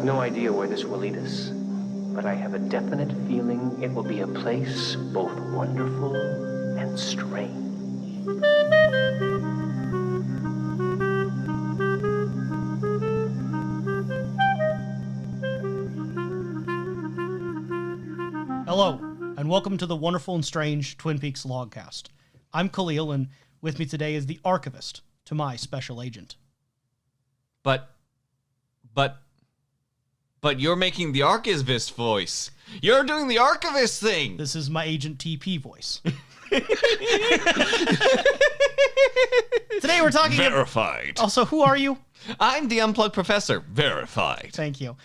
have no idea where this will lead us, but I have a definite feeling it will be a place both wonderful and strange. Hello, and welcome to the wonderful and strange Twin Peaks Logcast. I'm Kalil, and with me today is the Archivist to my special agent. But you're making the Archivist voice. You're doing the Archivist thing. This is my Agent TP voice. Today we're talking... Verified. Also, who are you? I'm the Unplugged Professor. Verified. Thank you.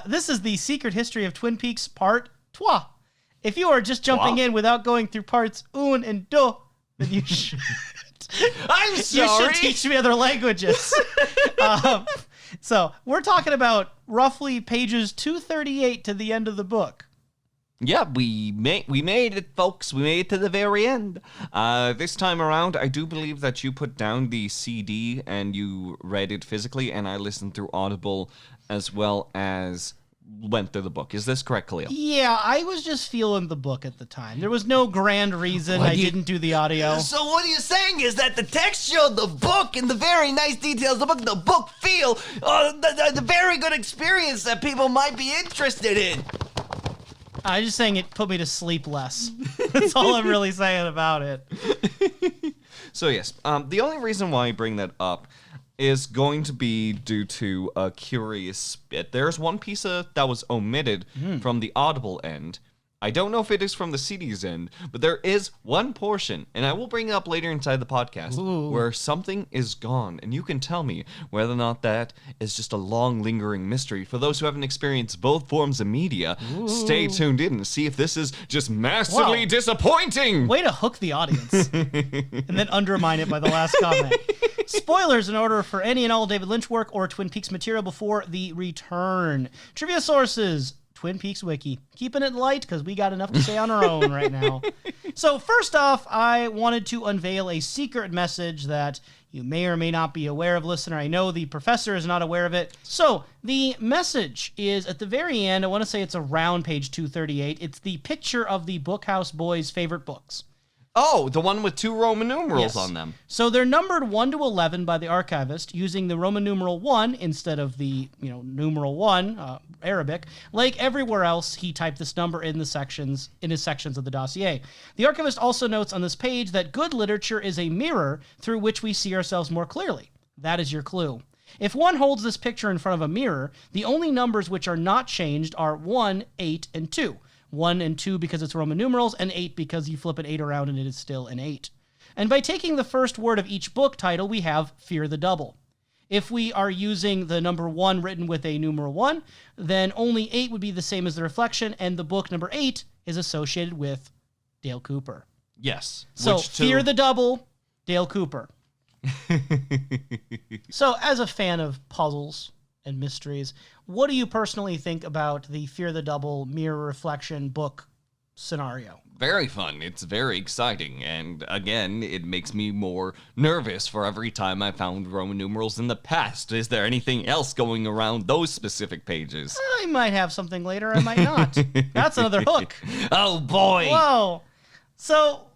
This is the Secret History of Twin Peaks Part 2. If you are just jumping in without going through parts 1 and 2, then you should... I'm sorry. You should teach me other languages. So we're talking about roughly pages 238 to the end of the book. Yeah, we made it, folks. We made it to the very end. This time around, I do believe that you put down the CD and you read it physically, and I listened through Audible as well as went through the book. Is this correct, Kalil? Yeah, I was just feeling the book at the time. There was no grand reason I didn't do the audio. So what you're saying is that the text showed the book and the very nice details of the book feel, the very good experience that people might be interested in. I'm just saying it put me to sleep less. That's all I'm really saying about it. So yes, the only reason why I bring that up is going to be due to a curious bit. There's one piece that was omitted from the Audible end. I don't know if it is from the CD's end, but there is one portion, and I will bring it up later inside the podcast, where something is gone, and you can tell me whether or not that is just a long, lingering mystery. For those who haven't experienced both forms of media, stay tuned in to see if this is just massively disappointing. Way to hook the audience, and then undermine it by the last comment. Spoilers in order for any and all David Lynch work or Twin Peaks material before the return. Trivia sources. Twin Peaks Wiki. Keeping it light because we got enough to say on our own right now. So first off, I wanted to unveil a secret message that you may or may not be aware of, listener. I know the professor is not aware of it. So the message is at the very end. I want to say it's around page 238. It's the picture of the Bookhouse Boys' favorite books. Oh, the one with 2 Roman numerals on them. So they're numbered 1 to 11 by the Archivist using the Roman numeral 1 instead of the, numeral 1, Arabic. Like everywhere else, he typed this number in his sections of the dossier. The Archivist also notes on this page that good literature is a mirror through which we see ourselves more clearly. That is your clue. If one holds this picture in front of a mirror, the only numbers which are not changed are 1, 8, and 2. 1 and 2 because it's Roman numerals, and 8 because you flip an 8 around and it is still an 8. And by taking the first word of each book title, we have Fear the Double. If we are using the number 1 written with a numeral 1, then only 8 would be the same as the reflection, and the book number 8 is associated with Dale Cooper. Yes. So Fear the Double, Dale Cooper. So as a fan of puzzles and mysteries, what do you personally think about the Fear the Double mirror reflection book scenario? Very fun. It's very exciting. And again, it makes me more nervous for every time I found Roman numerals in the past. Is there anything else going around those specific pages? I might have something later. I might not. That's another hook. Oh, boy. Whoa. So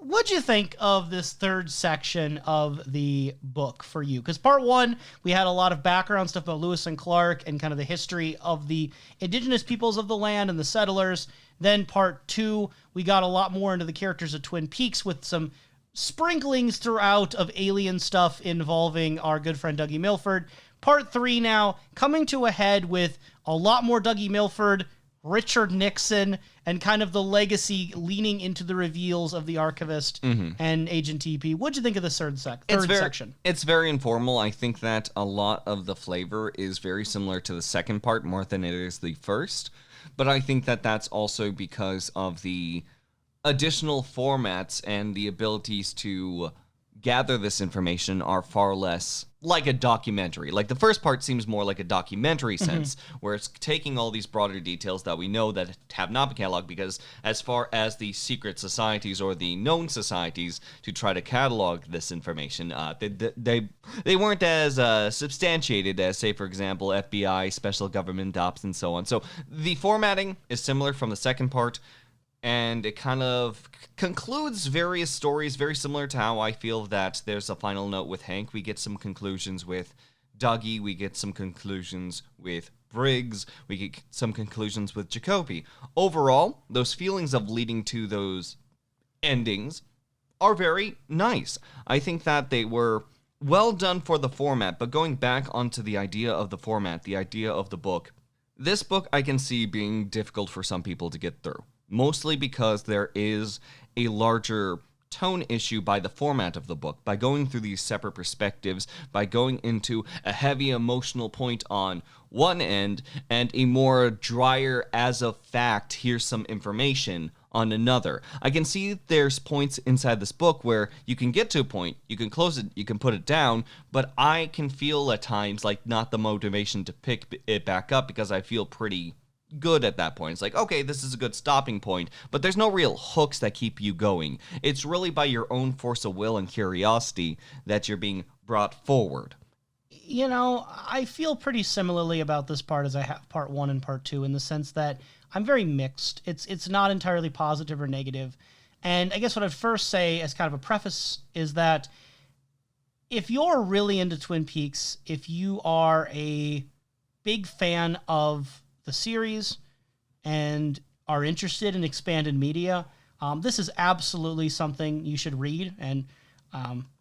what'd you think of this third section of the book for you? Because part 1, we had a lot of background stuff about Lewis and Clark and kind of the history of the indigenous peoples of the land and the settlers. Then part 2, we got a lot more into the characters of Twin Peaks with some sprinklings throughout of alien stuff involving our good friend Dougie Milford. Part 3 now coming to a head with a lot more Dougie Milford, Richard Nixon, and kind of the legacy leaning into the reveals of the Archivist and Agent TP. What'd you think of the third section? It's very informal. I think that a lot of the flavor is very similar to the second part more than it is the first. But I think that that's also because of the additional formats and the abilities to gather this information are far less like a documentary. Like the first part seems more like a documentary sense, where it's taking all these broader details that we know that have not been cataloged, because as far as the secret societies or the known societies to try to catalog this information, they weren't as substantiated as, say, for example, FBI, special government ops, and so on. So the formatting is similar from the second part, and it kind of concludes various stories very similar to how I feel that there's a final note with Hank. We get some conclusions with Dougie. We get some conclusions with Briggs. We get some conclusions with Jacoby. Overall, those feelings of leading to those endings are very nice. I think that they were well done for the format, but going back onto the idea of the format, the idea of the book, this book I can see being difficult for some people to get through. Mostly because there is a larger tone issue by the format of the book, by going through these separate perspectives, by going into a heavy emotional point on one end and a more drier as of fact, here's some information on another. I can see there's points inside this book where you can get to a point, you can close it, you can put it down, but I can feel at times like not the motivation to pick it back up because I feel pretty good at that point. It's like, okay, this is a good stopping point, but there's no real hooks that keep you going. It's really by your own force of will and curiosity that you're being brought forward. You know, I feel pretty similarly about this part as I have part 1 and part 2, in the sense that I'm very mixed. It's not entirely positive or negative. And I guess what I'd first say as kind of a preface is that if you're really into Twin Peaks, if you are a big fan of the series and are interested in expanded media, this is absolutely something you should read. And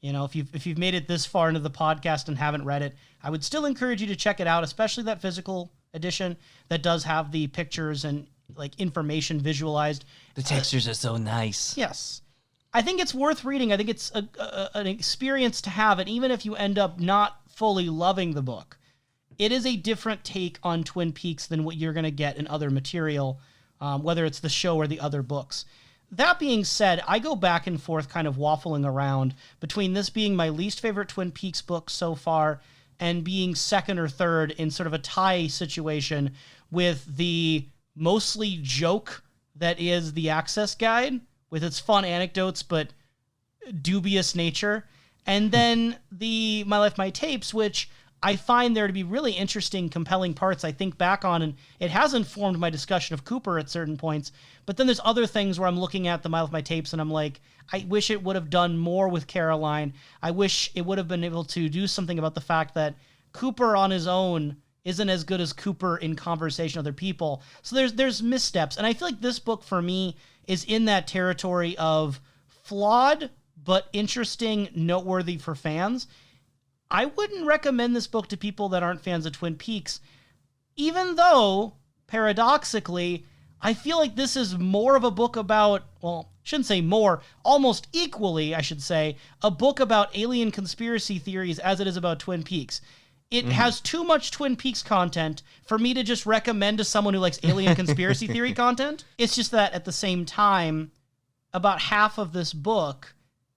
if you've made it this far into the podcast and haven't read it, I would still encourage you to check it out, especially that physical edition that does have the pictures and like information visualized. The textures are so nice. Yes. I think it's worth reading. I think it's an experience to have, and even if you end up not fully loving the book, it is a different take on Twin Peaks than what you're going to get in other material, whether it's the show or the other books. That being said, I go back and forth kind of waffling around between this being my least favorite Twin Peaks book so far and being second or third in sort of a tie situation with the mostly joke that is the Access Guide, with its fun anecdotes but dubious nature, and then the My Life, My Tapes, which I find there to be really interesting, compelling parts I think back on, and it has informed my discussion of Cooper at certain points. But then there's other things where I'm looking at the My Life, My Tapes, and I'm like, I wish it would have done more with Caroline. I wish it would have been able to do something about the fact that Cooper on his own isn't as good as Cooper in conversation with other people. So there's missteps. And I feel like this book, for me, is in that territory of flawed but interesting, noteworthy for fans. I wouldn't recommend this book to people that aren't fans of Twin Peaks, even though, paradoxically, I feel like this is more of a book about, well, shouldn't say more, almost equally, I should say, a book about alien conspiracy theories as it is about Twin Peaks. It has too much Twin Peaks content for me to just recommend to someone who likes alien conspiracy theory content. It's just that at the same time, about half of this book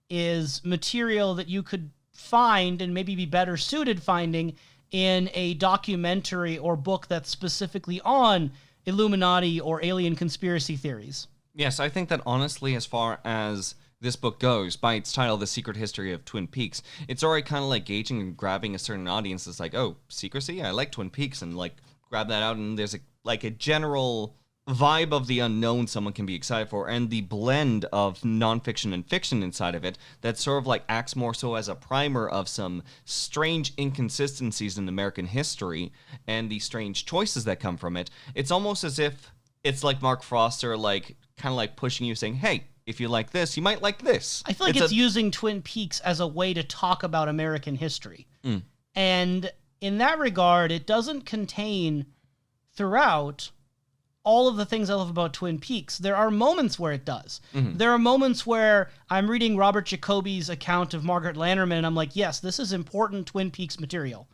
is material that you could find and maybe be better suited finding in a documentary or book that's specifically on Illuminati or alien conspiracy theories. Yes, I think that honestly, as far as this book goes, by its title, The Secret History of Twin Peaks, it's already kind of like gauging and grabbing a certain audience that's like, oh, secrecy? I like Twin Peaks, and like grab that out, and there's a general vibe of the unknown someone can be excited for, and the blend of nonfiction and fiction inside of it that sort of like acts more so as a primer of some strange inconsistencies in American history and the strange choices that come from it. It's almost as if it's like Mark Foster, like kind of like pushing you, saying, hey, if you like this, you might like this. I feel like it's using Twin Peaks as a way to talk about American history. And in that regard, it doesn't contain throughout all of the things I love about Twin Peaks. There are moments where it does. There are moments where I'm reading Robert Jacoby's account of Margaret Lanterman, and I'm like, yes, this is important Twin Peaks material.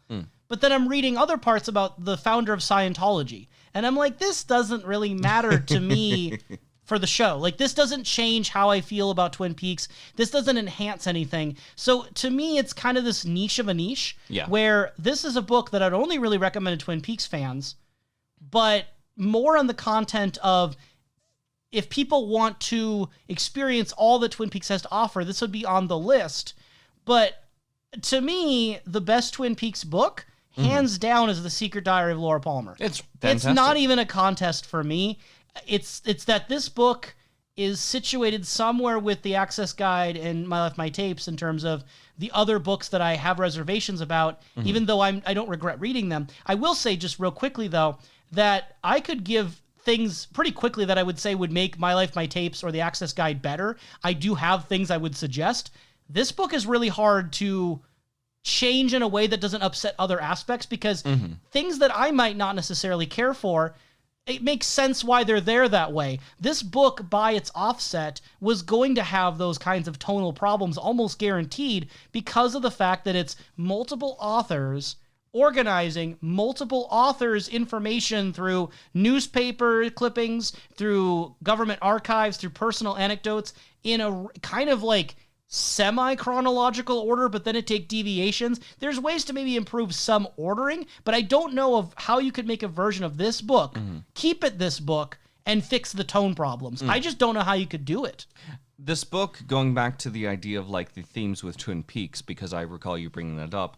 But then I'm reading other parts about the founder of Scientology, and I'm like, this doesn't really matter to me for the show. Like, this doesn't change how I feel about Twin Peaks. This doesn't enhance anything. So to me, it's kind of this niche of a niche, where this is a book that I'd only really recommend to Twin Peaks fans, but more on the content of, if people want to experience all that Twin Peaks has to offer, this would be on the list. But to me, the best Twin Peaks book, hands down, is The Secret Diary of Laura Palmer. It's fantastic. It's not even a contest for me. It's that this book is situated somewhere with The Access Guide and My Life, My Tapes in terms of the other books that I have reservations about, even though I don't regret reading them. I will say just real quickly, though, that I could give things pretty quickly that I would say would make My Life, My Tapes or The Access Guide better. I do have things I would suggest. This book is really hard to change in a way that doesn't upset other aspects, because things that I might not necessarily care for, it makes sense why they're there that way. This book, by its offset, was going to have those kinds of tonal problems almost guaranteed, because of the fact that it's multiple authors organizing multiple authors' information through newspaper clippings, through government archives, through personal anecdotes, in a kind of like semi-chronological order, but then it take deviations. There's ways to maybe improve some ordering, but I don't know of how you could make a version of this book, keep it this book, and fix the tone problems. I just don't know how you could do it. This book, going back to the idea of like the themes with Twin Peaks, because I recall you bringing that up,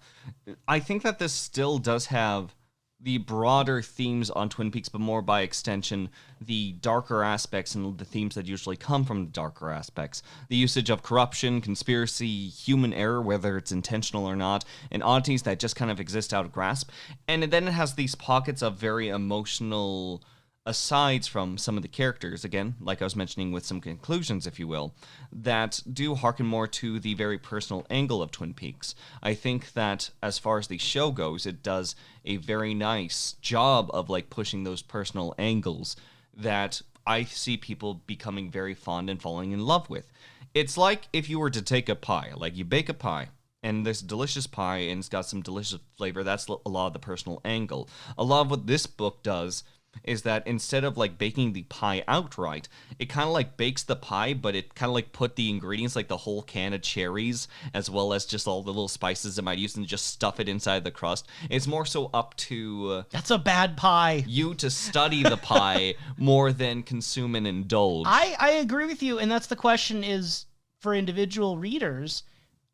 I think that this still does have the broader themes on Twin Peaks, but more by extension, the darker aspects and the themes that usually come from the darker aspects. The usage of corruption, conspiracy, human error, whether it's intentional or not, and oddities that just kind of exist out of grasp. And then it has these pockets of very emotional asides from some of the characters, again, like I was mentioning with some conclusions, if you will, that do hearken more to the very personal angle of Twin Peaks. I think that as far as the show goes, it does a very nice job of like pushing those personal angles that I see people becoming very fond and falling in love with. It's like if you were to take a pie, like you bake a pie, and this delicious pie, and it's got some delicious flavor. That's a lot of the personal angle. A lot of what this book does is that instead of like baking the pie outright, it kind of like bakes the pie, but it kind of like put the ingredients, like the whole can of cherries, as well as just all the little spices it might use, and just stuff it inside the crust. It's more so up to That's a bad pie. you to study the pie more than consume and indulge. I agree with you, and that's the question is, for individual readers,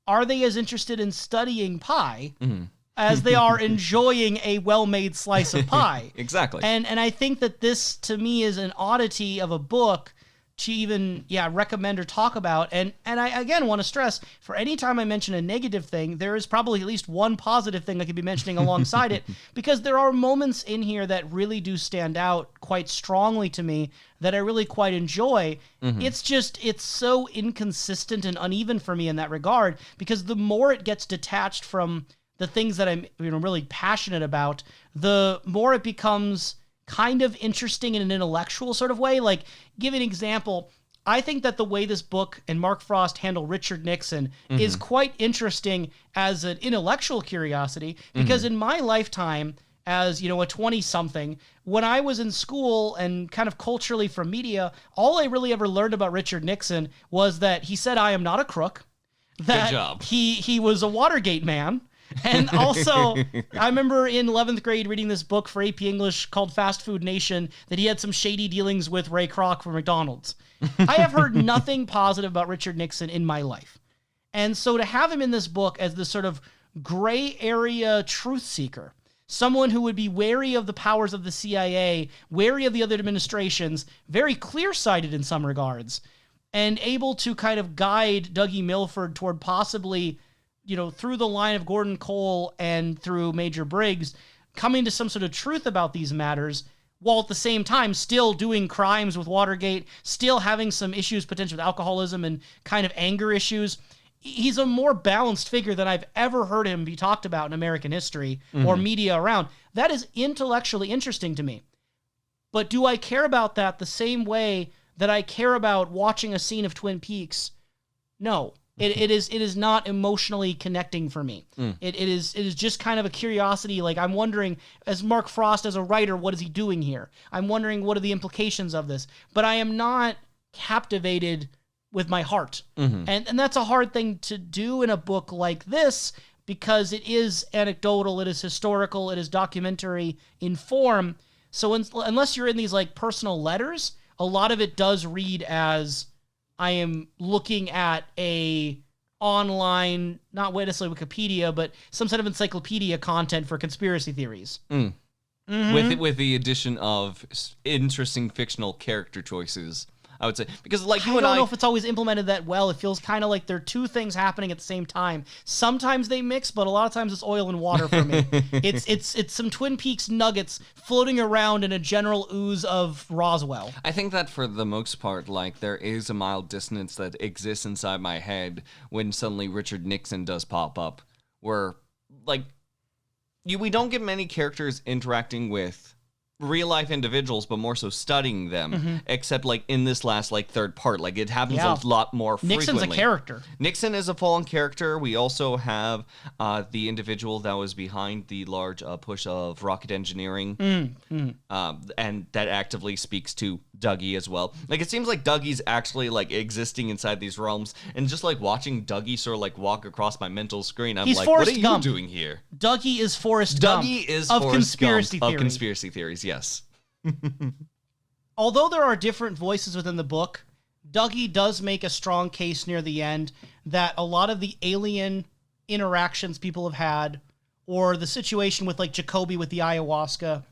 are they as interested in studying pie as they are enjoying a well-made slice of pie? Exactly. And I think that this, to me, is an oddity of a book to even, recommend or talk about. And I, again, want to stress, for any time I mention a negative thing, there is probably at least one positive thing I could be mentioning alongside it, because there are moments in here that really do stand out quite strongly to me that I really quite enjoy. It's just, it's so inconsistent and uneven for me in that regard, because the more it gets detached from the things that I'm really passionate about, the more it becomes kind of interesting in an intellectual sort of way. Like, give an example. I think that the way this book and Mark Frost handle Richard Nixon is quite interesting as an intellectual curiosity, because in my lifetime, as a 20-something, when I was in school and kind of culturally from media, all I really ever learned about Richard Nixon was that he said, "I am not a crook," that Good job. he was a Watergate man. And also, I remember in 11th grade reading this book for AP English called Fast Food Nation, that he had some shady dealings with Ray Kroc from McDonald's. I have heard nothing positive about Richard Nixon in my life. And so to have him in this book as this sort of gray area truth seeker, someone who would be wary of the powers of the CIA, wary of the other administrations, very clear-sighted in some regards, and able to kind of guide Dougie Milford toward possibly, through the line of Gordon Cole and through Major Briggs, coming to some sort of truth about these matters, while at the same time still doing crimes with Watergate, still having some issues potentially with alcoholism and kind of anger issues. He's a more balanced figure than I've ever heard him be talked about in American history or media around. That is intellectually interesting to me. But do I care about that the same way that I care about watching a scene of Twin Peaks? No. It is not emotionally connecting for me. It is just kind of a curiosity. Like, I'm wondering, as Mark Frost, as a writer, what is he doing here? I'm wondering, what are the implications of this? But I am not captivated with my heart. And that's a hard thing to do in a book like this, because it is anecdotal, it is historical, it is documentary in form. So unless you're in these like personal letters, a lot of it does read as I am looking at a online, not necessarily Wikipedia, but some sort of encyclopedia content for conspiracy theories. With the addition of interesting fictional character choices, I would say, because like you I and don't know if it's always implemented that well. It feels kind of like there are two things happening at the same time. Sometimes they mix, but a lot of times it's oil and water for me. It's some Twin Peaks nuggets floating around in a general ooze of Roswell. I think that for the most part, like, there is a mild dissonance that exists inside my head when suddenly Richard Nixon does pop up, where like we don't get many characters interacting with real life individuals, but more so studying them, except like in this last like third part. Like, it happens a lot more frequently. Nixon's a character. Nixon is a full-on character. We also have the individual that was behind the large push of rocket engineering, and that actively speaks to Dougie as well. Like, it seems like Dougie's actually like existing inside these realms, and just like watching Dougie sort of like walk across my mental screen, I'm He's like, Forrest what are Gump. you doing here? Dougie is Forrest Gump. Dougie is of Forrest conspiracy Gump theory. of conspiracy theories, yes. Although there are different voices within the book, Dougie does make a strong case near the end that a lot of the alien interactions people have had, or the situation with like Jacoby with the ayahuasca,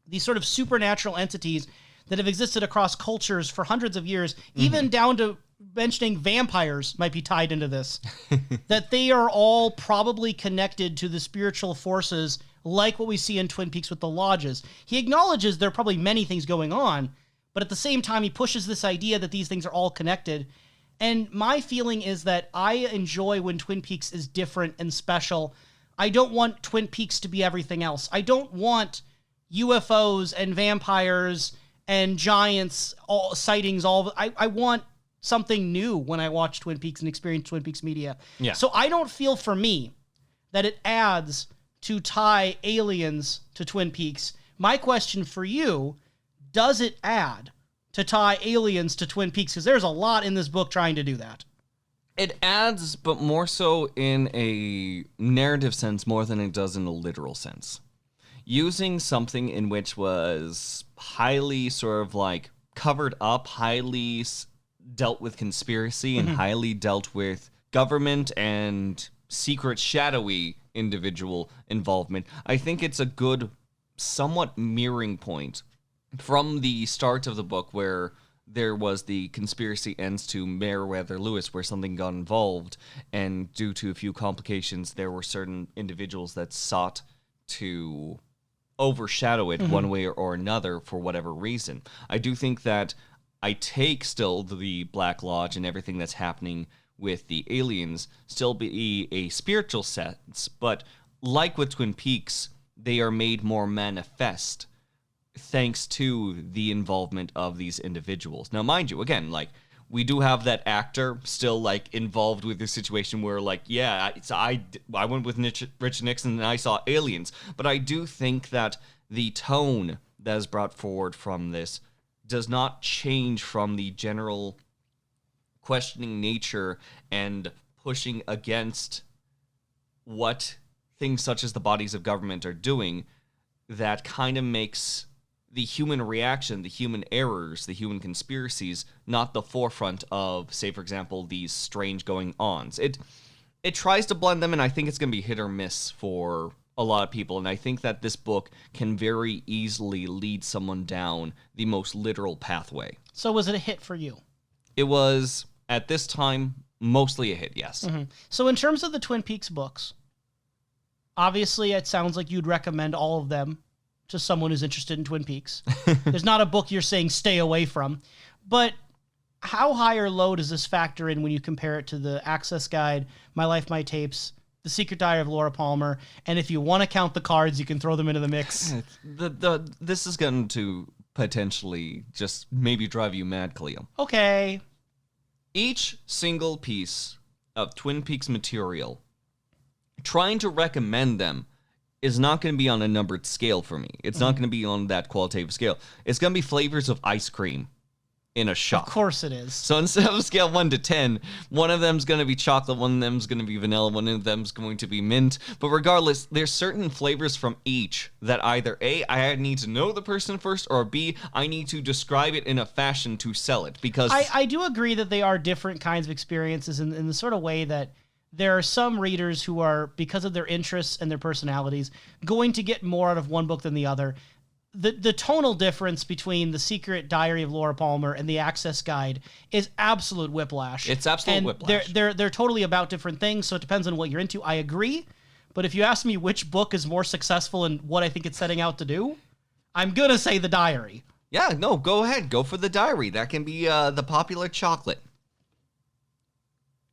these sort of supernatural entities that have existed across cultures for hundreds of years, even down to mentioning vampires might be tied into this, that they are all probably connected to the spiritual forces like what we see in Twin Peaks with the lodges. He acknowledges there are probably many things going on, but at the same time, he pushes this idea that these things are all connected. And my feeling is that I enjoy when Twin Peaks is different and special. I don't want Twin Peaks to be everything else. I don't want UFOs and vampires and giants sightings. I want something new when I watch Twin Peaks and experience Twin Peaks media. Yeah. So I don't feel, for me, that it adds to tie aliens to Twin Peaks. My question for you, does it add to tie aliens to Twin Peaks? Because there's a lot in this book trying to do that. It adds, but more so in a narrative sense more than it does in a literal sense. Using something in which was highly sort of like covered up, highly dealt with conspiracy, and highly dealt with government and secret, shadowy individual involvement. I think it's a good, somewhat mirroring point from the start of the book, where there was the conspiracy ends to Meriwether Lewis, where something got involved, and due to a few complications, there were certain individuals that sought to overshadow it one way or another for whatever reason. I do think that I take still the Black Lodge and everything that's happening with the aliens still be a spiritual sense, but like with Twin Peaks, they are made more manifest thanks to the involvement of these individuals. Now, mind you, again, like, we do have that actor still like involved with the situation where, like, yeah, I went with Rich Nixon and I saw aliens, but I do think that the tone that is brought forward from this does not change from the general questioning nature and pushing against what things such as the bodies of government are doing. That kind of makes the human reaction, the human errors, the human conspiracies not the forefront of, say, for example, these strange going-ons. It tries to blend them, and I think it's going to be hit or miss for a lot of people, and I think that this book can very easily lead someone down the most literal pathway. So was it a hit for you? It was, at this time, mostly a hit, yes. So in terms of the Twin Peaks books, obviously it sounds like you'd recommend all of them to someone who's interested in Twin Peaks. There's not a book you're saying stay away from, but how high or low does this factor in when you compare it to the Access Guide, My Life, My Tapes, The Secret Diary of Laura Palmer, and if you want to count the cards, you can throw them into the mix? This is going to potentially just maybe drive you mad, Kalil. Okay. Each single piece of Twin Peaks material, trying to recommend them is not going to be on a numbered scale for me. It's not going to be on that qualitative scale. It's going to be flavors of ice cream in a shot. Of course it is. So instead of a scale 1 to 10, one of them's going to be chocolate, one of them's going to be vanilla, one of them's going to be mint. But regardless, there's certain flavors from each that either A, I need to know the person first, or B, I need to describe it in a fashion to sell it. Because I do agree that they are different kinds of experiences in the sort of way that there are some readers who are, because of their interests and their personalities, going to get more out of one book than the other. The tonal difference between The Secret Diary of Laura Palmer and The Access Guide is absolute whiplash. It's absolute whiplash. They're totally about different things, so it depends on what you're into. I agree, but if you ask me which book is more successful in what I think it's setting out to do, I'm going to say The Diary. Yeah, no, go ahead. Go for The Diary. That can be the popular chocolate.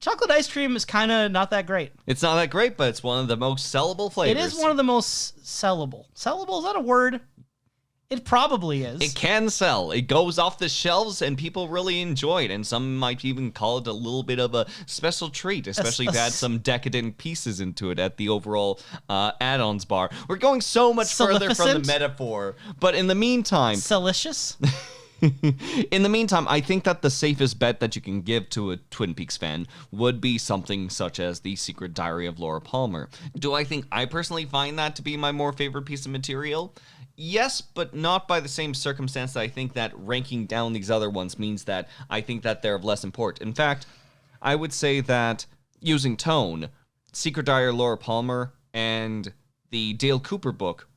Chocolate ice cream is kind of not that great. It's not that great, but it's one of the most sellable flavors. It is one of the most sellable. Sellable, is that a word? It probably is. It can sell. It goes off the shelves, and people really enjoy it. And some might even call it a little bit of a special treat, especially if you add some decadent pieces into it at the overall add-ons bar. We're going so much further from the metaphor. But in the meantime... Salicious? In the meantime, I think that the safest bet that you can give to a Twin Peaks fan would be something such as The Secret Diary of Laura Palmer. Do I think I personally find that to be my more favorite piece of material? Yes, but not by the same circumstance that I think that ranking down these other ones means that I think that they're of less import. In fact, I would say that, using tone, Secret Diary of Laura Palmer and the Dale Cooper book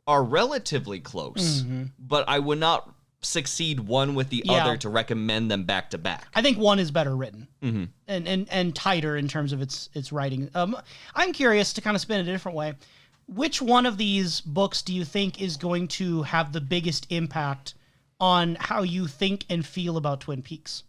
are relatively close, but I would not succeed one with the other to recommend them back to back. I think one is better written and tighter in terms of its writing. I'm curious to kind of spin it a different way. Which one of these books do you think is going to have the biggest impact on how you think and feel about Twin Peaks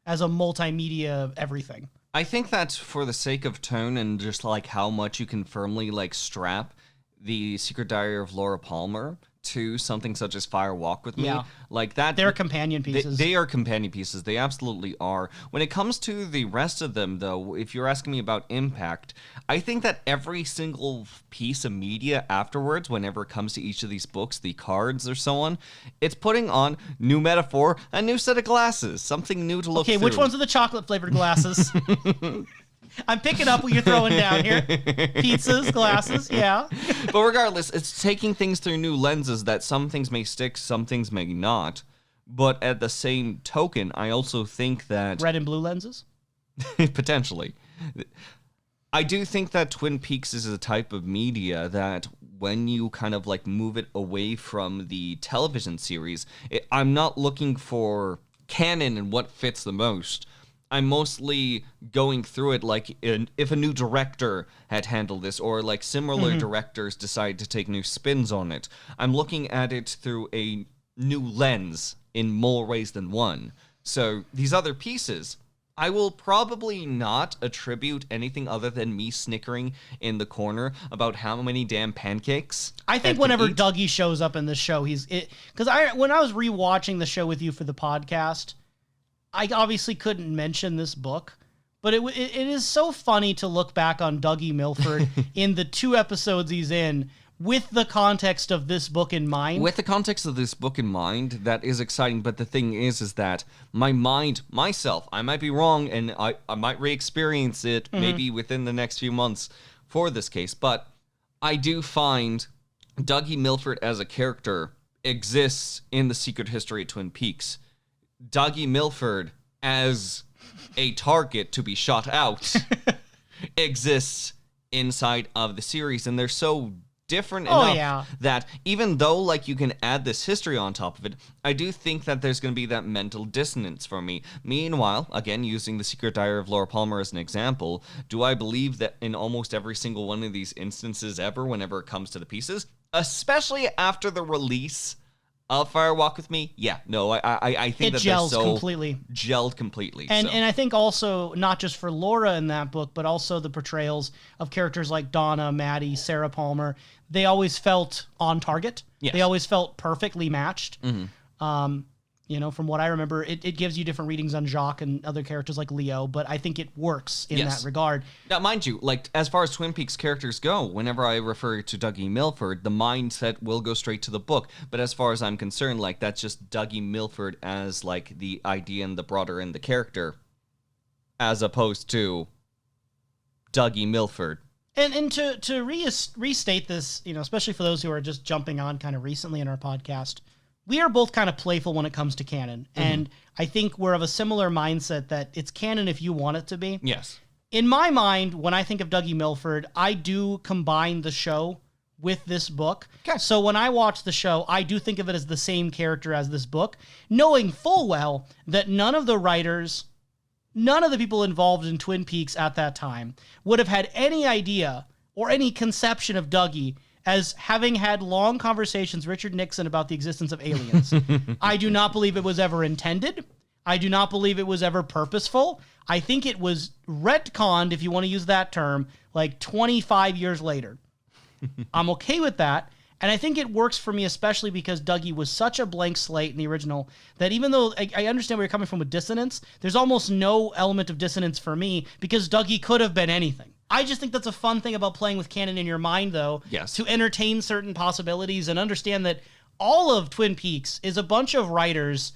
as a multimedia everything? I think that for the sake of tone and just like how much you can firmly like strap The Secret Diary of Laura Palmer to something such as Fire Walk With Me, like that, they're companion pieces. They are companion pieces. They absolutely are. When it comes to the rest of them, though, if you're asking me about impact, I think that every single piece of media afterwards, whenever it comes to each of these books, the cards or so on, it's putting on new metaphor, a new set of glasses, something new to look through. Okay, which ones are the chocolate flavored glasses? I'm picking up what you're throwing down here. Pizzas, glasses, yeah. But regardless, it's taking things through new lenses that some things may stick, some things may not. But at the same token, I also think that... Red and blue lenses? Potentially. I do think that Twin Peaks is a type of media that when you kind of like move it away from the television series, I'm not looking for canon and what fits the most. I'm mostly going through it like if a new director had handled this or like similar directors decide to take new spins on it. I'm looking at it through a new lens in more ways than one. So these other pieces, I will probably not attribute anything other than me snickering in the corner about how many damn pancakes. I think whenever Dougie shows up in the show, because when I was rewatching the show with you for the podcast, I obviously couldn't mention this book, but it is so funny to look back on Dougie Milford in the 2 episodes he's in with the context of this book in mind. With the context of this book in mind, that is exciting, but the thing is that my mind, myself, I might be wrong, and I might re-experience it maybe within the next few months for this case, but I do find Dougie Milford as a character exists in the secret history of Twin Peaks. Dougie Milford as a target to be shot out exists inside of the series, and they're so different enough that even though like you can add this history on top of it, I do think that there's going to be that mental dissonance for me. Meanwhile, again, using The Secret Diary of Laura Palmer as an example, do I believe that in almost every single one of these instances ever, whenever it comes to the pieces, especially after the release of Fire Walk With Me, I think that gels they're so completely. Gelled completely. And I think also, not just for Laura in that book, but also the portrayals of characters like Donna, Maddie, Sarah Palmer, they always felt on target. Yes. They always felt perfectly matched. From what I remember, it gives you different readings on Jacques and other characters like Leo, but I think it works in that regard. Now, mind you, like, as far as Twin Peaks characters go, whenever I refer to Dougie Milford, the mindset will go straight to the book. But as far as I'm concerned, like, that's just Dougie Milford as, like, the idea and the broader and the character, as opposed to Dougie Milford. And to restate this, especially for those who are just jumping on kind of recently in our podcast, we are both kind of playful when it comes to canon. And I think we're of a similar mindset that it's canon if you want it to be. Yes. In my mind, when I think of Dougie Milford, I do combine the show with this book. Okay. So when I watch the show, I do think of it as the same character as this book, knowing full well that none of the writers, none of the people involved in Twin Peaks at that time would have had any idea or any conception of Dougie as having had long conversations with Richard Nixon about the existence of aliens. I do not believe it was ever intended. I do not believe it was ever purposeful. I think it was retconned, if you want to use that term, like 25 years later. I'm okay with that. And I think it works for me, especially because Dougie was such a blank slate in the original that even though I understand where you're coming from with dissonance, there's almost no element of dissonance for me because Dougie could have been anything. I just think that's a fun thing about playing with canon in your mind, though, to entertain certain possibilities and understand that all of Twin Peaks is a bunch of writers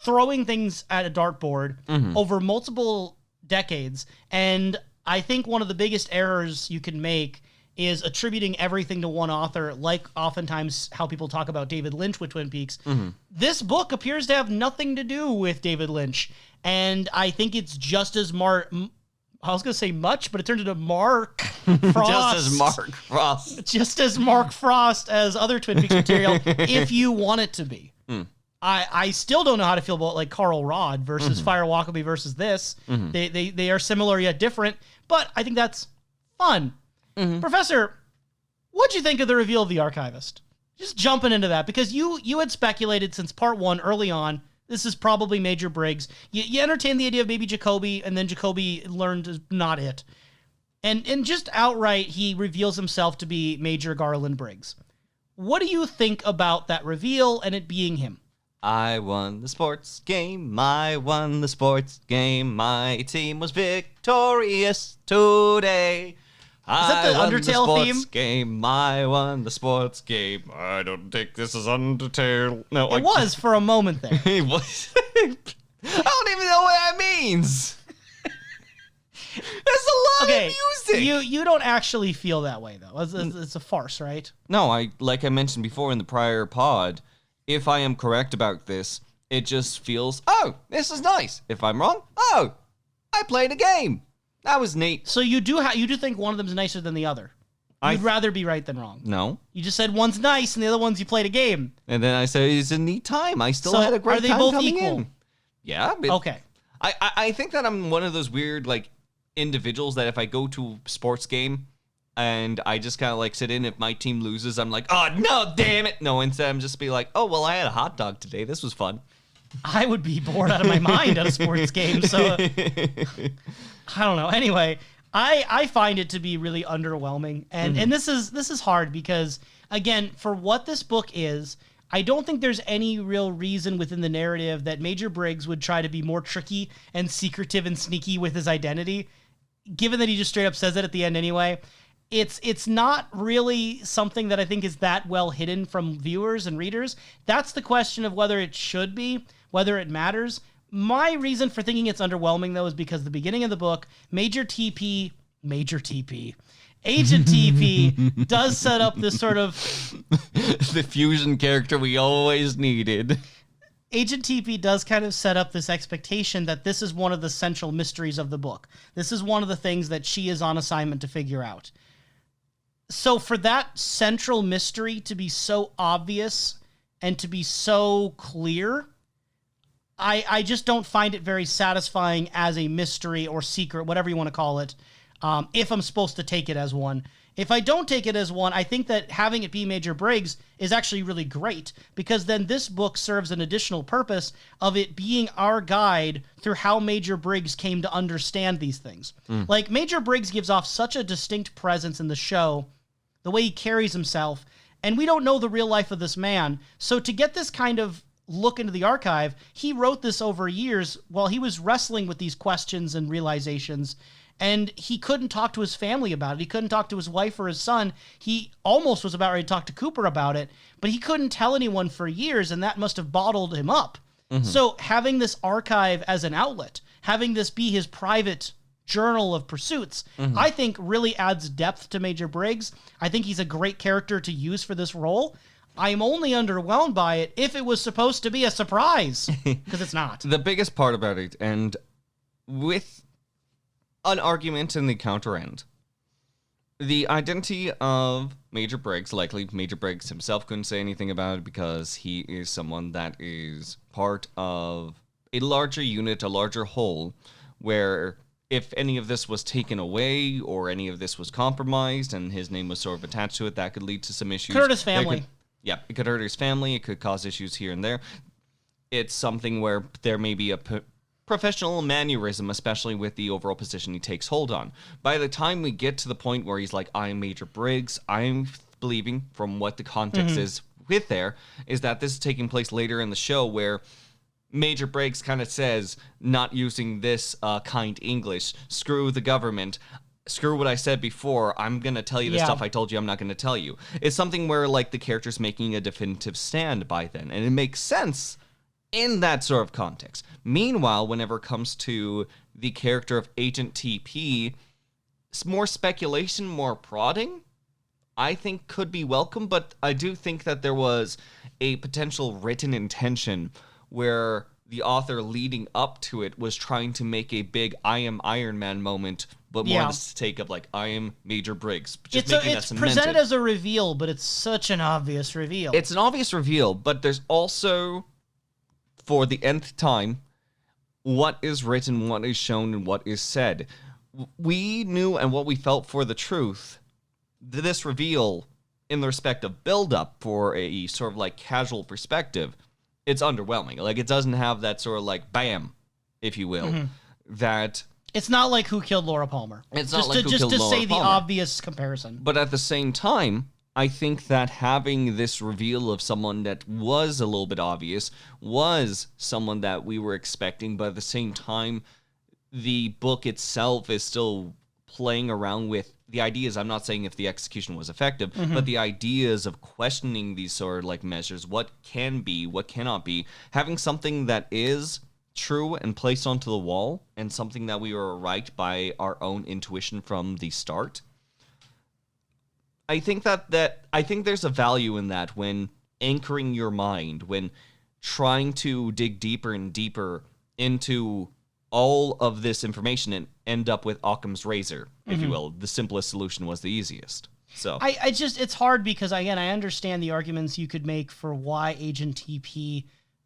throwing things at a dartboard over multiple decades. And I think one of the biggest errors you can make is attributing everything to one author, like oftentimes how people talk about David Lynch with Twin Peaks. This book appears to have nothing to do with David Lynch, and I think it's just as I was going to say much, but it turned into Mark Frost. Just as Mark Frost as other Twin Peaks material, if you want it to be. I still don't know how to feel about like Carl Rod versus Fire Walkaby versus this. They are similar yet different, but I think that's fun. Professor, what'd you think of the reveal of the Archivist? Just jumping into that, because you had speculated since part 1 early on, this is probably Major Briggs. You entertained the idea of maybe Jacoby, and then Jacoby learned not it. And just outright, he reveals himself to be Major Garland Briggs. What do you think about that reveal and it being him? I won the sports game. I won the sports game. My team was victorious today. Is that the Undertale theme? Game. I won the sports game. I don't think this is Undertale. No, it was for a moment there. It was. I don't even know what that means. There's a lot of music. You don't actually feel that way though. It's a farce, right? No, like I mentioned before in the prior pod, if I am correct about this, it just feels, oh, this is nice. If I'm wrong, oh, I played a game. That was neat. So you do think one of them is nicer than the other? You'd rather be right than wrong. No. You just said one's nice and the other one's you played a game. And then I said it's a neat time. I still had a great time coming in. Are they both equal? Yeah. Okay. I think that I'm one of those weird like individuals that if I go to a sports game and I just kind of like sit in, if my team loses, I'm like, oh no, damn it. No, instead I'm just be like, oh, well, I had a hot dog today. This was fun. I would be bored out of my mind at a sports game. So I don't know. Anyway, I find it to be really underwhelming. And this is hard because, again, for what this book is, I don't think there's any real reason within the narrative that Major Briggs would try to be more tricky and secretive and sneaky with his identity, given that he just straight up says it at the end anyway. It's not really something that I think is that well hidden from viewers and readers. That's the question of whether it should be, whether it matters. My reason for thinking it's underwhelming, though, is because the beginning of the book, Agent TP does set up this sort of... the fusion character we always needed. Agent TP does kind of set up this expectation that this is one of the central mysteries of the book. This is one of the things that she is on assignment to figure out. So for that central mystery to be so obvious and to be so clear, I just don't find it very satisfying as a mystery or secret, whatever you want to call it, if I'm supposed to take it as one. If I don't take it as one, I think that having it be Major Briggs is actually really great, because then this book serves an additional purpose of it being our guide through how Major Briggs came to understand these things. Like, Major Briggs gives off such a distinct presence in the show, the way he carries himself, and we don't know the real life of this man. So to get this kind of look into the archive, he wrote this over years while he was wrestling with these questions and realizations, and he couldn't talk to his family about it. He couldn't talk to his wife or his son. He almost was about ready to talk to Cooper about it, but he couldn't tell anyone for years, and that must have bottled him up. So having this archive as an outlet, having this be his private journal of pursuits, I think really adds depth to Major Briggs. I think he's a great character to use for this role. I'm only underwhelmed by it if it was supposed to be a surprise, because it's not. The biggest part about it, and with an argument in the counter end, the identity of Major Briggs, likely Major Briggs himself couldn't say anything about it because he is someone that is part of a larger unit, a larger whole, where if any of this was taken away or any of this was compromised and his name was sort of attached to it, that could lead to some issues. Could hurt his family. It could hurt his family. It could cause issues here and there. It's something where there may be a professional mannerism, especially with the overall position he takes hold on. By the time we get to the point where he's like, I'm Major Briggs, I'm believing from what the context is with there, is that this is taking place later in the show where Major Briggs kind of says, not using this kind English, screw the government, screw what I said before, I'm going to tell you the stuff I told you I'm not going to tell you. It's something where, like, the character's making a definitive stand by then, and it makes sense in that sort of context. Meanwhile, whenever it comes to the character of Agent TP, it's more speculation, more prodding, I think could be welcome, but I do think that there was a potential written intention where the author leading up to it was trying to make a big I am Iron Man moment, but more on the sake of like, I am Major Briggs. Just it's presented as a reveal, but it's such an obvious reveal. It's an obvious reveal, but there's also, for the nth time, what is written, what is shown, and what is said. We knew and what we felt for the truth. This reveal, in the respect of build-up for a sort of like casual perspective, it's underwhelming. Like, it doesn't have that sort of like bam, if you will, that... It's not like Who Killed Laura Palmer. It's not like Who Killed Laura Palmer. Just to say the obvious comparison. But at the same time, I think that having this reveal of someone that was a little bit obvious, was someone that we were expecting, but at the same time, the book itself is still playing around with the ideas. I'm not saying if the execution was effective, but the ideas of questioning these sort of like measures, what can be, what cannot be, having something that is true and placed onto the wall, and something that we were right by our own intuition from the start. I think I think there's a value in that when anchoring your mind, when trying to dig deeper and deeper into all of this information and end up with Occam's razor, if you will. The simplest solution was the easiest. So I just, it's hard because, again, I understand the arguments you could make for why Agent TP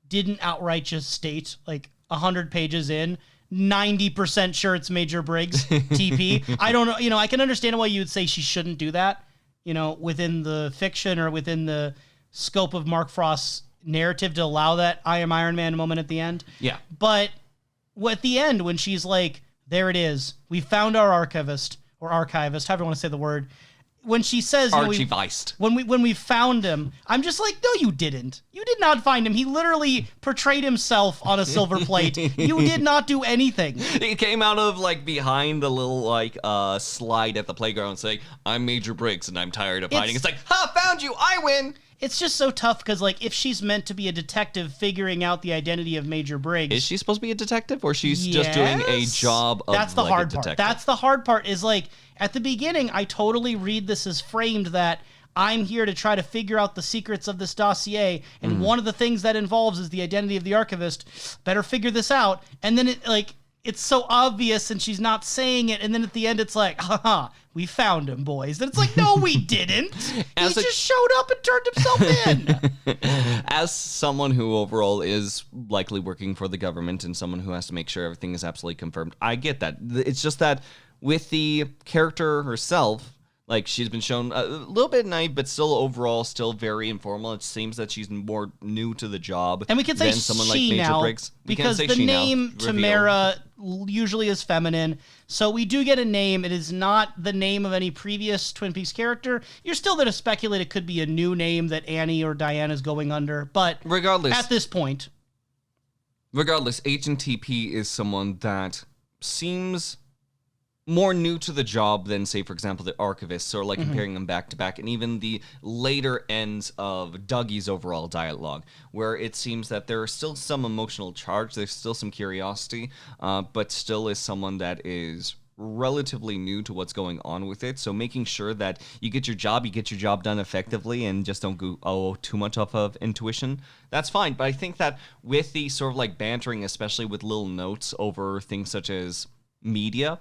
didn't outright just state, like, 100 pages in, 90% sure it's Major Briggs TP. I don't know, I can understand why you would say she shouldn't do that, within the fiction or within the scope of Mark Frost's narrative to allow that I am Iron Man moment at the end. Yeah. But at the end, when she's like, there it is, we found our archivist, however you want to say the word, when she says, Archivist. when we found him, I'm just like, no, you didn't. You did not find him. He literally portrayed himself on a silver plate. You did not do anything. He came out of like behind the little like slide at the playground saying, I'm Major Briggs and I'm tired of hiding. It's like, ha, found you, I win. It's just so tough because, like, if she's meant to be a detective figuring out the identity of Major Briggs... Is she supposed to be a detective, or she's just doing a job of, That's the like, hard a detective? part. That's the hard part, is, like, at the beginning, I totally read this as framed that I'm here to try to figure out the secrets of this dossier, and one of the things that involves is the identity of the archivist. Better figure this out. And then, it's so obvious, and she's not saying it, and then at the end, it's like, haha, we found him, boys. And it's like, no, we didn't. He just showed up and turned himself in. As someone who overall is likely working for the government and someone who has to make sure everything is absolutely confirmed, I get that. It's just that with the character herself, like, she's been shown a little bit naive, but still overall still very informal. It seems that she's more new to the job. And we can say than someone like she Major now, Briggs. because the name Tamara usually is feminine. So we do get a name. It is not the name of any previous Twin Peaks character. You're still there to speculate it could be a new name that Annie or Diane is going under. But regardless, at this point... Agent TP is someone that seems more new to the job than, say, for example, the Archivists, or like comparing them back to back, and even the later ends of Dougie's overall dialogue, where it seems that there is still some emotional charge, there's still some curiosity, but still is someone that is relatively new to what's going on with it. So making sure that you get your job done effectively, and just don't go too much off of intuition, that's fine. But I think that with the sort of like bantering, especially with little notes over things such as media,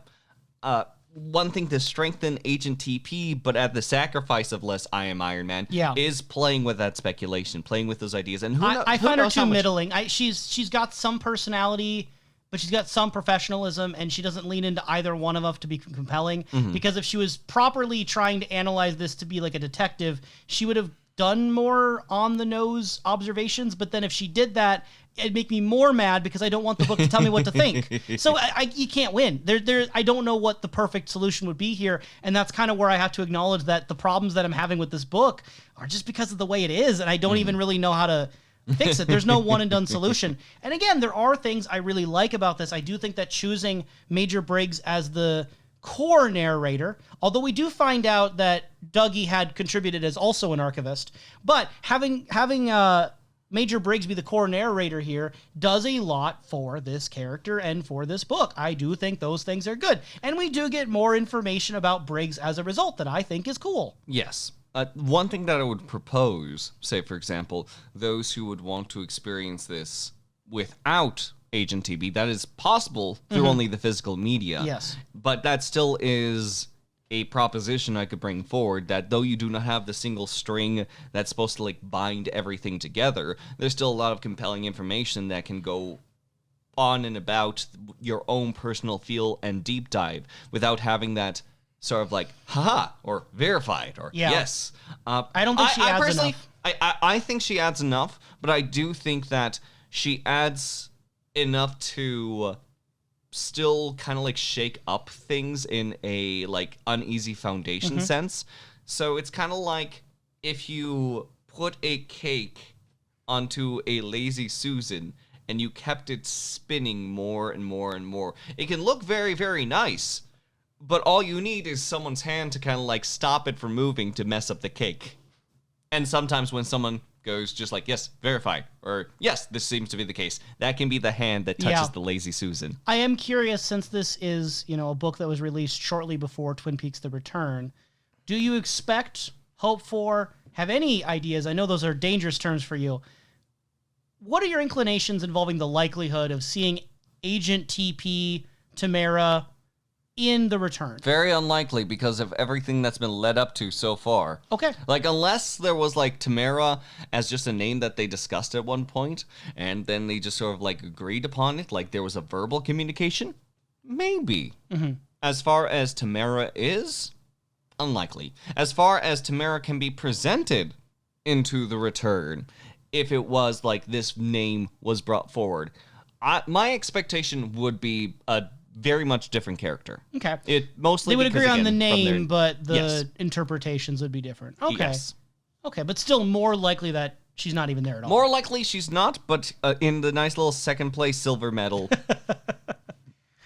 one thing to strengthen Agent TP, but at the sacrifice of less I Am Iron Man, is playing with that speculation, playing with those ideas. And I find her too middling. She's got some personality, but she's got some professionalism, and she doesn't lean into either one of them to be compelling. Because if she was properly trying to analyze this to be like a detective, she would have done more on-the-nose observations. But then if she did that, it'd make me more mad because I don't want the book to tell me what to think. So you can't win. I don't know what the perfect solution would be here, and that's kind of where I have to acknowledge that the problems that I'm having with this book are just because of the way it is, and I don't even really know how to fix it. There's no one-and-done solution. And again, there are things I really like about this. I do think that choosing Major Briggs as the core narrator, although we do find out that Dougie had contributed as also an archivist, but having Major Briggs be the core narrator here does a lot for this character and for this book. I do think those things are good. And we do get more information about Briggs as a result that I think is cool. Yes. One thing that I would propose, say, for example, those who would want to experience this without Agent TP, that is possible through only the physical media. Yes. But that still is a proposition I could bring forward, that though you do not have the single string that's supposed to like bind everything together, there's still a lot of compelling information that can go on and about your own personal feel and deep dive without having that sort of like haha or verified or yes. I don't think she adds enough. I think she adds enough, but I do think that she adds enough to still kind of like shake up things in a like uneasy foundation sense. So it's kind of like if you put a cake onto a Lazy Susan and you kept it spinning more and more and more. It can look very, very nice, but all you need is someone's hand to kind of like stop it from moving to mess up the cake. And sometimes when someone goes just like, yes, verify, or yes, this seems to be the case, that can be the hand that touches the Lazy Susan. I am curious, since this is, a book that was released shortly before Twin Peaks: The Return, do you expect, hope for, have any ideas? I know those are dangerous terms for you. What are your inclinations involving the likelihood of seeing Agent TP, Tamara, in The Return? Very unlikely because of everything that's been led up to so far. Okay. Like, unless there was, like, Tamara as just a name that they discussed at one point, and then they just sort of, like, agreed upon it, like there was a verbal communication, maybe. As far as Tamara is, unlikely. As far as Tamara can be presented into The Return, if it was, like, this name was brought forward, my expectation would be a very much different character. Okay. It mostly they would because, agree on again, the name, but the Yes. interpretations would be different. Okay. Yes. Okay, but still more likely that she's not even there at all. More likely she's not, but in the nice little second place silver medal,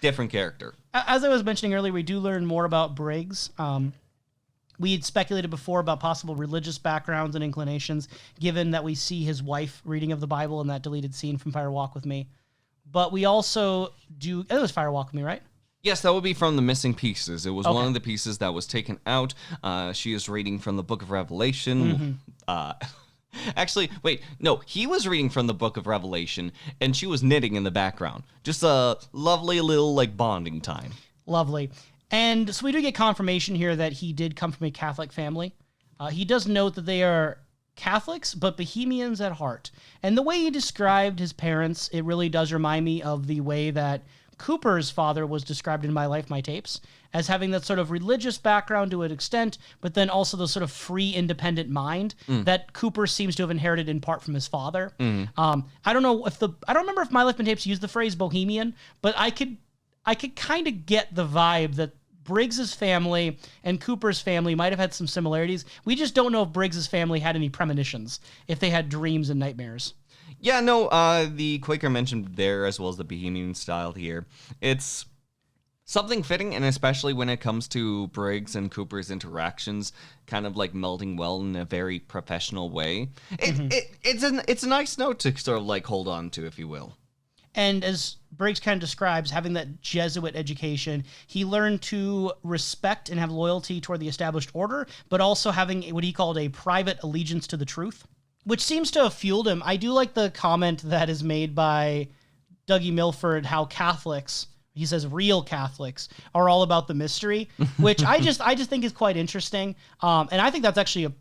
different character. As I was mentioning earlier, we do learn more about Briggs. We had speculated before about possible religious backgrounds and inclinations, given that we see his wife reading of the Bible in that deleted scene from Fire Walk with Me. But we also do... It was Fire Walk with Me, right? Yes, that would be from the missing pieces. It was one of the pieces that was taken out. She is reading from the Book of Revelation. Actually, wait, no, he was reading from the Book of Revelation, and she was knitting in the background. Just a lovely little, like, bonding time. Lovely. And so we do get confirmation here that he did come from a Catholic family. He does note that they are Catholics, but Bohemians at heart. And the way he described his parents, it really does remind me of the way that Cooper's father was described in My Life, My Tapes, as having that sort of religious background to an extent, but then also the sort of free, independent mind that Cooper seems to have inherited in part from his father. I don't know if I don't remember if My Life, My Tapes used the phrase Bohemian, but I could I could kind of get the vibe that Briggs's family and Cooper's family might have had some similarities. We just don't know if Briggs's family had any premonitions, if they had dreams and nightmares. Yeah, no, the Quaker mentioned there, as well as the Bohemian style here. It's something fitting, and especially when it comes to Briggs and Cooper's interactions, kind of like melding well in a very professional way. It's a nice note to sort of like hold on to, if you will. And as Briggs kind of describes, having that Jesuit education, he learned to respect and have loyalty toward the established order, but also having what he called a private allegiance to the truth, which seems to have fueled him. I do like the comment that is made by Dougie Milford, how Catholics, he says real Catholics, are all about the mystery, which I just think is quite interesting. And I think that's actually,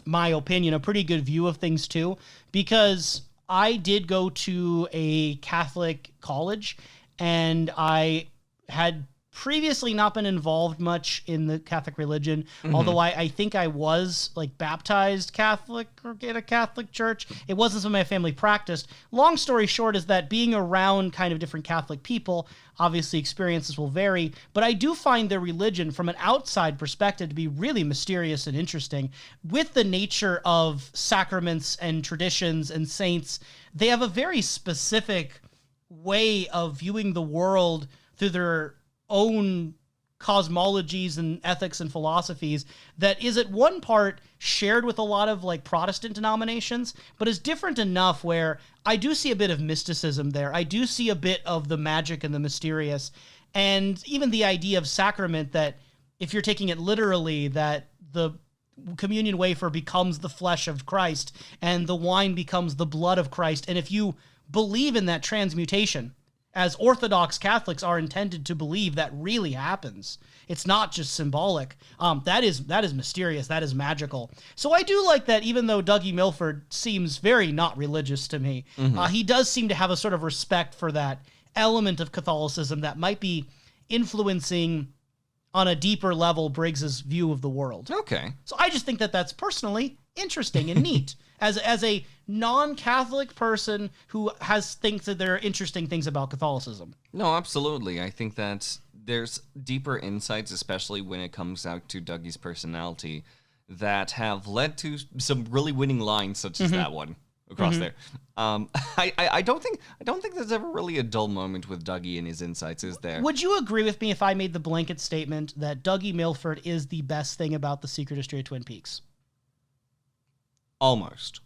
my opinion, a pretty good view of things too, because I did go to a Catholic college, and I had previously not been involved much in the Catholic religion, although I think I was like baptized Catholic or in a Catholic church. It wasn't something my family practiced. Long story short is that being around kind of different Catholic people, obviously experiences will vary, but I do find their religion from an outside perspective to be really mysterious and interesting. With the nature of sacraments and traditions and saints, they have a very specific way of viewing the world through their own cosmologies and ethics and philosophies that is at one part shared with a lot of like Protestant denominations, but is different enough where I do see a bit of mysticism there. I do see a bit of the magic and the mysterious, and even the idea of sacrament, that if you're taking it literally, that the communion wafer becomes the flesh of Christ and the wine becomes the blood of Christ. And if you believe in that transmutation, as Orthodox Catholics are intended to believe, that really happens. It's not just symbolic. That is mysterious. That is magical. So I do like that, even though Dougie Milford seems very not religious to me, he does seem to have a sort of respect for that element of Catholicism that might be influencing on a deeper level Briggs's view of the world. Okay. So I just think that that's personally interesting and neat. As a non-Catholic person who thinks that there are interesting things about Catholicism. No, absolutely. I think that there's deeper insights, especially when it comes out to Dougie's personality, that have led to some really winning lines, such as that one across there. I don't think there's ever really a dull moment with Dougie and his insights, is there? Would you agree with me if I made the blanket statement that Dougie Milford is the best thing about the Secret History of Twin Peaks? Almost.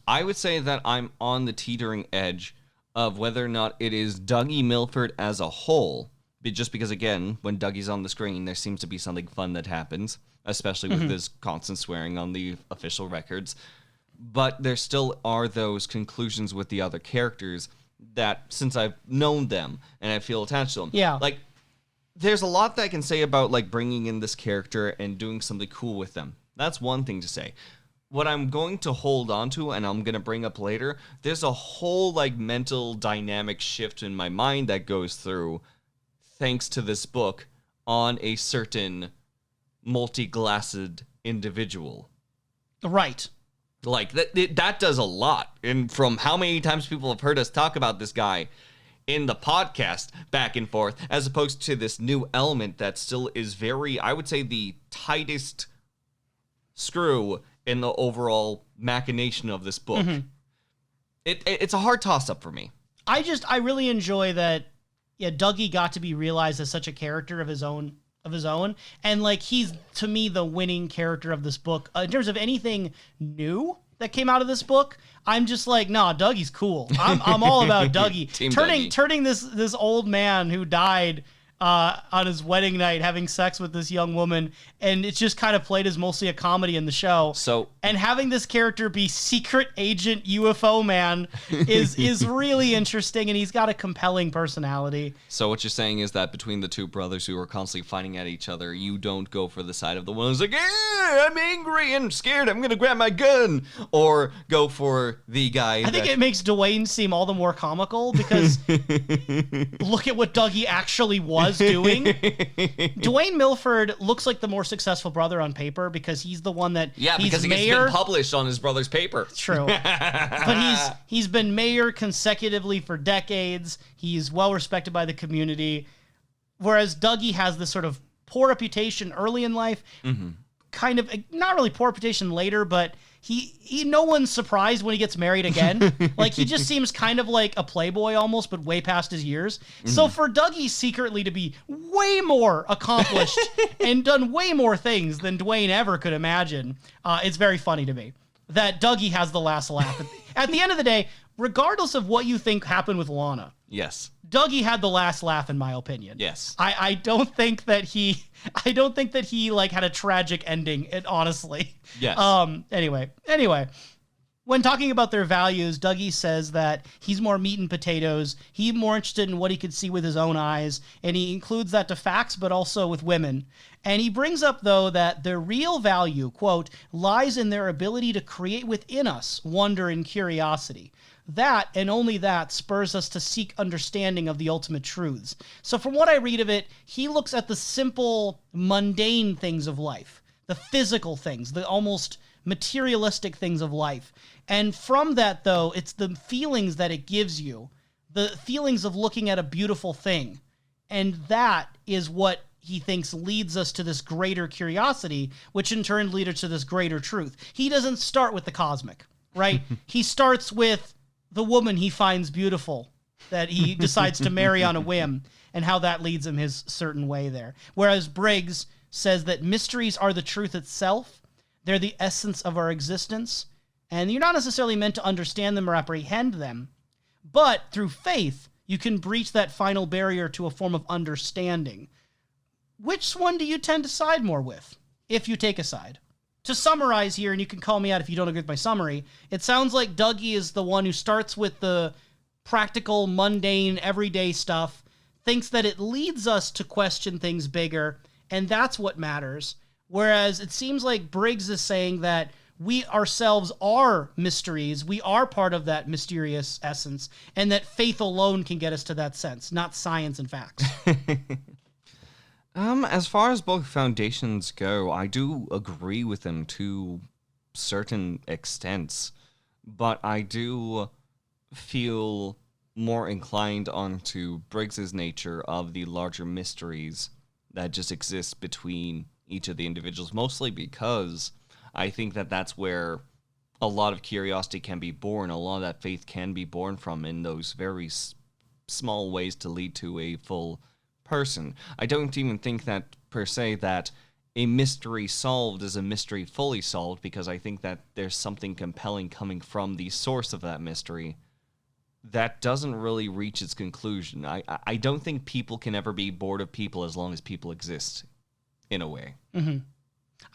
I would say that I'm on the teetering edge of whether or not it is Dougie Milford as a whole, just because, again, when Dougie's on the screen, there seems to be something fun that happens, especially with his constant swearing on the official records. But there still are those conclusions with the other characters that, since I've known them and I feel attached to them, like, there's a lot that I can say about, like, bringing in this character and doing something cool with them. That's one thing to say. What I'm going to hold on to, and I'm going to bring up later, there's a whole, like, mental dynamic shift in my mind that goes through, thanks to this book, on a certain multi-glassed individual. Right. Like, that does a lot. And from how many times people have heard us talk about this guy in the podcast back and forth, as opposed to this new element that still is very, I would say, the tightest screw in the overall machination of this book. It's a hard toss-up for me. I really enjoy that, Dougie got to be realized as such a character of his own. And, like, he's, to me, the winning character of this book. In terms of anything new that came out of this book, I'm just like, nah, Dougie's cool. I'm all about Dougie. Turning this old man who died on his wedding night having sex with this young woman, and it's just kind of played as mostly a comedy in the show. And having this character be secret agent UFO man is really interesting, and he's got a compelling personality. So what you're saying is that between the two brothers who are constantly fighting at each other, you don't go for the side of the one who's like, I'm angry and scared, I'm gonna grab my gun, or go for the guy I think it makes Dwayne seem all the more comical, because look at what Dougie actually was. was doing. Dwayne Milford looks like the more successful brother on paper because he's the one that because he gets been published on his brother's paper. True. But he's been mayor consecutively for decades. He's well respected by the community. Whereas Dougie has this sort of poor reputation early in life, kind of not really poor reputation later, but he no one's surprised when he gets married again. Like, he just seems kind of like a playboy almost, but way past his years. So for Dougie secretly to be way more accomplished and done way more things than Dwayne ever could imagine, it's very funny to me that Dougie has the last laugh. At the end of the day, regardless of what you think happened with Lana, yes, Dougie had the last laugh, in my opinion. Yes. I don't think that he like had a tragic ending, honestly. Yes. Anyway. When talking about their values, Dougie says that he's more meat and potatoes. He's more interested in what he could see with his own eyes, and he includes that to facts, but also with women. And he brings up, though, that their real value, quote, lies in their ability to create within us wonder and curiosity. That, and only that, spurs us to seek understanding of the ultimate truths. So from what I read of it, he looks at the simple, mundane things of life, the physical things, the almost materialistic things of life. And from that, though, it's the feelings that it gives you, the feelings of looking at a beautiful thing. And that is what he thinks leads us to this greater curiosity, which in turn leads us to this greater truth. He doesn't start with the cosmic, right? He starts with the woman he finds beautiful that he decides to marry on a whim, and how that leads him his certain way there. Whereas Briggs says that mysteries are the truth itself. They're the essence of our existence, and you're not necessarily meant to understand them or apprehend them, but through faith, you can breach that final barrier to a form of understanding. Which one do you tend to side more with, if you take a side? To summarize here, and you can call me out if you don't agree with my summary, it sounds like Dougie is the one who starts with the practical, mundane, everyday stuff, thinks that it leads us to question things bigger, and that's what matters. Whereas it seems like Briggs is saying that we ourselves are mysteries, we are part of that mysterious essence, and that faith alone can get us to that sense, not science and facts. As far as both foundations go, I do agree with them to certain extents, but I do feel more inclined onto Briggs's nature of the larger mysteries that just exist between each of the individuals, mostly because I think that that's where a lot of curiosity can be born, a lot of that faith can be born from, in those very small ways to lead to a full person. I don't even think that, per se, that a mystery solved is a mystery fully solved, because I think that there's something compelling coming from the source of that mystery that doesn't really reach its conclusion. I don't think people can ever be bored of people as long as people exist, in a way. Mm-hmm.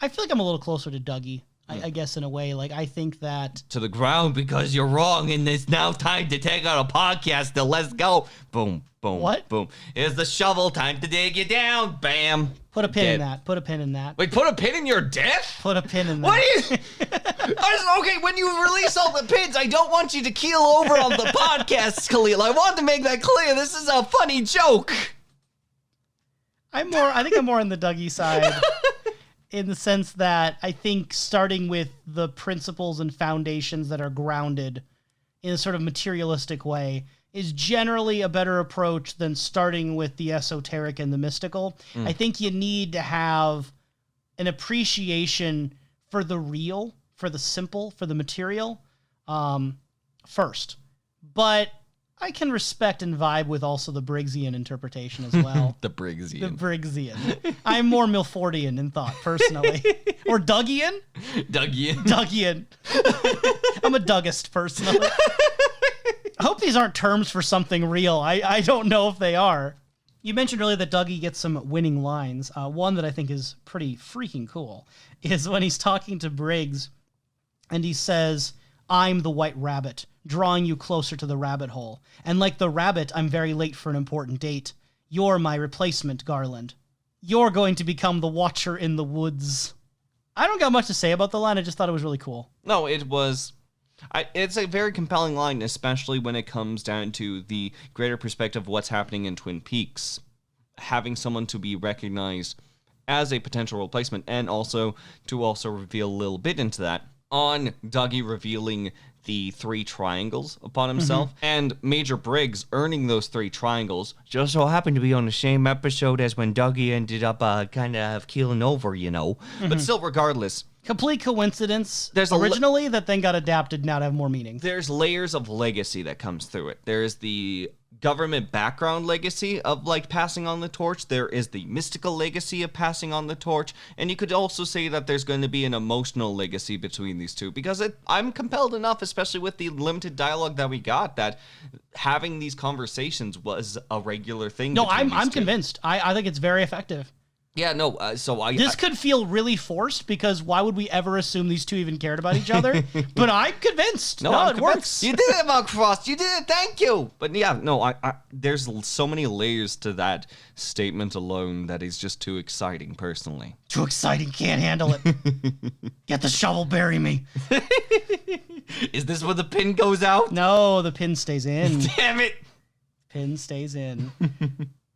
I feel like I'm a little closer to Dougie, I guess, in a way. Like, I think that... To the ground because you're wrong, and it's now time to take out a podcast to let's go. Boom, boom, what? Boom. It's the shovel, time to dig you down. Bam. Put a pin Dead. in that. Put a pin in that. Wait, put a pin in your death? Put a pin in that. What is... Okay, when you release all the pins, I don't want you to keel over on the podcast, Kalil. I want to make that clear. This is a funny joke. I think I'm more on the Dougie side. In the sense that I think starting with the principles and foundations that are grounded in a sort of materialistic way is generally a better approach than starting with the esoteric and the mystical. I think you need to have an appreciation for the real, for the simple, for the material first. But I can respect and vibe with also the Briggsian interpretation as well. The Briggsian. The Briggsian. I'm more Milfordian in thought, personally. Or Dougian? Dougian. I'm a Dougist, personally. I hope these aren't terms for something real. I don't know if they are. You mentioned earlier that Dougie gets some winning lines. One that I think is pretty freaking cool is when he's talking to Briggs, and he says, "I'm the white rabbit, drawing you closer to the rabbit hole. And like the rabbit, I'm very late for an important date. You're my replacement, Garland. You're going to become the watcher in the woods." I don't got much to say about the line. I just thought it was really cool. No, it was... it's a very compelling line, especially when it comes down to the greater perspective of what's happening in Twin Peaks. having someone to be recognized as a potential replacement, and also to also reveal a little bit into that on Dougie revealing the 3 triangles upon himself, and Major Briggs earning those 3 triangles just so happened to be on the same episode as when Dougie ended up kind of keeling over, you know. But still, regardless, Complete coincidence. There's originally that then got adapted now to have more meaning. there's layers of legacy that comes through it. There's the government background legacy of like passing on the torch. There is the mystical legacy of passing on the torch, and you could also say that there's going to be an emotional legacy between these two, because I'm compelled enough, especially with the limited dialogue that we got, that having these conversations was a regular thing. No, between I'm these two. convinced. I think it's very effective. Yeah, no. This could feel really forced, because why would we ever assume these two even cared about each other? But I'm convinced. No, I'm it convinced. works. You did it, Mark Frost. You did it. Thank you. But yeah, no. I there's so many layers to that statement alone that is just too exciting, personally. Too exciting. Can't handle it. Get the shovel, bury me. Is this where the pin goes out? No, the pin stays in. Damn it. Pin stays in.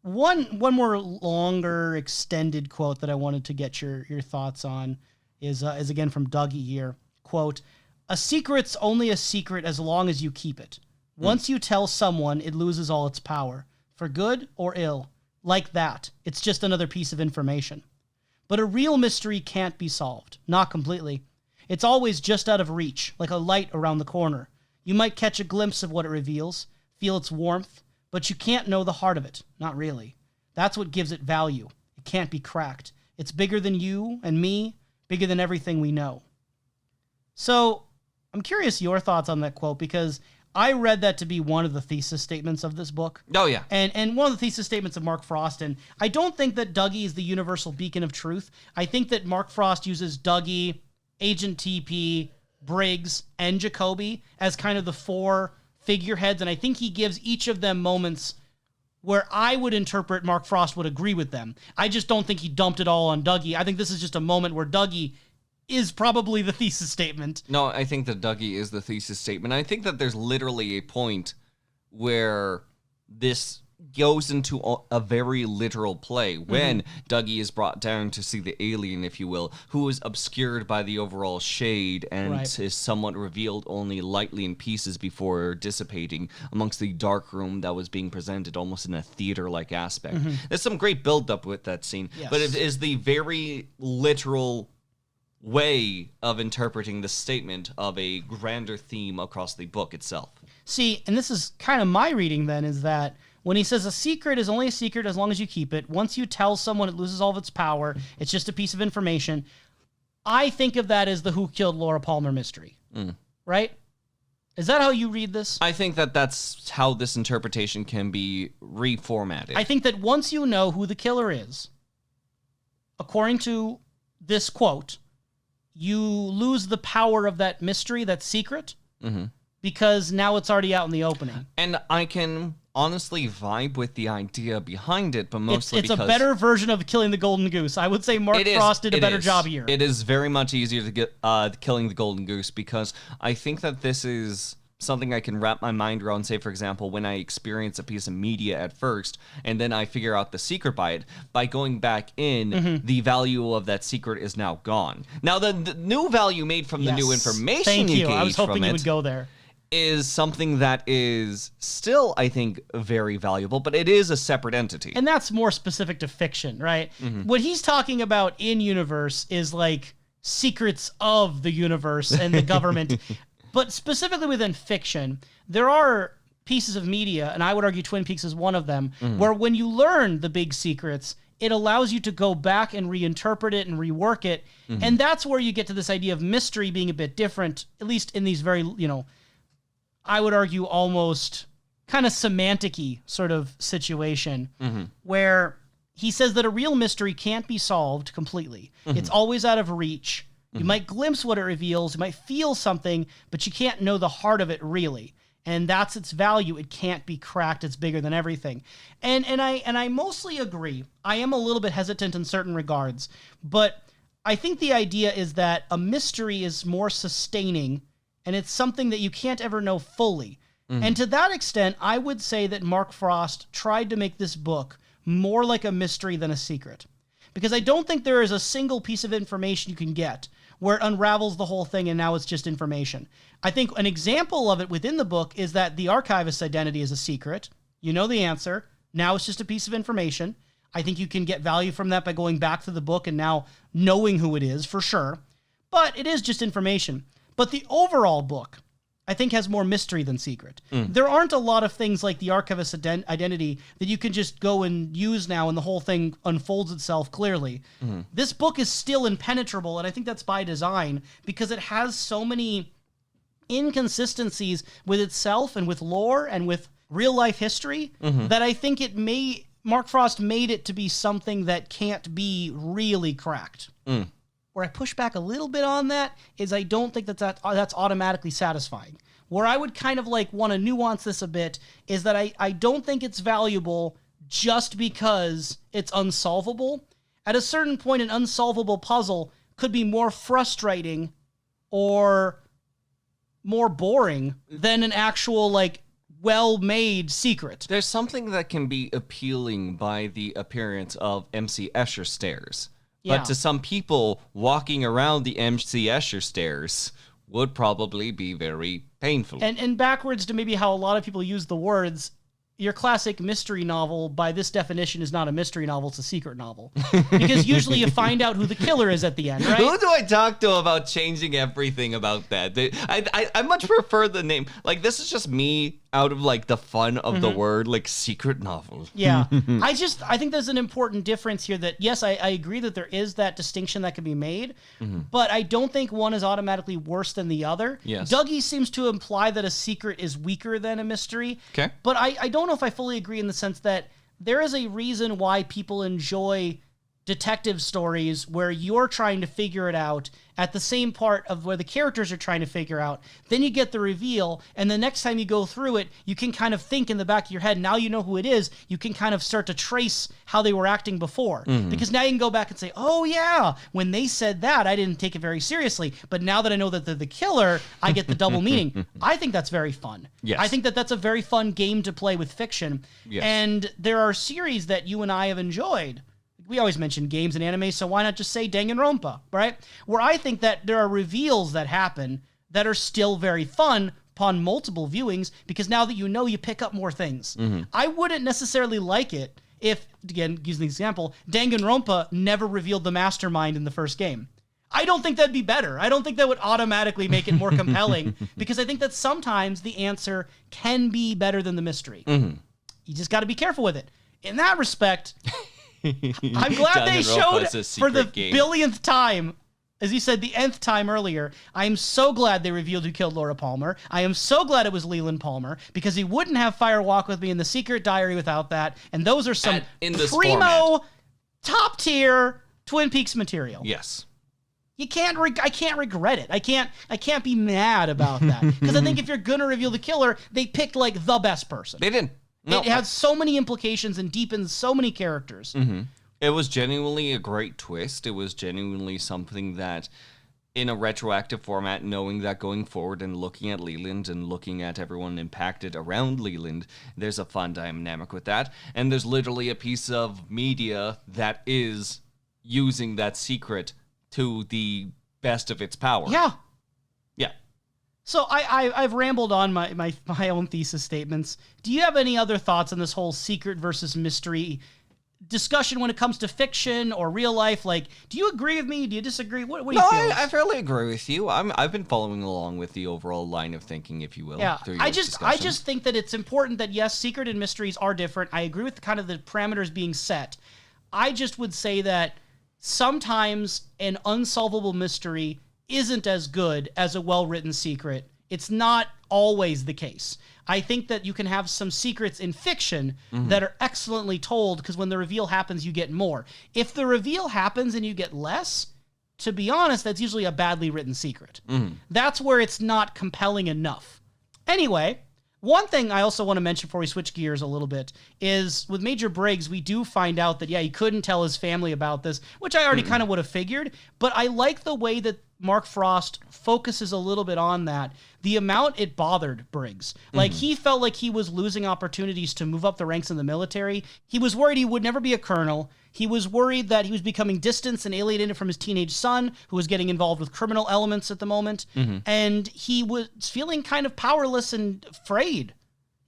One more longer extended quote that I wanted to get your thoughts on is again from Dougie here. Quote, "A secret's only a secret as long as you keep it. Once you tell someone, it loses all its power, for good or ill. Like that, it's just another piece of information. But a real mystery can't be solved, not completely. It's always just out of reach, like a light around the corner. You might catch a glimpse of what it reveals, feel its warmth, but you can't know the heart of it. Not really. That's what gives it value. It can't be cracked. It's bigger than you and me, bigger than everything we know." So I'm curious your thoughts on that quote, because I read that to be one of the thesis statements of this book. Oh, yeah. And one of the thesis statements of Mark Frost. And I don't think that Dougie is the universal beacon of truth. I think that Mark Frost uses Dougie, Agent TP, Briggs, and Jacoby as kind of the 4 figureheads, and I think he gives each of them moments where I would interpret Mark Frost would agree with them. I just don't think he dumped it all on Dougie. I think this is just a moment where Dougie is probably the thesis statement. No, I think that Dougie is the thesis statement. I think that there's literally a point where this goes into a very literal play when Dougie is brought down to see the alien, if you will, who is obscured by the overall shade and is somewhat revealed only lightly in pieces before dissipating amongst the dark room that was being presented almost in a theater-like aspect. There's some great build-up with that scene, but it is the very literal way of interpreting the statement of a grander theme across the book itself. See, and this is kind of my reading then, is that when he says a secret is only a secret as long as you keep it, once you tell someone, it loses all of its power, it's just a piece of information, I think of that as the Who Killed Laura Palmer mystery. Right? Is that how you read this? I think that that's how this interpretation can be reformatted. I think that once you know who the killer is, according to this quote, you lose the power of that mystery, that secret, because now it's already out in the opening. And I can honestly vibe with the idea behind it, but mostly it's because a better version of Killing the Golden Goose. I would say Mark Frost did a better job here. It is very much easier to get Killing the Golden Goose, because I think that this is something I can wrap my mind around. Say, for example, when I experience a piece of media at first, and then I figure out the secret by it, by going back in, the value of that secret is now gone. Now, the new value made from the new information Thank you. I was gauge hoping from you it would go there. is something that is still, I think, very valuable, but it is a separate entity. And that's more specific to fiction, right? What he's talking about in universe is like secrets of the universe and the government. But specifically within fiction, there are pieces of media, and I would argue Twin Peaks is one of them, where when you learn the big secrets, it allows you to go back and reinterpret it and rework it. And that's where you get to this idea of mystery being a bit different, at least in these very, I would argue almost kind of semantic-y sort of situation, where he says that a real mystery can't be solved completely. It's always out of reach. You might glimpse what it reveals, you might feel something, but you can't know the heart of it really. And that's its value. It can't be cracked. It's bigger than everything. And I mostly agree. I am a little bit hesitant in certain regards, but I think the idea is that a mystery is more sustaining, and it's something that you can't ever know fully. And to that extent, I would say that Mark Frost tried to make this book more like a mystery than a secret. Because I don't think there is a single piece of information you can get where it unravels the whole thing and now it's just information. I think an example of it within the book is that the Archivist's identity is a secret. You know the answer. Now it's just a piece of information. I think you can get value from that by going back to the book and now knowing who it is for sure. But it is just information. But the overall book, I think, has more mystery than secret. There aren't a lot of things like the Archivist's identity that you can just go and use now and the whole thing unfolds itself clearly. This book is still impenetrable, and I think that's by design because it has so many inconsistencies with itself and with lore and with real-life history that I think Mark Frost made it to be something that can't be really cracked. Where I push back a little bit on that is I don't think that's automatically satisfying. Where I would kind of like want to nuance this a bit is that I don't think it's valuable just because it's unsolvable. At a certain point, an unsolvable puzzle could be more frustrating or more boring than an actual like well-made secret. There's something that can be appealing by the appearance of MC Escher stairs. Yeah. But to some people, walking around the MC Escher stairs would probably be very painful. And backwards to maybe how a lot of people use the words, your classic mystery novel, by this definition, is not a mystery novel, it's a secret novel. Because usually you find out who the killer is at the end, right? Who do I talk to about changing everything about that? I much prefer the name. Like, this is just me out of, like, the fun of the word, like, secret novel. Yeah. I think there's an important difference here that, yes, I agree that there is that distinction that can be made, but I don't think one is automatically worse than the other. Yes. Dougie seems to imply that a secret is weaker than a mystery. Okay. But I don't know if I fully agree in the sense that there is a reason why people enjoy detective stories where you're trying to figure it out at the same part of where the characters are trying to figure out. Then you get the reveal, and the next time you go through it, you can kind of think in the back of your head, now you know who it is, you can kind of start to trace how they were acting before. Because now you can go back and say, oh yeah, when they said that, I didn't take it very seriously. But now that I know that they're the killer, I get the double meaning. I think that's very fun. Yes. I think that that's a very fun game to play with fiction. Yes. And there are series that you and I have enjoyed. We always mention games and anime, so why not just say Danganronpa, right? Where I think that there are reveals that happen that are still very fun upon multiple viewings, because now that you know, you pick up more things. I wouldn't necessarily like it if, again, using the example, Danganronpa never revealed the mastermind in the first game. I don't think that'd be better. I don't think that would automatically make it more compelling, because I think that sometimes the answer can be better than the mystery. You just got to be careful with it. In that respect... I'm glad they showed for the billionth time, as you said, the nth time earlier. I am so glad they revealed who killed Laura Palmer. I am so glad it was Leland Palmer, because he wouldn't have Fire Walk with Me in The Secret Diary without that. And those are some primo, top tier Twin Peaks material. Yes. I can't regret it. I can't be mad about that, because I think if you're gonna reveal the killer, they picked like the best person. They didn't. No. It had so many implications and deepens so many characters. It was genuinely a great twist. It was genuinely something that, in a retroactive format, knowing that going forward and looking at Leland and looking at everyone impacted around Leland, there's a fun dynamic with that. And there's literally a piece of media that is using that secret to the best of its power. Yeah. Yeah. So I've rambled on my own thesis statements. Do you have any other thoughts on this whole secret versus mystery discussion when it comes to fiction or real life? Like, do you agree with me? Do you disagree? What do you feel? I fairly agree with you. I've been following along with the overall line of thinking, if you will. Yeah, through I your just discussion. think that it's important that, yes, secret and mysteries are different. I agree with kind of the parameters being set. I just would say that sometimes an unsolvable mystery isn't as good as a well-written secret. It's not always the case. I think that you can have some secrets in fiction that are excellently told, because when the reveal happens, you get more. If the reveal happens and you get less, to be honest, that's usually a badly written secret. That's where it's not compelling enough. Anyway, one thing I also want to mention before we switch gears a little bit is with Major Briggs, we do find out that, yeah, he couldn't tell his family about this, which I already kind of would have figured, but I like the way that Mark Frost focuses a little bit on that, the amount it bothered Briggs. Like, he felt like he was losing opportunities to move up the ranks in the military. He was worried he would never be a colonel. He was worried that he was becoming distanced and alienated from his teenage son, who was getting involved with criminal elements at the moment. And he was feeling kind of powerless and afraid.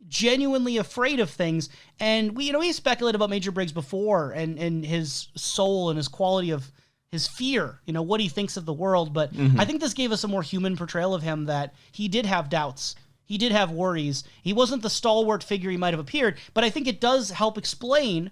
Genuinely afraid of things. And we speculated about Major Briggs before and his soul and his quality of his fear, what he thinks of the world. But I think this gave us a more human portrayal of him, that he did have doubts. He did have worries. He wasn't the stalwart figure he might have appeared, but I think it does help explain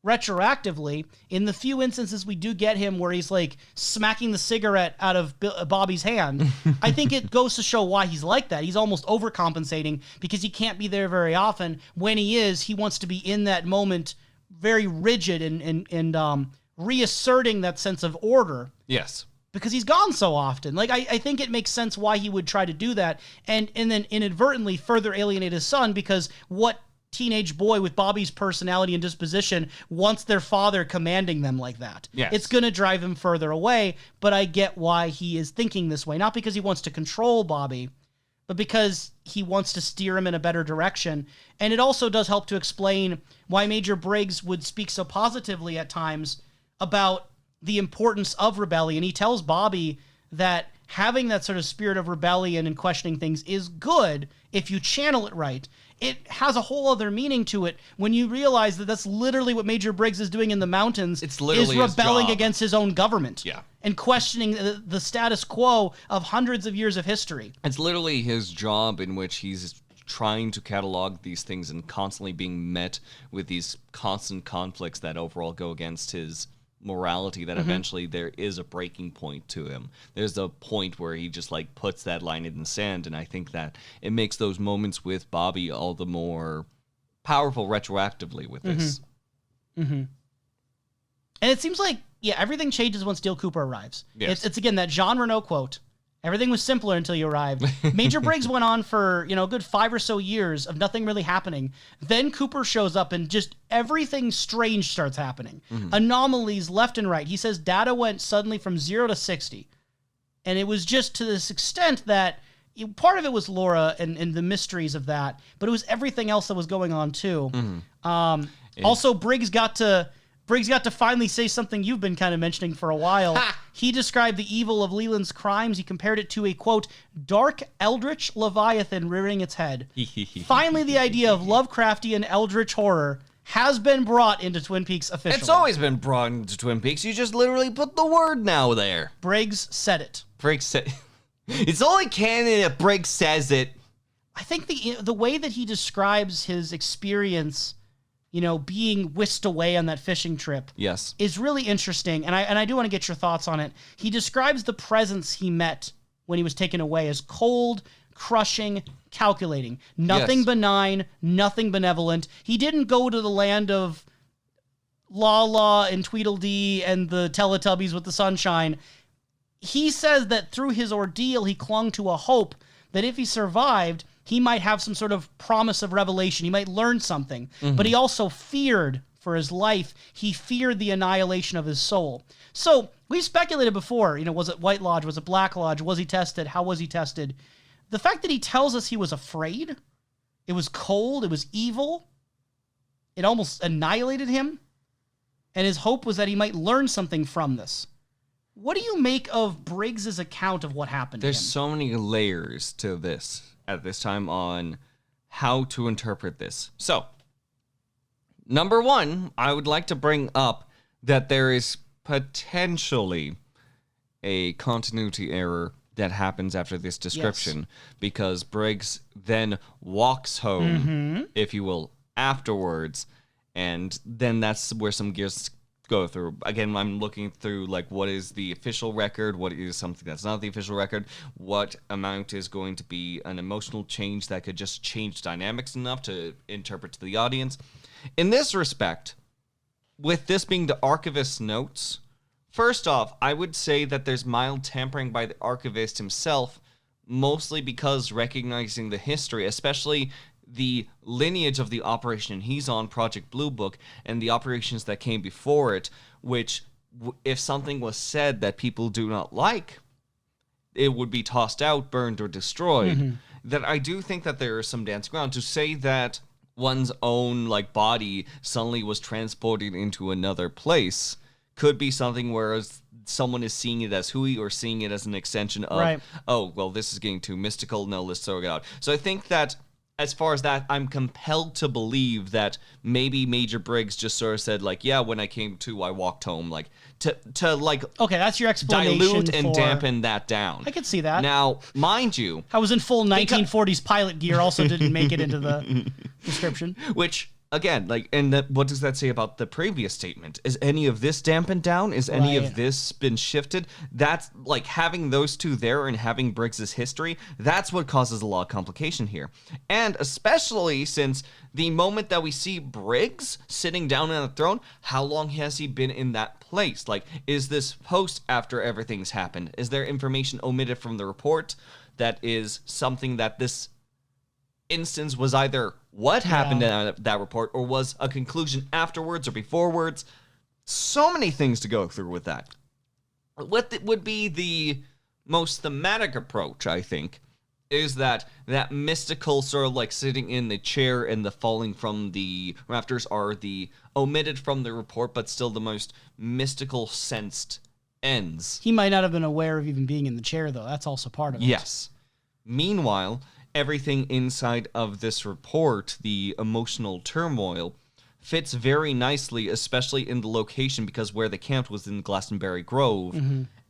retroactively in the few instances we do get him where he's like smacking the cigarette out of Bobby's hand. I think it goes to show why he's like that. He's almost overcompensating because he can't be there very often. When he is, he wants to be in that moment, very rigid and reasserting that sense of order. Yes. Because he's gone so often. Like, I think it makes sense why he would try to do that and then inadvertently further alienate his son, because what teenage boy with Bobby's personality and disposition wants their father commanding them like that? Yes. It's going to drive him further away, but I get why he is thinking this way. Not because he wants to control Bobby, but because he wants to steer him in a better direction. And it also does help to explain why Major Briggs would speak so positively at times about the importance of rebellion. He tells Bobby that having that sort of spirit of rebellion and questioning things is good if you channel it right. It has a whole other meaning to it when you realize that that's literally what Major Briggs is doing in the mountains. It's literally is rebelling his job. Against his own government. Yeah. And questioning the status quo of hundreds of years of history. It's literally his job in which he's trying to catalog these things and constantly being met with these constant conflicts that overall go against his morality, that eventually there is a breaking point to him. There's a point where he just like puts that line in the sand, and I think that it makes those moments with Bobby all the more powerful retroactively with this. And it seems like, everything changes when Steele Cooper arrives. Yes. It's again that Jean Renault quote. Everything was simpler until you arrived. Major Briggs went on for, a good 5 or so years of nothing really happening. Then Cooper shows up and just everything strange starts happening. Anomalies left and right. He says data went suddenly from 0 to 60. And it was just to this extent that part of it was Laura and the mysteries of that, but it was everything else that was going on too. Also, Briggs got to finally say something you've been kind of mentioning for a while. He described the evil of Leland's crimes. He compared it to a, quote, dark, eldritch leviathan rearing its head. Finally, the idea of Lovecraftian eldritch horror has been brought into Twin Peaks officially. It's always been brought into Twin Peaks. You just literally put the word now there. Briggs said it. Briggs said... It's only canon if Briggs says it. I think the way that he describes his experience... being whisked away on that fishing trip, Yes, is really interesting, and I do want to get your thoughts on it. He describes the presence he met when he was taken away as cold, crushing, calculating. Nothing benign, nothing benevolent. He didn't go to the land of La and Tweedledee and the Teletubbies with the sunshine. He says that through his ordeal, he clung to a hope that if he survived, he might have some sort of promise of revelation. He might learn something. But he also feared for his life. He feared the annihilation of his soul. So we've speculated before, was it White Lodge? Was it Black Lodge? Was he tested? How was he tested? The fact that he tells us he was afraid, it was cold, it was evil, it almost annihilated him, and his hope was that he might learn something from this. What do you make of Briggs's account of what happened to him? there's so many layers to this at this time on how to interpret this. So, number one, I would like to bring up that there is potentially a continuity error that happens after this description, because Briggs then walks home, if you will, afterwards, and then that's where some gears go through. Again, I'm looking through like what is the official record, what is something that's not the official record, what amount is going to be an emotional change that could just change dynamics enough to interpret to the audience. In this respect, with this being the Archivist's notes, first off, I would say that there's mild tampering by the Archivist himself, mostly because recognizing the history, especially the lineage of the operation he's on, Project Blue Book, and the operations that came before it, which if something was said that people do not like, it would be tossed out, burned, or destroyed, that I do think that there is some dancing around. To say that one's own like body suddenly was transported into another place could be something where someone is seeing it as Hui or seeing it as an extension of, oh, well, this is getting too mystical, no, let's throw it out. So I think that as far as that, I'm compelled to believe that maybe Major Briggs just sort of said, like, yeah, when I came to, I walked home, like, to like, okay, that's your explanation. Dilute and dampen that down. I could see that. Now, mind you, I was in full 1940s pilot gear, also didn't make it into the description. Which, again, like, and what does that say about the previous statement? Is any of this dampened down? Is any of this been shifted? That's, like, having those two there and having Briggs's history, that's what causes a lot of complication here. And especially since the moment that we see Briggs sitting down on a throne, how long has he been in that place? Like, is this post after everything's happened? Is there information omitted from the report that is something that this instance was either what happened in that report or was a conclusion afterwards or beforewards? So many things to go through with that. What would be the most thematic approach, I think, is that mystical sort of like sitting in the chair and the falling from the rafters are the omitted from the report, but still the most mystical sensed ends. He might not have been aware of even being in the chair, though. That's also part of it. Yes. Meanwhile, everything inside of this report, the emotional turmoil, fits very nicely, especially in the location, because where they camped was in Glastonbury Grove.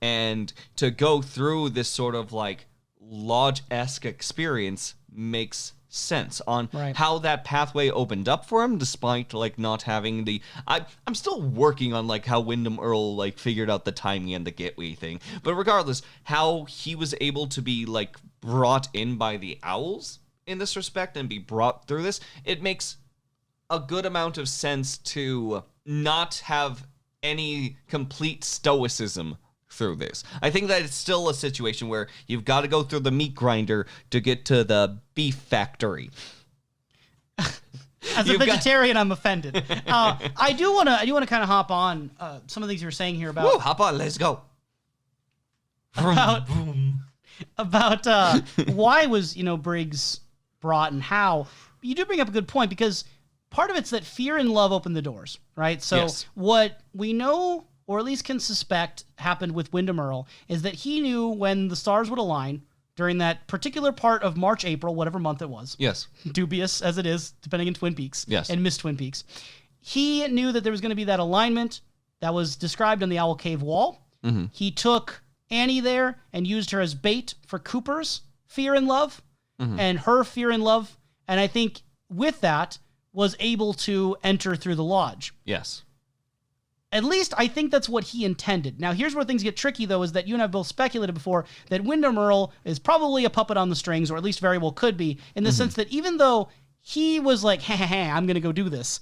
And to go through this sort of like lodge-esque experience makes sense on how that pathway opened up for him, despite like not having the I'm still working on like how Wyndham Earl like figured out the timing and the gateway thing, but regardless, how he was able to be like brought in by the owls in this respect and be brought through this, it makes a good amount of sense to not have any complete stoicism through this. I think that it's still a situation where you've got to go through the meat grinder to get to the beef factory. As a vegetarian, I'm offended. I do want to kind of hop on some of things you were saying here about. Woo, hop on, let's go. About why was Briggs brought and how. You do bring up a good point, because part of it's that fear and love open the doors, right? So what we know, or at least can suspect, happened with Wyndham Earl is that he knew when the stars would align during that particular part of March, April, whatever month it was. Yes. Dubious as it is, depending on Twin Peaks. Yes. And Miss Twin Peaks. He knew that there was going to be that alignment that was described on the Owl Cave wall. He took Annie there and used her as bait for Cooper's fear and love and her fear and love. And I think with that was able to enter through the lodge. Yes. At least I think that's what he intended. Now, here's where things get tricky, though, is that you and I have both speculated before that Wyndham Earl is probably a puppet on the strings, or at least very well could be, in the sense that even though he was like, hey, I'm going to go do this,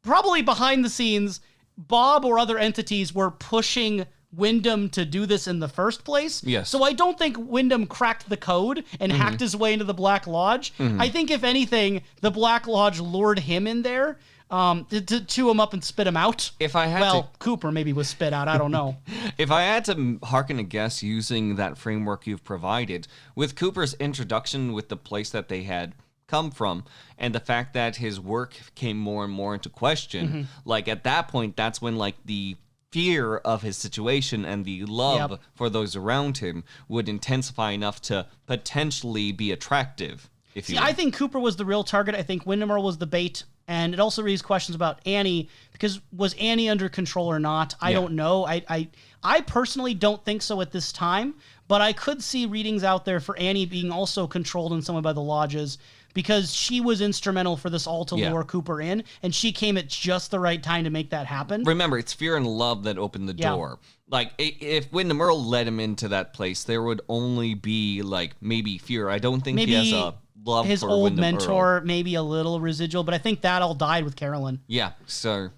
probably behind the scenes, Bob or other entities were pushing Wyndham to do this in the first place. Yes. So I don't think Wyndham cracked the code and hacked his way into the Black Lodge. I think, if anything, the Black Lodge lured him in there to chew him up and spit him out. If I had Cooper maybe was spit out. I don't know. If I had to hearken a guess using that framework you've provided, with Cooper's introduction with the place that they had come from, and the fact that his work came more and more into question, like at that point, that's when like the fear of his situation and the love for those around him would intensify enough to potentially be attractive. I think Cooper was the real target. I think Wyndham Earl was the bait. And it also raises questions about Annie, because was Annie under control or not? I don't know. I personally don't think so at this time, but I could see readings out there for Annie being also controlled in some way by the lodges, because she was instrumental for this all to lure Cooper in, and she came at just the right time to make that happen. Remember, it's fear and love that opened the door. Like, if Wyndham Earl led him into that place, there would only be, like, maybe fear. I don't think he has a love his for old Wyndham mentor, Earl. maybe a little residual, but I think that all died with Carolyn. Yeah, so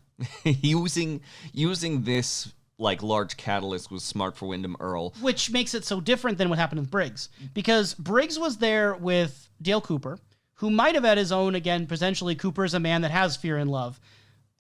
using this like large catalyst was smart for Wyndham Earl. Which makes it so different than what happened with Briggs. Because Briggs was there with Dale Cooper, who might have had his own, again, potentially Cooper is a man that has fear and love.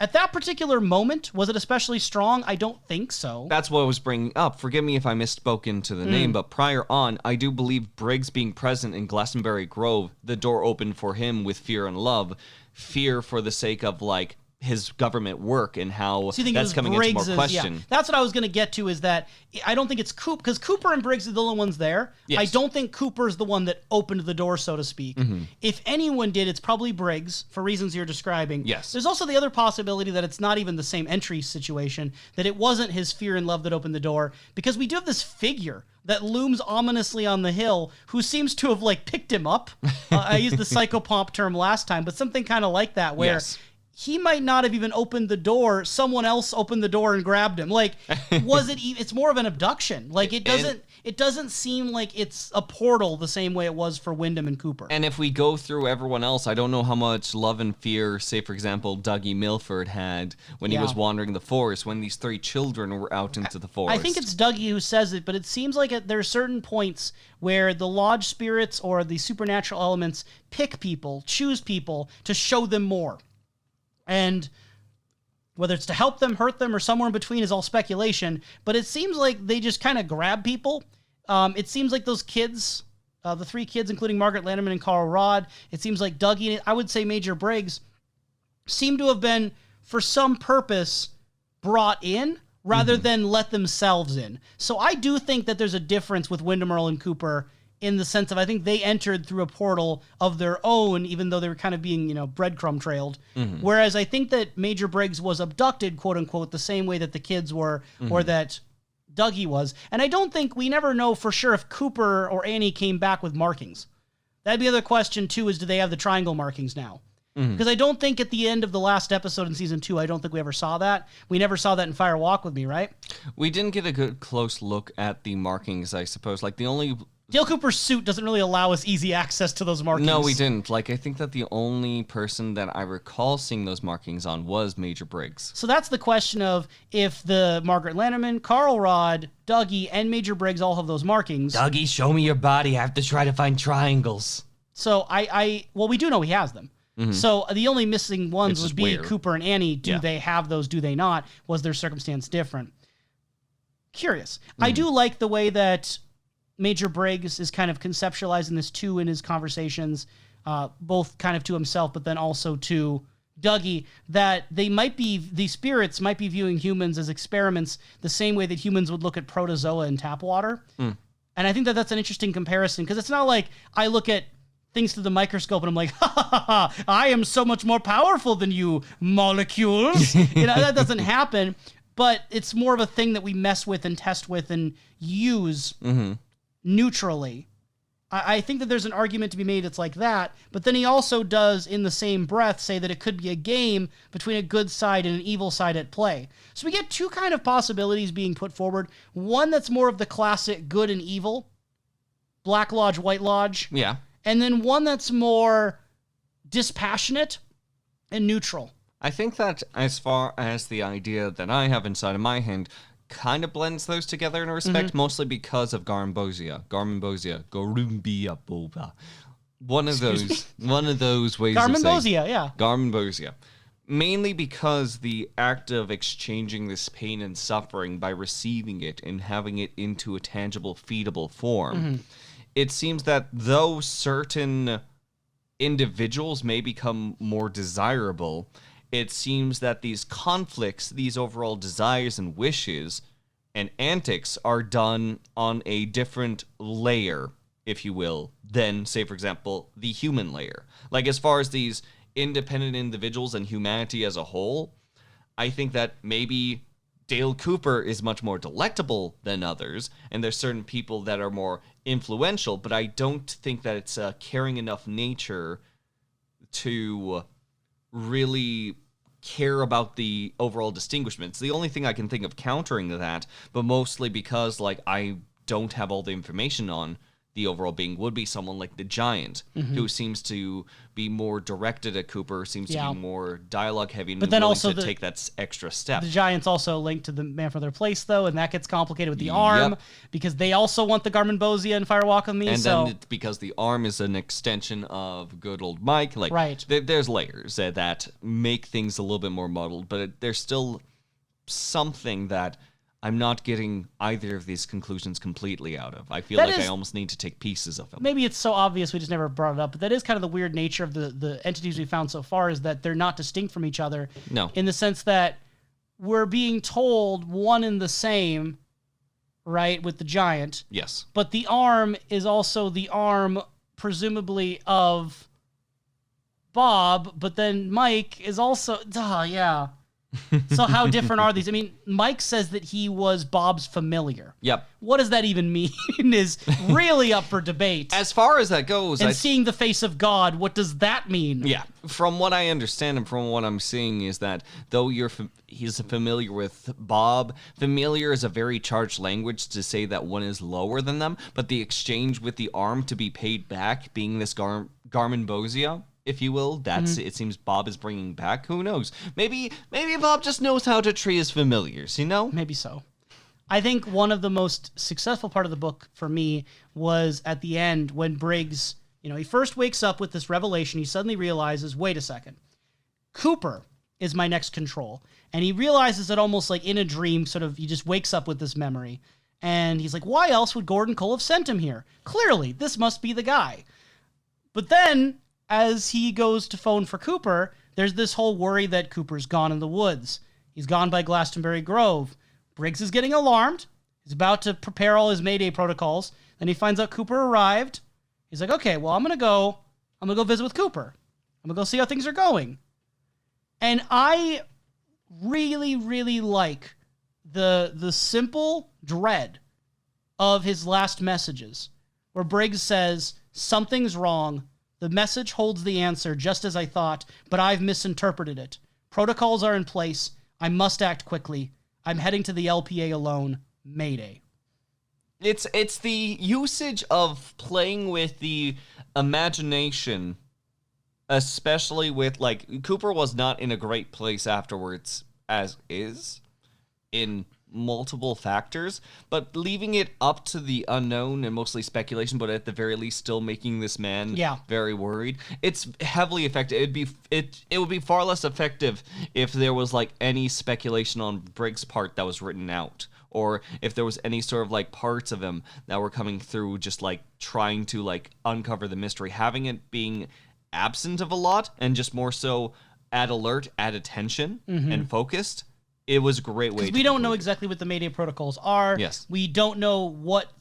At that particular moment, was it especially strong? I don't think so. That's what I was bringing up. Forgive me if I misspoke into the name, but prior on, I do believe Briggs being present in Glastonbury Grove, the door opened for him with fear and love. Fear for the sake of, like, his government work and how So you think that's coming into more question. Yeah. That's what I was going to get to, is that I don't think it's Cooper, because Cooper and Briggs are the only ones there. Yes. I don't think Cooper's the one that opened the door, so to speak. If anyone did, it's probably Briggs, for reasons you're describing. Yes. There's also the other possibility that it's not even the same entry situation, that it wasn't his fear and love that opened the door, because we do have this figure that looms ominously on the hill, who seems to have, like, picked him up. I used the psychopomp term last time, but something kind of like that, where he might not have even opened the door. Someone else opened the door and grabbed him. Like, was it? It's more of an abduction. Like, it doesn't seem like it's a portal the same way it was for Wyndham and Cooper. And if we go through everyone else, I don't know how much love and fear, say, for example, Dougie Milford had when he was wandering the forest, when these three children were out into the forest. I think it's Dougie who says it, but it seems like there are certain points where the lodge spirits or the supernatural elements pick people, choose people to show them more. And whether it's to help them, hurt them, or somewhere in between is all speculation. But it seems like they just kind of grab people. It seems like those kids, the three kids, including Margaret Landerman and Carl Rod, it seems like Dougie, I would say Major Briggs, seem to have been, for some purpose, brought in rather than let themselves in. So I do think that there's a difference with Wyndham Earl and Cooper, in the sense of, I think they entered through a portal of their own, even though they were kind of being, breadcrumb trailed. Whereas I think that Major Briggs was abducted, quote unquote, the same way that the kids were, or that Dougie was. And I don't think, we never know for sure if Cooper or Annie came back with markings. That'd be the other question too, is do they have the triangle markings now? Because I don't think at the end of the last episode in season 2, I don't think we ever saw that. We never saw that in Fire Walk With Me, right? We didn't get a good close look at the markings, I suppose. Like, the only... Dale Cooper's suit doesn't really allow us easy access to those markings. No, we didn't. Like, I think that the only person that I recall seeing those markings on was Major Briggs. So that's the question of, if the Margaret Landerman, Carl Rod, Dougie, and Major Briggs all have those markings. Dougie, show me your body. I have to try to find triangles. So well, we do know he has them. So the only missing ones It's would be where. Cooper and Annie. Do Yeah. they have those? Do they not? Was their circumstance different? Curious. I do like the way that Major Briggs is kind of conceptualizing this too in his conversations, both kind of to himself, but then also to Dougie, that the spirits might be viewing humans as experiments the same way that humans would look at protozoa in tap water. And I think that that's an interesting comparison, because it's not like I look at things through the microscope and I'm like, ha ha ha, I am so much more powerful than you, molecules. That doesn't happen, but it's more of a thing that we mess with and test with and use neutrally. I think that there's an argument to be made it's like that, but then he also does, in the same breath, say that it could be a game between a good side and an evil side at play. So we get two kind of possibilities being put forward. One that's more of the classic good and evil, Black Lodge, White Lodge. Yeah. And then one that's more dispassionate and neutral. I think that as far as the idea that I have inside of my hand kind of blends those together in a respect, mostly because of Garmbosia, Garumbia Boba. One of those ways of saying Garmbosia, yeah. Garmbosia. Mainly because the act of exchanging this pain and suffering by receiving it and having it into a tangible, feedable form. It seems that though certain individuals may become more desirable, it seems that these conflicts, these overall desires and wishes and antics are done on a different layer, if you will, than, say, for example, the human layer. Like, as far as these independent individuals and humanity as a whole, I think that maybe Dale Cooper is much more delectable than others, and there's certain people that are more influential, but I don't think that it's a caring enough nature to really care about the overall distinguishments. The only thing I can think of countering that, but mostly because, like, I don't have all the information on the overall being would be someone like the Giant, who seems to be more directed at Cooper, seems to be more dialogue heavy, and then willing also to take that extra step. The Giant's also linked to the Man from Their Place, though, and that gets complicated with the arm, because they also want the Garmonbozia and Fire Walk with Me. And then it's because the arm is an extension of good old Mike. Like, right. There's layers that make things a little bit more muddled, but there's still something that I'm not getting either of these conclusions completely out of. I feel like I almost need to take pieces of them. Maybe it's so obvious we just never brought it up, but that is kind of the weird nature of the entities we found so far, is that they're not distinct from each other. No. In the sense that we're being told one and the same, right, with the Giant. Yes. But the arm is also the arm, presumably, of Bob, but then Mike is also... yeah. So how different are these? I mean, Mike says that he was Bob's familiar. Yep. What does that even mean is really up for debate. As far as that goes... And seeing the face of God, what does that mean? Yeah. From what I understand and from what I'm seeing is that though he's familiar with Bob, familiar is a very charged language to say that one is lower than them, but the exchange with the arm to be paid back being this Garmonbozia, if you will, that's it seems Bob is bringing back. Who knows? Maybe Bob just knows how to treat his familiars, you know? Maybe so. I think one of the most successful part of the book for me was at the end when Briggs, he first wakes up with this revelation. He suddenly realizes, wait a second, Cooper is my next control. And he realizes it almost like in a dream, sort of, he just wakes up with this memory. And he's like, why else would Gordon Cole have sent him here? Clearly, this must be the guy. But then, as he goes to phone for Cooper, there's this whole worry that Cooper's gone in the woods. He's gone by Glastonbury Grove. Briggs is getting alarmed. He's about to prepare all his Mayday protocols. Then he finds out Cooper arrived. He's like, okay, well, I'm going to go visit with Cooper. I'm going to go see how things are going. And I really, really like the simple dread of his last messages, where Briggs says, something's wrong. The message holds the answer just as I thought, but I've misinterpreted it. Protocols are in place. I must act quickly. I'm heading to the LPA alone. Mayday. It's the usage of playing with the imagination, especially with, like, Cooper was not in a great place afterwards, as is, in multiple factors, but leaving it up to the unknown and mostly speculation, but at the very least still making this man very worried. It's heavily effective. It would be far less effective if there was like any speculation on Briggs' part that was written out, or if there was any sort of like parts of him that were coming through just like trying to like uncover the mystery. Having it being absent of a lot and just more so at alert, at attention, and focused. It was a great way. Because we don't know exactly what the Mayday protocols are. Yes. We don't know what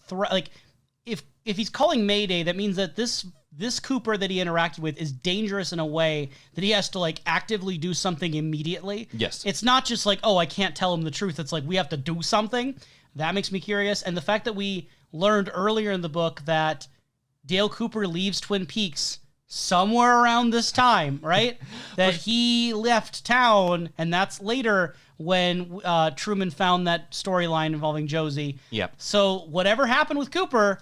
if he's calling Mayday, that means that this Cooper that he interacted with is dangerous in a way that he has to like actively do something immediately. Yes. It's not just like, oh, I can't tell him the truth. It's like we have to do something. That makes me curious. And the fact that we learned earlier in the book that Dale Cooper leaves Twin Peaks somewhere around this time, right? That he left town, and that's later when Truman found that storyline involving Josie. Yep. So whatever happened with Cooper,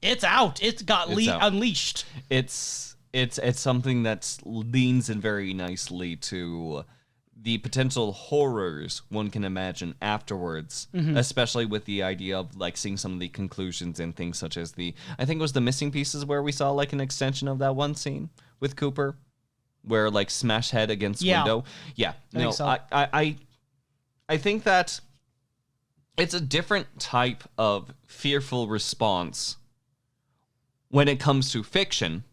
it's out. It's got unleashed. It's something that leans in very nicely to the potential horrors one can imagine afterwards, especially with the idea of like seeing some of the conclusions and things such as I think it was the missing pieces where we saw like an extension of that one scene with Cooper where like smash head against window. Yeah. No, I think that it's a different type of fearful response when it comes to fiction.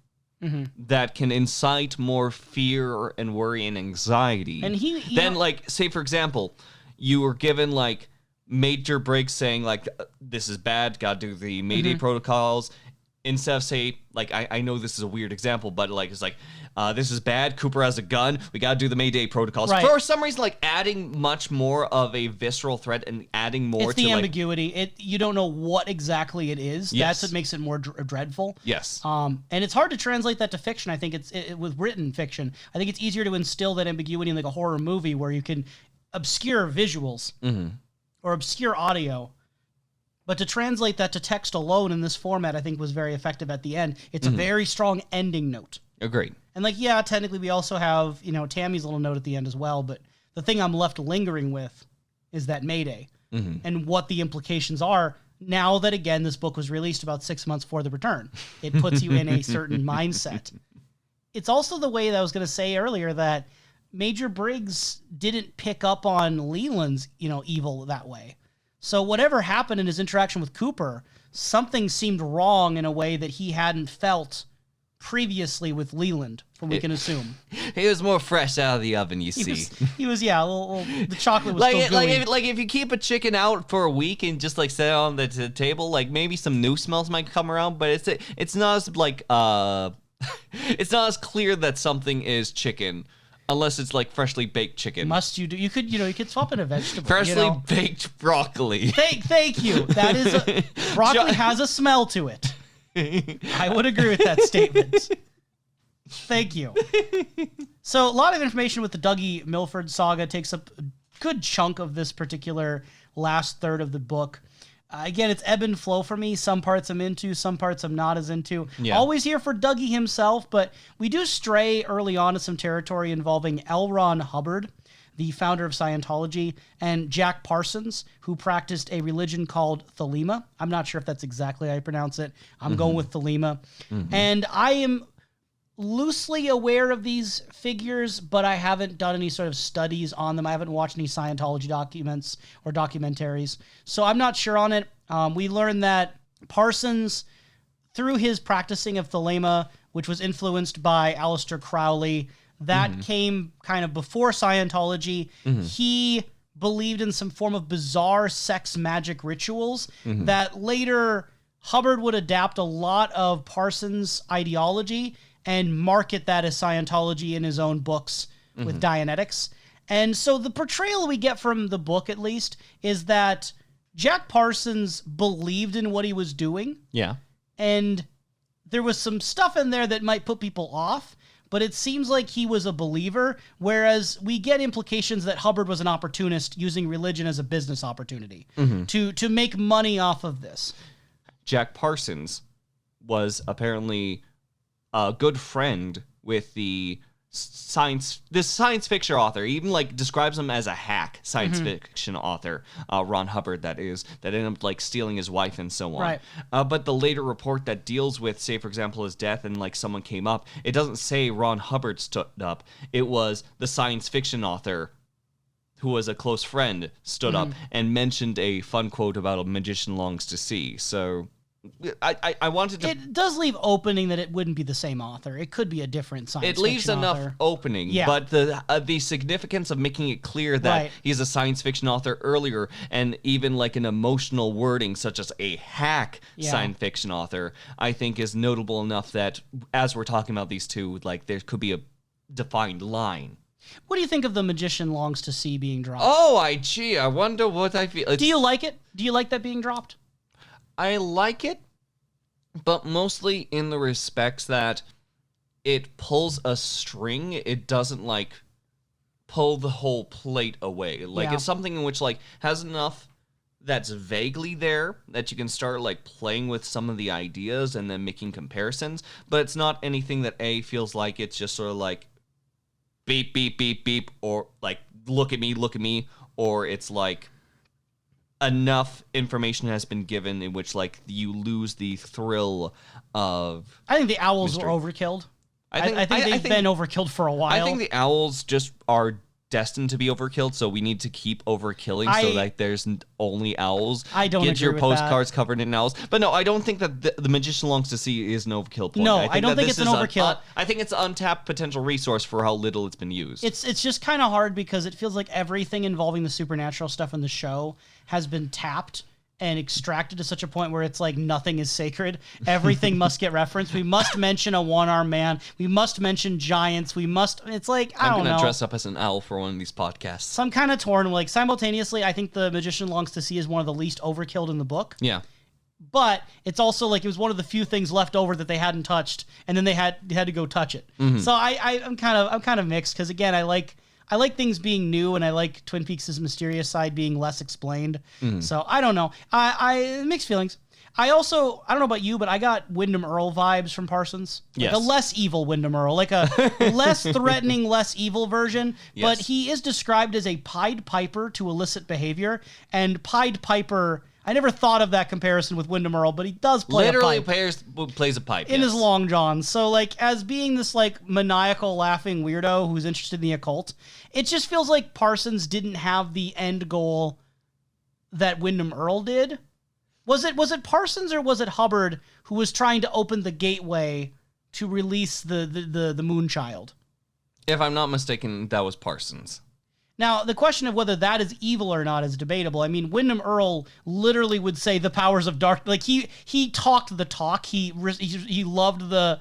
That can incite more fear and worry and anxiety. And then, like, say, for example, you were given, like, Major Briggs saying, like, this is bad, gotta do the Mayday protocols. Instead of, say, like, I know this is a weird example, but, like, it's like, this is bad, Cooper has a gun, we gotta do the Mayday protocols. Right. For some reason, like, adding much more of a visceral threat and adding more it's the ambiguity. You don't know what exactly it is. Yes. That's what makes it more dreadful. Yes. And it's hard to translate that to fiction. I think with written fiction, I think it's easier to instill that ambiguity in like a horror movie where you can obscure visuals or obscure audio. But to translate that to text alone in this format, I think was very effective at the end. It's a very strong ending note. Agreed. And like, yeah, technically we also have, Tammy's little note at the end as well. But the thing I'm left lingering with is that Mayday and what the implications are now that, again, this book was released about 6 months before the return. It puts you in a certain mindset. It's also the way that I was going to say earlier that Major Briggs didn't pick up on Leland's, evil that way. So whatever happened in his interaction with Cooper, something seemed wrong in a way that he hadn't felt previously with Leland, we can assume. He was more fresh out of the oven, you see. He was, the chocolate was still gooey. Like if you keep a chicken out for a week and just like set it on the table, like maybe some new smells might come around, but it's not as like it's not as clear that something is chicken. Unless it's like freshly baked chicken. You could swap in a vegetable. Freshly baked broccoli. Thank you. That is broccoli has a smell to it. I would agree with that statement. Thank you. So a lot of information with the Dougie Milford saga takes up a good chunk of this particular last third of the book. Again, it's ebb and flow for me. Some parts I'm into, some parts I'm not as into. Yeah. Always here for Dougie himself, but we do stray early on to some territory involving L. Ron Hubbard, the founder of Scientology, and Jack Parsons, who practiced a religion called Thelema. I'm not sure if that's exactly how you pronounce it. I'm going with Thelema. And I am loosely aware of these figures, but I haven't done any sort of studies on them. I haven't watched any Scientology documents or documentaries, so I'm not sure on it. We learned that Parsons, through his practicing of Thelema, which was influenced by Aleister Crowley, that came kind of before Scientology. He believed in some form of bizarre sex magic rituals that later Hubbard would adapt a lot of Parsons' ideology and market that as Scientology in his own books with Dianetics. And so the portrayal we get from the book, at least, is that Jack Parsons believed in what he was doing. Yeah. And there was some stuff in there that might put people off, but it seems like he was a believer, whereas we get implications that Hubbard was an opportunist using religion as a business opportunity to make money off of this. Jack Parsons was apparently a good friend with this science fiction author. He even like describes him as a hack science fiction author, Ron Hubbard, that ended up like stealing his wife and so on. Right. But the later report that deals with, say for example, his death and like someone came up, it doesn't say Ron Hubbard stood up. It was the science fiction author, who was a close friend, stood up and mentioned a fun quote about a magician longs to see. So I wanted to... It does leave opening that it wouldn't be the same author. It could be a different science fiction It leaves enough author. opening, Yeah. but the significance of making it clear that Right. he's a science fiction author earlier, and even like an emotional wording such as a hack science fiction author, I think is notable enough that as we're talking about these two, like there could be a defined line. What do you think of The Magician Longs to See being dropped? Oh, I wonder what I feel. Do you like it? Do you like that being dropped? I like it, but mostly in the respects that it pulls a string. It doesn't like pull the whole plate away. Like it's something in which like has enough that's vaguely there that you can start like playing with some of the ideas and then making comparisons, but it's not anything that feels like it's just sort of like beep, beep, beep, beep, or like look at me, or it's like enough information has been given in which like you lose the thrill of... I think the owls mystery. were overkilled. I think they've been overkilled for a while. I think the owls just are destined to be overkilled, so we need to keep overkilling so that there's only owls. I don't Get your agree with that. postcards covered in owls. But no, I don't think that the Magician Longs to See is an overkill point. No, I don't think it's an overkill. I think it's an untapped potential resource for how little it's been used. It's just kind of hard because it feels like everything involving the supernatural stuff in the show has been tapped and extracted to such a point where it's like nothing is sacred. Everything must get referenced. We must mention a one-armed man. We must mention giants. It's like, I don't know. I'm going to dress up as an owl for one of these podcasts. So I'm kind of torn. Like, simultaneously, I think The Magician Longs to See is one of the least overkilled in the book. Yeah. But it's also like it was one of the few things left over that they hadn't touched, and then they had to go touch it. So I'm kind of mixed because again, I like I like things being new, and I like Twin Peaks' mysterious side being less explained. So I don't know. I mixed feelings. I don't know about you, but I got Wyndham Earl vibes from Parsons. Like a less evil Wyndham Earl, like a less threatening, less evil version. But he is described as a Pied Piper to illicit behavior. And Pied Piper, I never thought of that comparison with Wyndham Earl, but he does play Literally a pipe. plays a pipe In his long johns. So, like, as being this, like, maniacal, laughing weirdo who's interested in the occult, it just feels like Parsons didn't have the end goal that Wyndham Earl did. Was it Parsons or was it Hubbard who was trying to open the gateway to release the Moonchild? If I'm not mistaken, that was Parsons. Now, the question of whether that is evil or not is debatable. I mean, Wyndham Earl literally would say the powers of dark. Like, he talked the talk. He loved the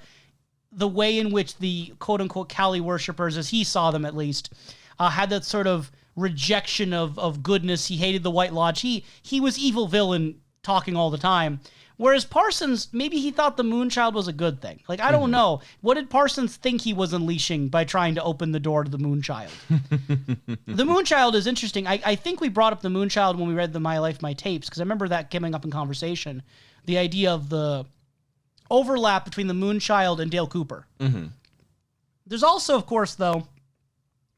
way in which the quote-unquote Kali worshippers, as he saw them at least, had that sort of rejection of goodness. He hated the White Lodge. He was evil villain talking all the time. Whereas Parsons, maybe he thought the Moonchild was a good thing. Like, I don't know. What did Parsons think he was unleashing by trying to open the door to the Moonchild? The Moonchild is interesting. I think we brought up the Moonchild when we read the My Life, My Tapes, because I remember that coming up in conversation. The idea of the overlap between the Moonchild and Dale Cooper. There's also, of course, though,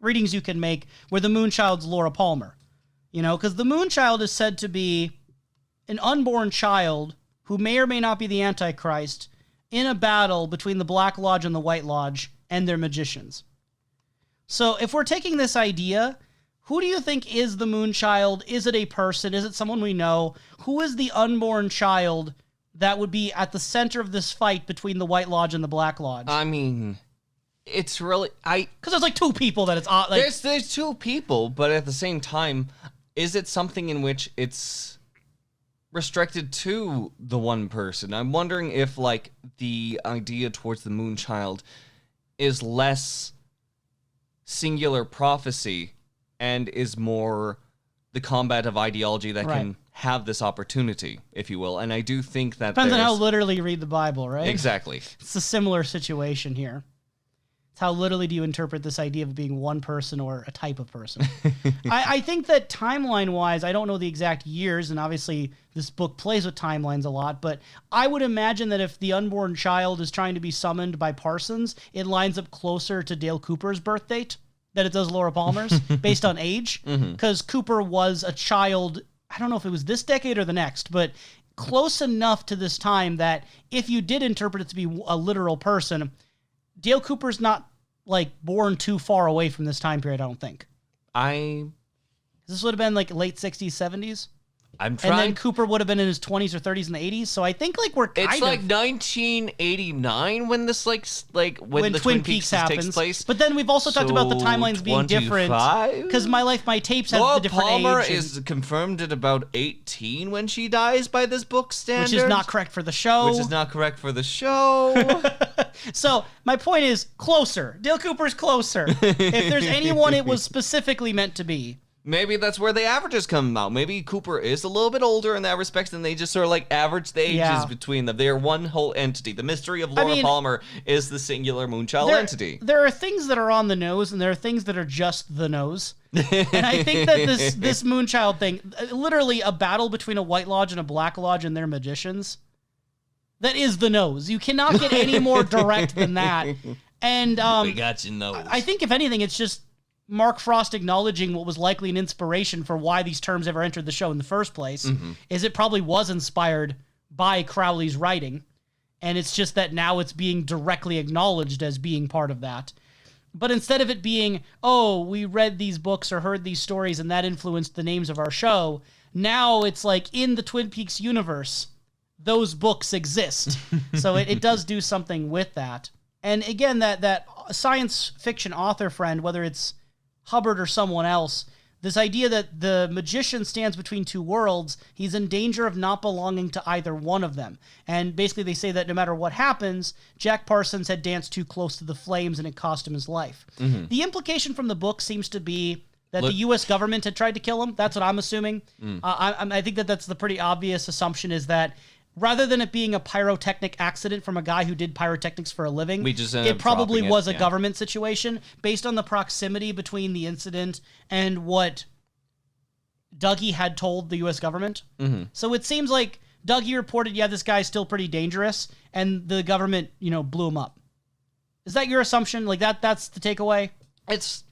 readings you can make where the Moonchild's Laura Palmer. You know, because the Moonchild is said to be an unborn child who may or may not be the Antichrist in a battle between the Black Lodge and the White Lodge and their magicians. So if we're taking this idea, who do you think is the Moonchild? Is it a person? Is it someone we know? Who is the unborn child that would be at the center of this fight between the White Lodge and the Black Lodge? I mean, it's really... Because there's like two people that it's... like, there's two people, but at the same time, is it something in which it's restricted to the one person? I'm wondering if, like, the idea towards the Moonchild is less singular prophecy and is more the combat of ideology that can have this opportunity, if you will. And I do think that depends on how literally you read the Bible, right? Exactly. It's a similar situation here. It's how literally do you interpret this idea of being one person or a type of person. I think that timeline-wise, I don't know the exact years, and obviously this book plays with timelines a lot, but I would imagine that if the unborn child is trying to be summoned by Parsons, it lines up closer to Dale Cooper's birth date than it does Laura Palmer's, based on age, because Cooper was a child, I don't know if it was this decade or the next, but close enough to this time that if you did interpret it to be a literal person, Dale Cooper's not, like, born too far away from this time period, I don't think. This would have been, like, late 60s, 70s? I'm trying... And then Cooper would have been in his 20s or 30s in the 80s, so I think, like, we're kind It's like 1989 when this, when the Twin Peaks takes place. But then we've also talked about the timelines being different. Because My Life, My Tapes has the different Palmer age. is confirmed at about 18 when she dies by this book standard. Which is not correct for the show. So, my point is, closer. Dale Cooper's closer. If there's anyone it was specifically meant to be. Maybe that's where the averages come out. Maybe Cooper is a little bit older in that respect, and they just sort of like average the ages between them. They are one whole entity. The mystery of Laura Palmer is the singular Moonchild entity. There are things that are on the nose, and there are things that are just the nose. And I think that this Moonchild thing, literally a battle between a White Lodge and a Black Lodge and their magicians, that is the nose. You cannot get any more direct than that. And we got your nose. I think, if anything, it's just Mark Frost acknowledging what was likely an inspiration for why these terms ever entered the show in the first place, is it probably was inspired by Crowley's writing, and it's just that now it's being directly acknowledged as being part of that. But instead of it being, oh, we read these books or heard these stories and that influenced the names of our show, now it's like in the Twin Peaks universe, those books exist. So it does do something with that. And again, that science fiction author friend, whether it's Hubbard or someone else, this idea that the magician stands between two worlds, he's in danger of not belonging to either one of them. And basically they say that no matter what happens, Jack Parsons had danced too close to the flames and it cost him his life. The implication from the book seems to be that the U.S. government had tried to kill him. That's what I'm assuming. I think that that's the pretty obvious assumption, is that rather than it being a pyrotechnic accident from a guy who did pyrotechnics for a living, We just ended it up probably dropping it, was a yeah. government situation based on the proximity between the incident and what Dougie had told the U.S. government. Mm-hmm. So it seems like Dougie reported, yeah, this guy's still pretty dangerous, and the government, blew him up. Is that your assumption? Like that's the takeaway?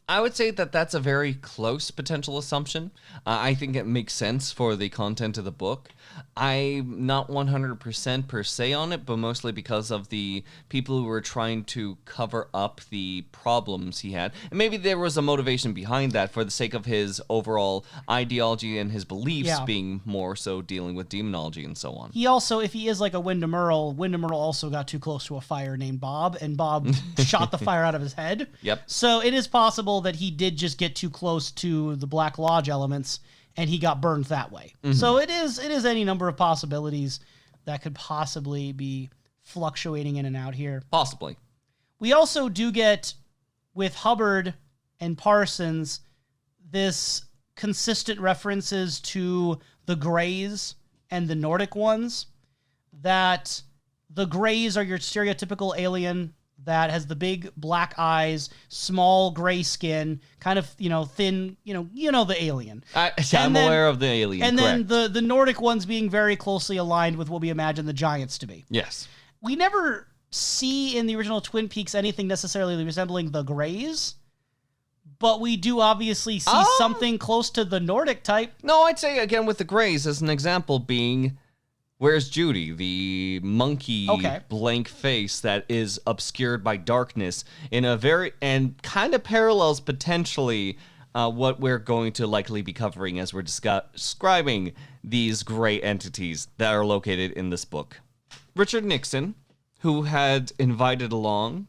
I would say that that's a very close potential assumption. I think it makes sense for the content of the book. I'm not 100% per se on it, but mostly because of the people who were trying to cover up the problems he had. And maybe there was a motivation behind that for the sake of his overall ideology and his beliefs being more so dealing with demonology and so on. He also, if he is like a Wyndham Earl also got too close to a fire named Bob, and Bob shot the fire out of his head. Yep. So it is possible that he did just get too close to the Black Lodge elements, and he got burned that way. Mm-hmm. So it is any number of possibilities that could possibly be fluctuating in and out here. Possibly. We also do get, with Hubbard and Parsons, this consistent references to the Greys and the Nordic ones, that the Greys are your stereotypical alien that has the big black eyes, small gray skin, kind of, thin, the alien. I'm aware of the alien, And correct. then the Nordic ones being very closely aligned with what we imagine the giants to be. Yes. We never see in the original Twin Peaks anything necessarily resembling the Greys, but we do obviously see something close to the Nordic type. No, I'd say, again, with the Greys, as an example being... Where's Judy, the monkey blank face that is obscured by darkness in a and kind of parallels potentially what we're going to likely be covering as we're describing these gray entities that are located in this book. Richard Nixon, who had invited along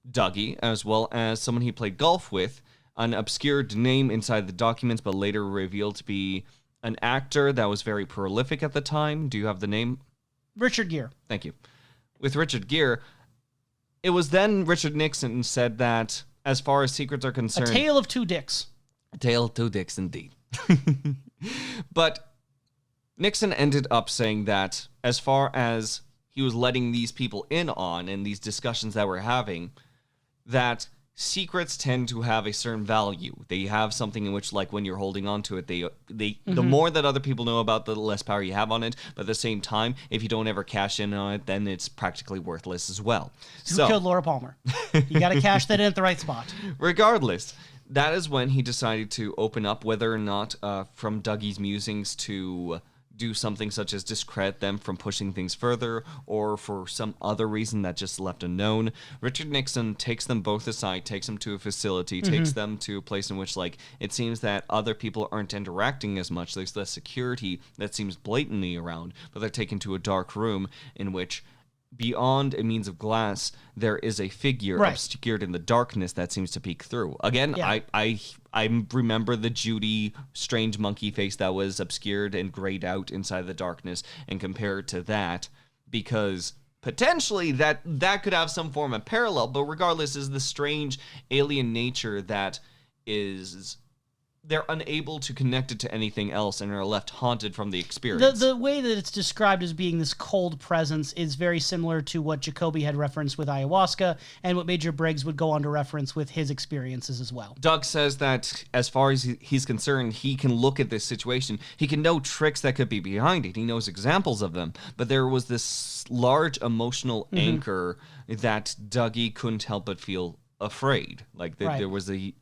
Dougie, as well as someone he played golf with, an obscured name inside the documents, but later revealed to be an actor that was very prolific at the time. Do you have the name? Richard Gere. Thank you. With Richard Gere, it was then Richard Nixon said that as far as secrets are concerned... A tale of two dicks. A tale of two dicks, indeed. But Nixon ended up saying that as far as he was letting these people in on and these discussions that we're having, that... secrets tend to have a certain value. They have something in which, like, when you're holding on to it, the more that other people know about, the less power you have on it. But at the same time, if you don't ever cash in on it, then it's practically worthless as well. Who killed Laura Palmer? You got to cash that in at the right spot. Regardless, that is when he decided to open up, whether or not from Dougie's musings to do something such as discredit them from pushing things further, or for some other reason that just left unknown. Richard Nixon takes them both aside, takes them to a facility, takes them to a place in which, like, it seems that other people aren't interacting as much. There's less security that seems blatantly around, but they're taken to a dark room in which, beyond a means of glass, there is a figure obscured in the darkness that seems to peek through. Again, I remember the Judy strange monkey face that was obscured and grayed out inside the darkness, and compare it to that, because potentially that could have some form of parallel, but regardless is the strange alien nature that is... they're unable to connect it to anything else and are left haunted from the experience. The way that it's described as being this cold presence is very similar to what Jacoby had referenced with ayahuasca and what Major Briggs would go on to reference with his experiences as well. Doug says that as far as he's concerned, he can look at this situation. He can know tricks that could be behind it. He knows examples of them. But there was this large emotional anchor that Dougie couldn't help but feel afraid. Like there was a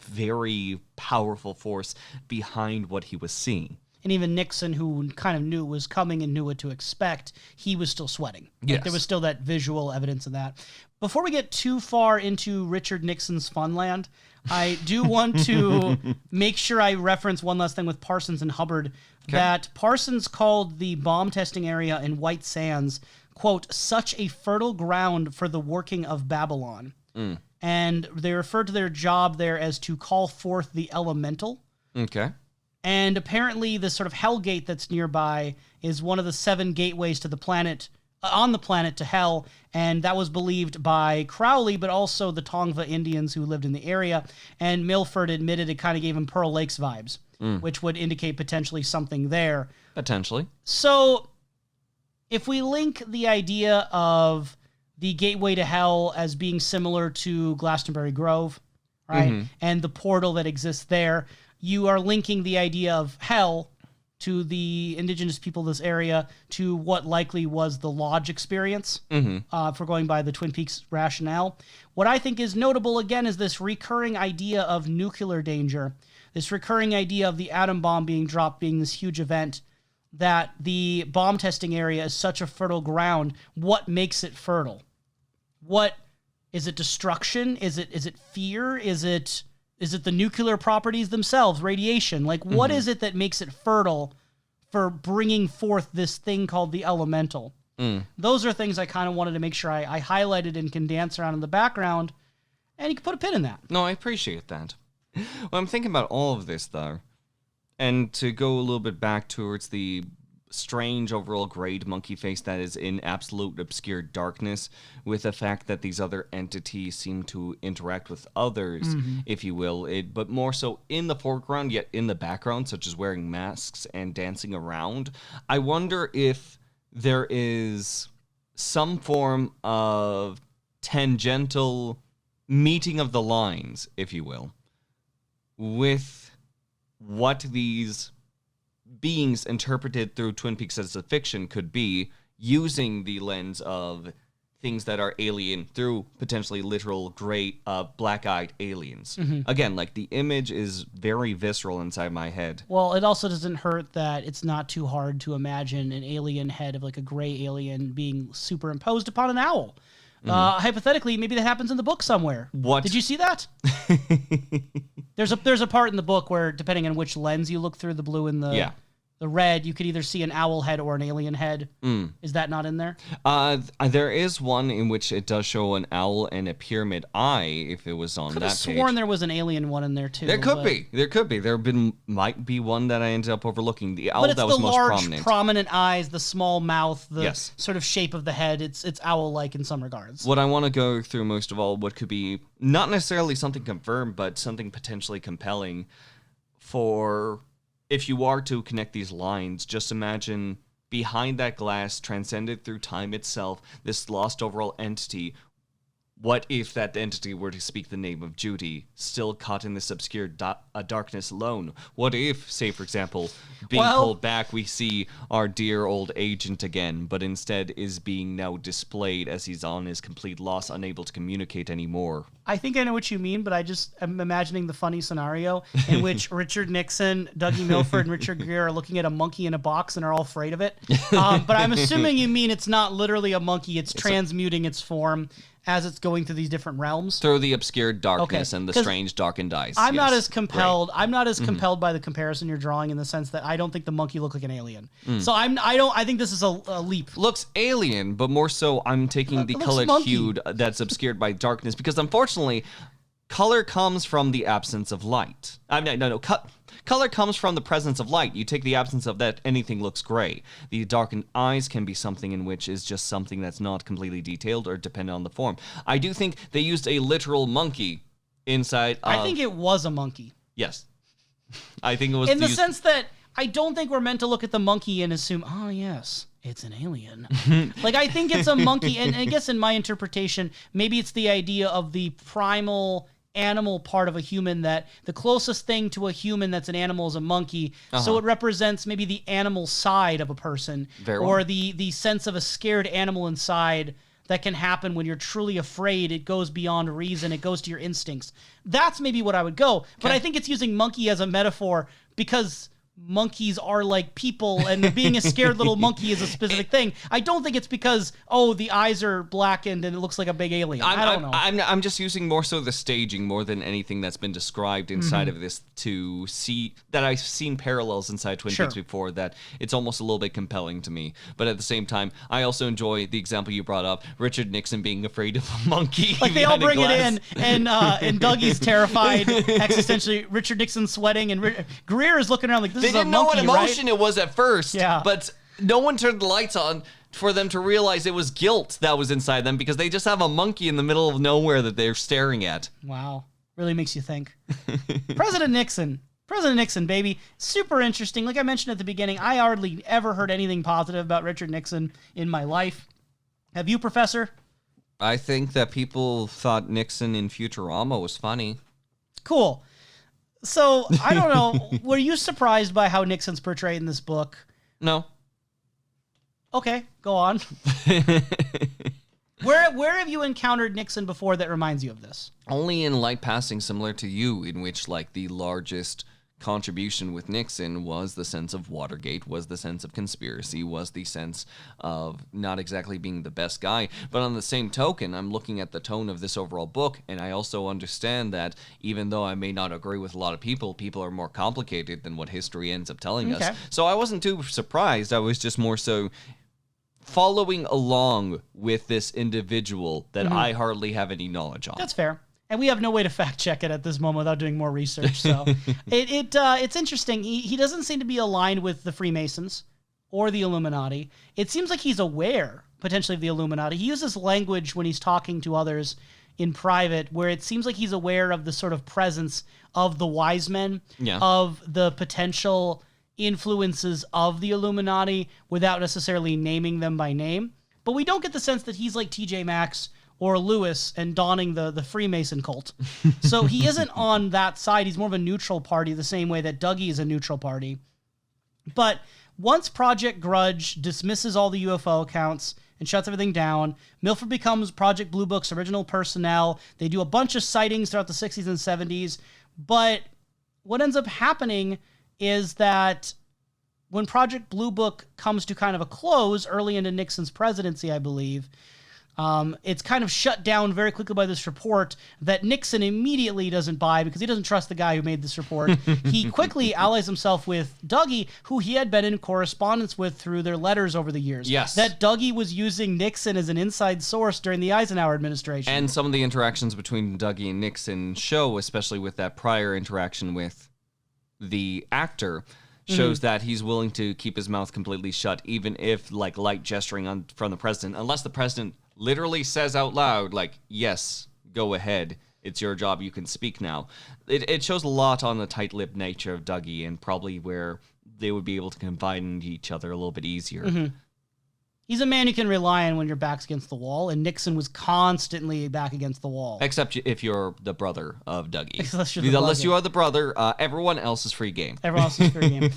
very powerful force behind what he was seeing. And even Nixon, who kind of knew it was coming and knew what to expect, he was still sweating. Like, there was still that visual evidence of that. Before we get too far into Richard Nixon's funland, I do want to make sure I reference one last thing with Parsons and Hubbard, that Parsons called the bomb testing area in White Sands, quote, such a fertile ground for the working of Babylon. And they referred to their job there as to call forth the elemental. Okay. And apparently the sort of Hellgate that's nearby is one of the 7 gateways to the planet, on the planet to hell, and that was believed by Crowley, but also the Tongva Indians who lived in the area, and Milford admitted it kind of gave him Pearl Lakes vibes, which would indicate potentially something there. Potentially. So if we link the idea of the gateway to hell as being similar to Glastonbury Grove, right, and the portal that exists there, you are linking the idea of hell to the indigenous people of this area to what likely was the Lodge experience, for going by the Twin Peaks rationale. What I think is notable, again, is this recurring idea of nuclear danger, this recurring idea of the atom bomb being dropped being this huge event, that the bomb testing area is such a fertile ground. What makes it fertile? What is it? Destruction? Is it fear? Is it the nuclear properties themselves, radiation? Like, what is it that makes it fertile for bringing forth this thing called the elemental? Those are things I kind of wanted to make sure I highlighted and can dance around in the background, and you can put a pin in that. No, I appreciate that. Well, I'm thinking about all of this, though, and to go a little bit back towards the strange overall grayed monkey face that is in absolute obscure darkness, with the fact that these other entities seem to interact with others, if you will, but more so in the foreground yet in the background, such as wearing masks and dancing around. I wonder if there is some form of tangential meeting of the lines, if you will, with what these beings interpreted through Twin Peaks as a fiction could be, using the lens of things that are alien through potentially literal gray, black-eyed aliens. Again, like, the image is very visceral inside my head. Well, it also doesn't hurt that it's not too hard to imagine an alien head of like a gray alien being superimposed upon an owl. Hypothetically, maybe that happens in the book somewhere. What? Did you see that? There's a part in the book where, depending on which lens you look through, the blue and the red, you could either see an owl head or an alien head. Is that not in there? There is one in which it does show an owl and a pyramid eye, if it was on Could that have page. sworn there was an alien one in there too. There could be. There might be one that I ended up overlooking. The owl But it's that was the most large, prominent eyes, the small mouth, the Yes. sort of shape of the head. It's owl-like in some regards. What I want to go through most of all, what could be not necessarily something confirmed, but something potentially compelling for, if you are to connect these lines, just imagine behind that glass, transcended through time itself, this lost overall entity. What if that entity were to speak the name of Judy, still caught in this obscure darkness alone? What if, say, for example, being pulled back, we see our dear old agent again, but instead is being now displayed as he's on his complete loss, unable to communicate anymore? I think I know what you mean, but I just am imagining the funny scenario in which Richard Nixon, Dougie Milford, and Richard Gere are looking at a monkey in a box and are all afraid of it. But I'm assuming you mean it's not literally a monkey, it's transmuting its form as it's going through these different realms. Through the obscured darkness and the 'Cause strange darkened eyes. I'm not Yes. as compelled. Right. I'm not as compelled by the comparison you're drawing, in the sense that I don't think the monkey looked like an alien. So I think this is a leap. Looks alien, but more so I'm taking the looks colored monkey. hued that's obscured by darkness, because unfortunately, color comes from the absence of light. Color comes from the presence of light. You take the absence of that, anything looks gray. The darkened eyes can be something in which is just something that's not completely detailed or dependent on the form. I do think they used a literal monkey inside of... I think it was a monkey. Yes. I think it was... In the sense that I don't think we're meant to look at the monkey and assume, oh, yes, it's an alien. Like, I think it's a monkey, and I guess in my interpretation, maybe it's the idea of the primal animal part of a human, that the closest thing to a human that's an animal is a monkey. So it represents maybe the animal side of a person, Very or well. the sense of a scared animal inside that can happen when you're truly afraid. It goes beyond reason. It goes to your instincts. That's maybe what I would go. But I think it's using monkey as a metaphor because monkeys are like people, and being a scared little monkey is a specific thing. I don't think it's because, oh, the eyes are blackened and it looks like a big alien. I don't know. I'm just using more so the staging more than anything that's been described inside of this, to see that I've seen parallels inside Twin Peaks before, that it's almost a little bit compelling to me. But at the same time, I also enjoy the example you brought up, Richard Nixon being afraid of a monkey. Like, they all behind a bring it glass. in, and Dougie's terrified, existentially. Richard Nixon's sweating, and Greer is looking around like, this They is a didn't know monkey, what emotion right? it was at first, Yeah. but no one turned the lights on for them to realize it was guilt that was inside them, because they just have a monkey in the middle of nowhere that they're staring at. Wow. Really makes you think. President Nixon, President Nixon, baby. Super interesting. Like I mentioned at the beginning, I hardly ever heard anything positive about Richard Nixon in my life. Have you, Professor? I think that people thought Nixon in Futurama was funny. Cool. So, I don't know. Were you surprised by how Nixon's portrayed in this book? No. Okay, go on. Where have you encountered Nixon before that reminds you of this? Only in light passing, similar to you, in which like the largest contribution with Nixon was the sense of Watergate, was the sense of conspiracy, was the sense of not exactly being the best guy. But on the same token, I'm looking at the tone of this overall book, and I also understand that even though I may not agree with a lot of people, people are more complicated than what history ends up telling us. So I wasn't too surprised. I was just more so following along with this individual that I hardly have any knowledge on. That's fair. And we have no way to fact check it at this moment without doing more research. So it's interesting. He doesn't seem to be aligned with the Freemasons or the Illuminati. It seems like he's aware potentially of the Illuminati. He uses language when he's talking to others in private where it seems like he's aware of the sort of presence of the wise men, of the potential influences of the Illuminati without necessarily naming them by name. But we don't get the sense that he's like TJ Maxx or Lewis and donning the Freemason cult. So he isn't on that side. He's more of a neutral party, the same way that Dougie is a neutral party. But once Project Grudge dismisses all the UFO accounts and shuts everything down, Milford becomes Project Blue Book's original personnel. They do a bunch of sightings throughout the 60s and 70s. But what ends up happening is that when Project Blue Book comes to kind of a close early into Nixon's presidency, I believe, it's kind of shut down very quickly by this report that Nixon immediately doesn't buy because he doesn't trust the guy who made this report. He quickly allies himself with Dougie, who he had been in correspondence with through their letters over the years. Yes. That Dougie was using Nixon as an inside source during the Eisenhower administration. And some of the interactions between Dougie and Nixon show, especially with that prior interaction with the actor, shows that he's willing to keep his mouth completely shut, even if like light gesturing from the president, unless the president literally says out loud, like, yes, go ahead, it's your job, you can speak now. It shows a lot on the tight-lipped nature of Dougie and probably where they would be able to confide in each other a little bit easier. He's a man you can rely on when your back's against the wall, and Nixon was constantly back against the wall. Except if you're the brother of Dougie. Unless you are the brother, everyone else is free game. Everyone else is free game.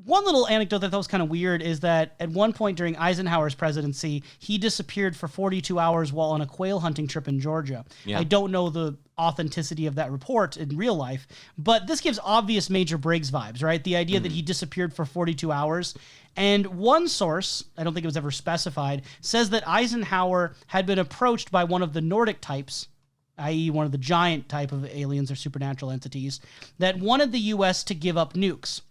One little anecdote that I thought was kind of weird is that at one point during Eisenhower's presidency, he disappeared for 42 hours while on a quail hunting trip in Georgia. I don't know the authenticity of that report in real life, but this gives obvious Major Briggs vibes, right? The idea that he disappeared for 42 hours. And one source, I don't think it was ever specified, says that Eisenhower had been approached by one of the Nordic types, i.e. one of the giant type of aliens or supernatural entities, that wanted the U.S. to give up nukes.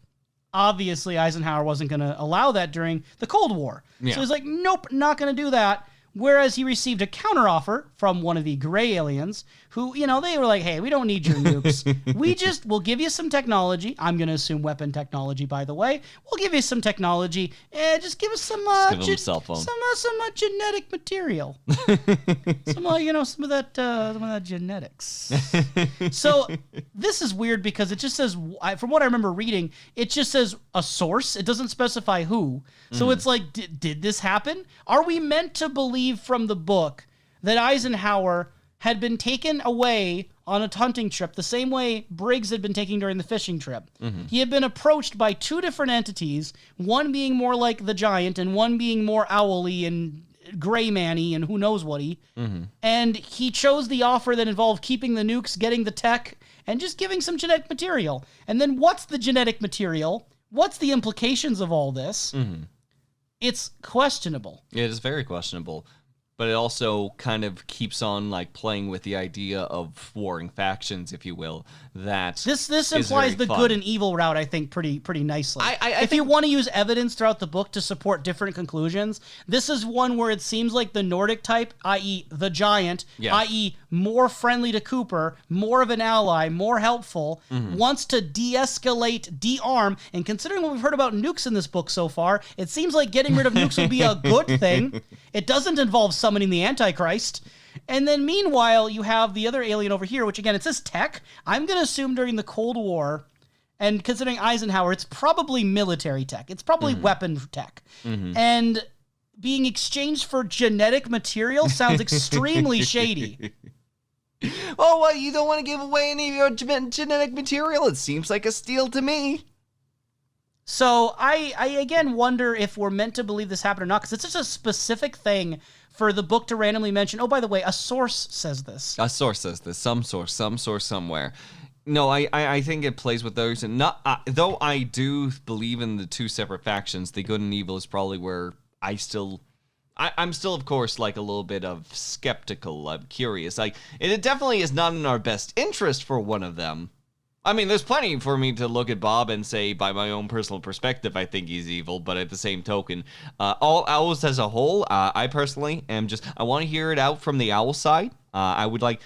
Obviously, Eisenhower wasn't going to allow that during the Cold War. So he's like, nope, not going to do that. Whereas he received a counteroffer from one of the gray aliens who, they were like, hey, we don't need your nukes. We'll give you some technology. I'm going to assume weapon technology, by the way. We'll give you some technology. Just give us some, give him a cell phone. some genetic material. some of that genetics. So this is weird because it just says, from what I remember reading, it just says a source. It doesn't specify who. So it's like, did this happen? Are we meant to believe from the book that Eisenhower had been taken away on a hunting trip the same way Briggs had been taken during the fishing trip? He had been approached by two different entities, one being more like the giant and one being more owly and gray man-y and who knows what-y. And he chose the offer that involved keeping the nukes, getting the tech, and just giving some genetic material. And then what's the genetic material? What's the implications of all this? It's questionable. It is very questionable. But it also kind of keeps on like playing with the idea of warring factions, if you will. That this implies the good and evil route, I think, pretty nicely. If you want to use evidence throughout the book to support different conclusions, this is one where it seems like the Nordic type, i.e. the giant, i.e. more friendly to Cooper, more of an ally, more helpful, wants to de-escalate, de-arm, and considering what we've heard about nukes in this book so far, it seems like getting rid of nukes would be a good thing. It doesn't involve summoning the Antichrist. And then meanwhile, you have the other alien over here, which again, it says tech. I'm going to assume during the Cold War, And considering Eisenhower, it's probably military tech. It's probably weapon tech. And being exchanged for genetic material sounds extremely shady. Oh, well, you don't want to give away any of your genetic material. It seems like a steal to me. So I again wonder if we're meant to believe this happened or not, because it's just a specific thing for the book to randomly mention. Oh, by the way, a source says this. A source says this. Some source somewhere. No, I think it plays with those, and not though I do believe in the two separate factions. The good and evil is probably where I'm still, of course, like a little bit of skeptical. I'm curious. Like it definitely is not in our best interest for one of them. I mean, there's plenty for me to look at Bob and say, by my own personal perspective, I think he's evil. But at the same token, all owls as a whole, I personally am I want to hear it out from the owl side. I would like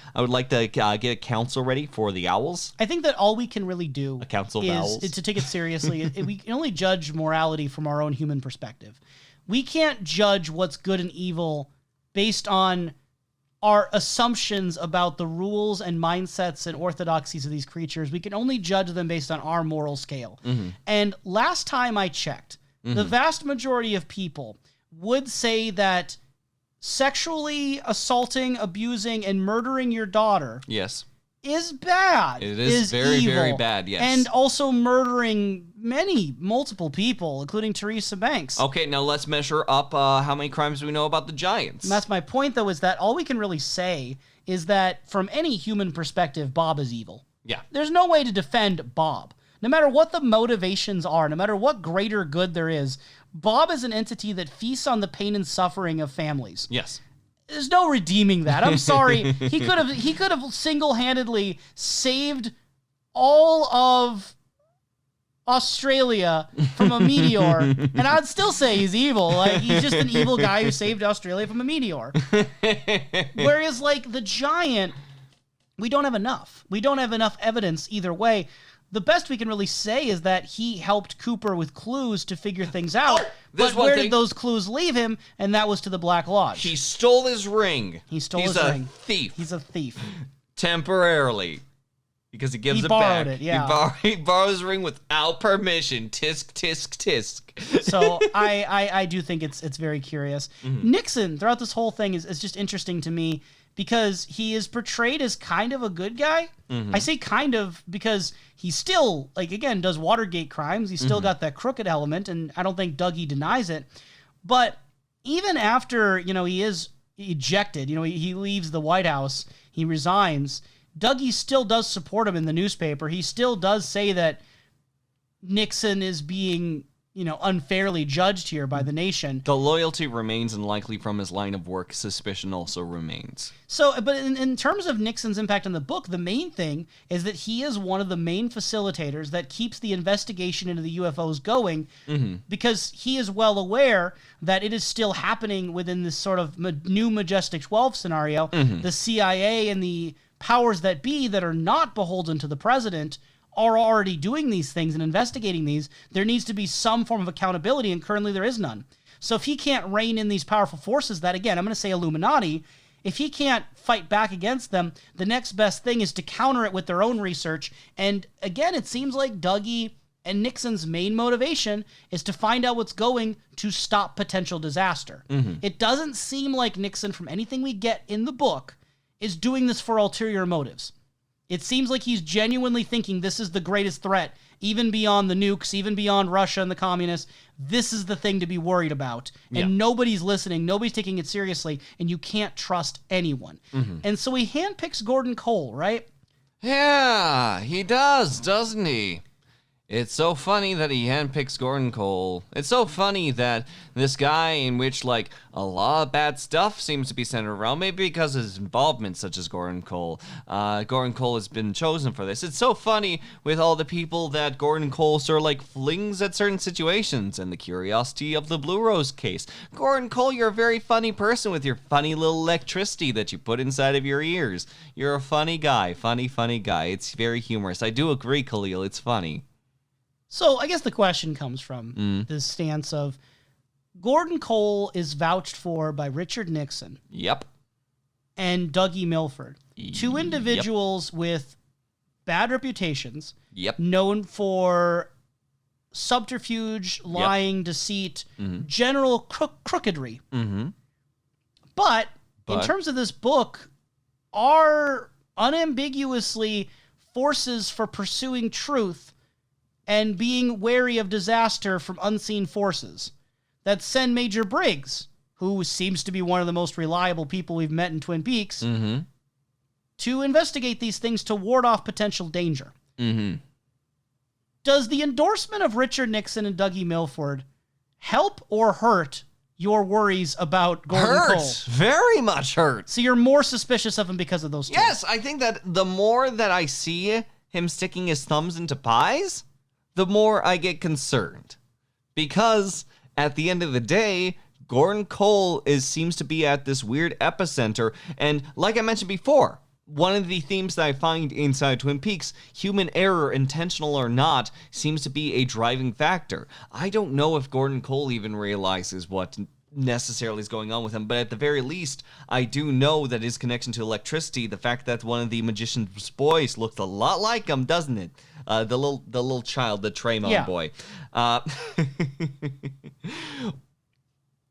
to get a council ready for the owls. I think that all we can really do A council of owls. is to take it seriously. We can only judge morality from our own human perspective. We can't judge what's good and evil based on our assumptions about the rules and mindsets and orthodoxies of these creatures. We can only judge them based on our moral scale. And last time I checked, the vast majority of people would say that sexually assaulting, abusing, and murdering your daughter Yes. is bad. It is very, evil. very bad, yes. And also murdering multiple people, including Teresa Banks. Okay, now let's measure up how many crimes we know about the Giants. And that's my point, though, is that all we can really say is that from any human perspective, Bob is evil. Yeah. There's no way to defend Bob. No matter what the motivations are, no matter what greater good there is, Bob is an entity that feasts on the pain and suffering of families. Yes. There's no redeeming that. I'm sorry. He could have single-handedly saved all of Australia from a meteor, and I'd still say he's evil. Like, he's just an evil guy who saved Australia from a meteor. Whereas, like, the Giant, we don't have enough. We don't have enough evidence either way. The best we can really say is that he helped Cooper with clues to figure things out. But where did those clues leave him? And that was to the Black Lodge. He stole his ring. He stole his ring. Thief. He's a thief. Temporarily. Because he gives it back. Borrowed it, yeah. He borrowed his ring without permission. Tisk, tisk, tisk. So I do think it's very curious. Nixon, throughout this whole thing, is just interesting to me because he is portrayed as kind of a good guy. I say kind of because he still, like, again, does Watergate crimes. He's still got that crooked element, and I don't think Dougie denies it. But even after, he is ejected, he leaves the White House, he resigns, Dougie still does support him in the newspaper. He still does say that Nixon is being, unfairly judged here by the nation. The loyalty remains, and likely from his line of work, suspicion also remains. So, but in terms of Nixon's impact on the book, the main thing is that he is one of the main facilitators that keeps the investigation into the UFOs going, because he is well aware that it is still happening within this sort of new Majestic 12 scenario. The CIA and the powers that be that are not beholden to the president are already doing these things and investigating these. There needs to be some form of accountability, and currently there is none. So if he can't rein in these powerful forces that, again, I'm going to say Illuminati, if he can't fight back against them, the next best thing is to counter it with their own research. And again, it seems like Dougie and Nixon's main motivation is to find out what's going to stop potential disaster. It doesn't seem like Nixon, from anything we get in the book, is doing this for ulterior motives. It seems like he's genuinely thinking this is the greatest threat, even beyond the nukes, even beyond Russia and the communists. This is the thing to be worried about. And nobody's listening, nobody's taking it seriously, and you can't trust anyone. And so he handpicks Gordon Cole, right? Yeah, he does, doesn't he? It's so funny that he handpicks Gordon Cole. It's so funny that this guy, in which, like, a lot of bad stuff seems to be centered around, maybe because of his involvement, such as Gordon Cole. Gordon Cole has been chosen for this. It's so funny with all the people that Gordon Cole sort of, like, flings at certain situations, and the curiosity of the Blue Rose case. Gordon Cole, you're a very funny person with your funny little electricity that you put inside of your ears. You're a funny guy. Funny guy. It's very humorous. I do agree, Kalil. It's funny. So I guess the question comes from this stance of Gordon Cole is vouched for by Richard Nixon. Yep. And Dougie Milford. Two individuals with bad reputations, Yep. known for subterfuge, lying, deceit, general crookedry. Mm-hmm. But in But- terms of this book, are unambiguously forces for pursuing truth and being wary of disaster from unseen forces that send Major Briggs, who seems to be one of the most reliable people we've met in Twin Peaks, Mm-hmm. to investigate these things to ward off potential danger. Mm-hmm. Does the endorsement of Richard Nixon and Dougie Milford help or hurt your worries about Gordon Cole? Hurts. Very much hurts. So you're more suspicious of him because of those two? Yes, I think that the more that I see him sticking his thumbs into pies, the more I get concerned. Because at the end of the day, Gordon Cole seems to be at this weird epicenter. And like I mentioned before, one of the themes that I find inside Twin Peaks, human error, intentional or not, seems to be a driving factor. I don't know if Gordon Cole even realizes what necessarily is going on with him, but at the very least, I do know that his connection to electricity, the fact that one of the magician's boys looks a lot like him, doesn't it? The little child, the Traymon boy.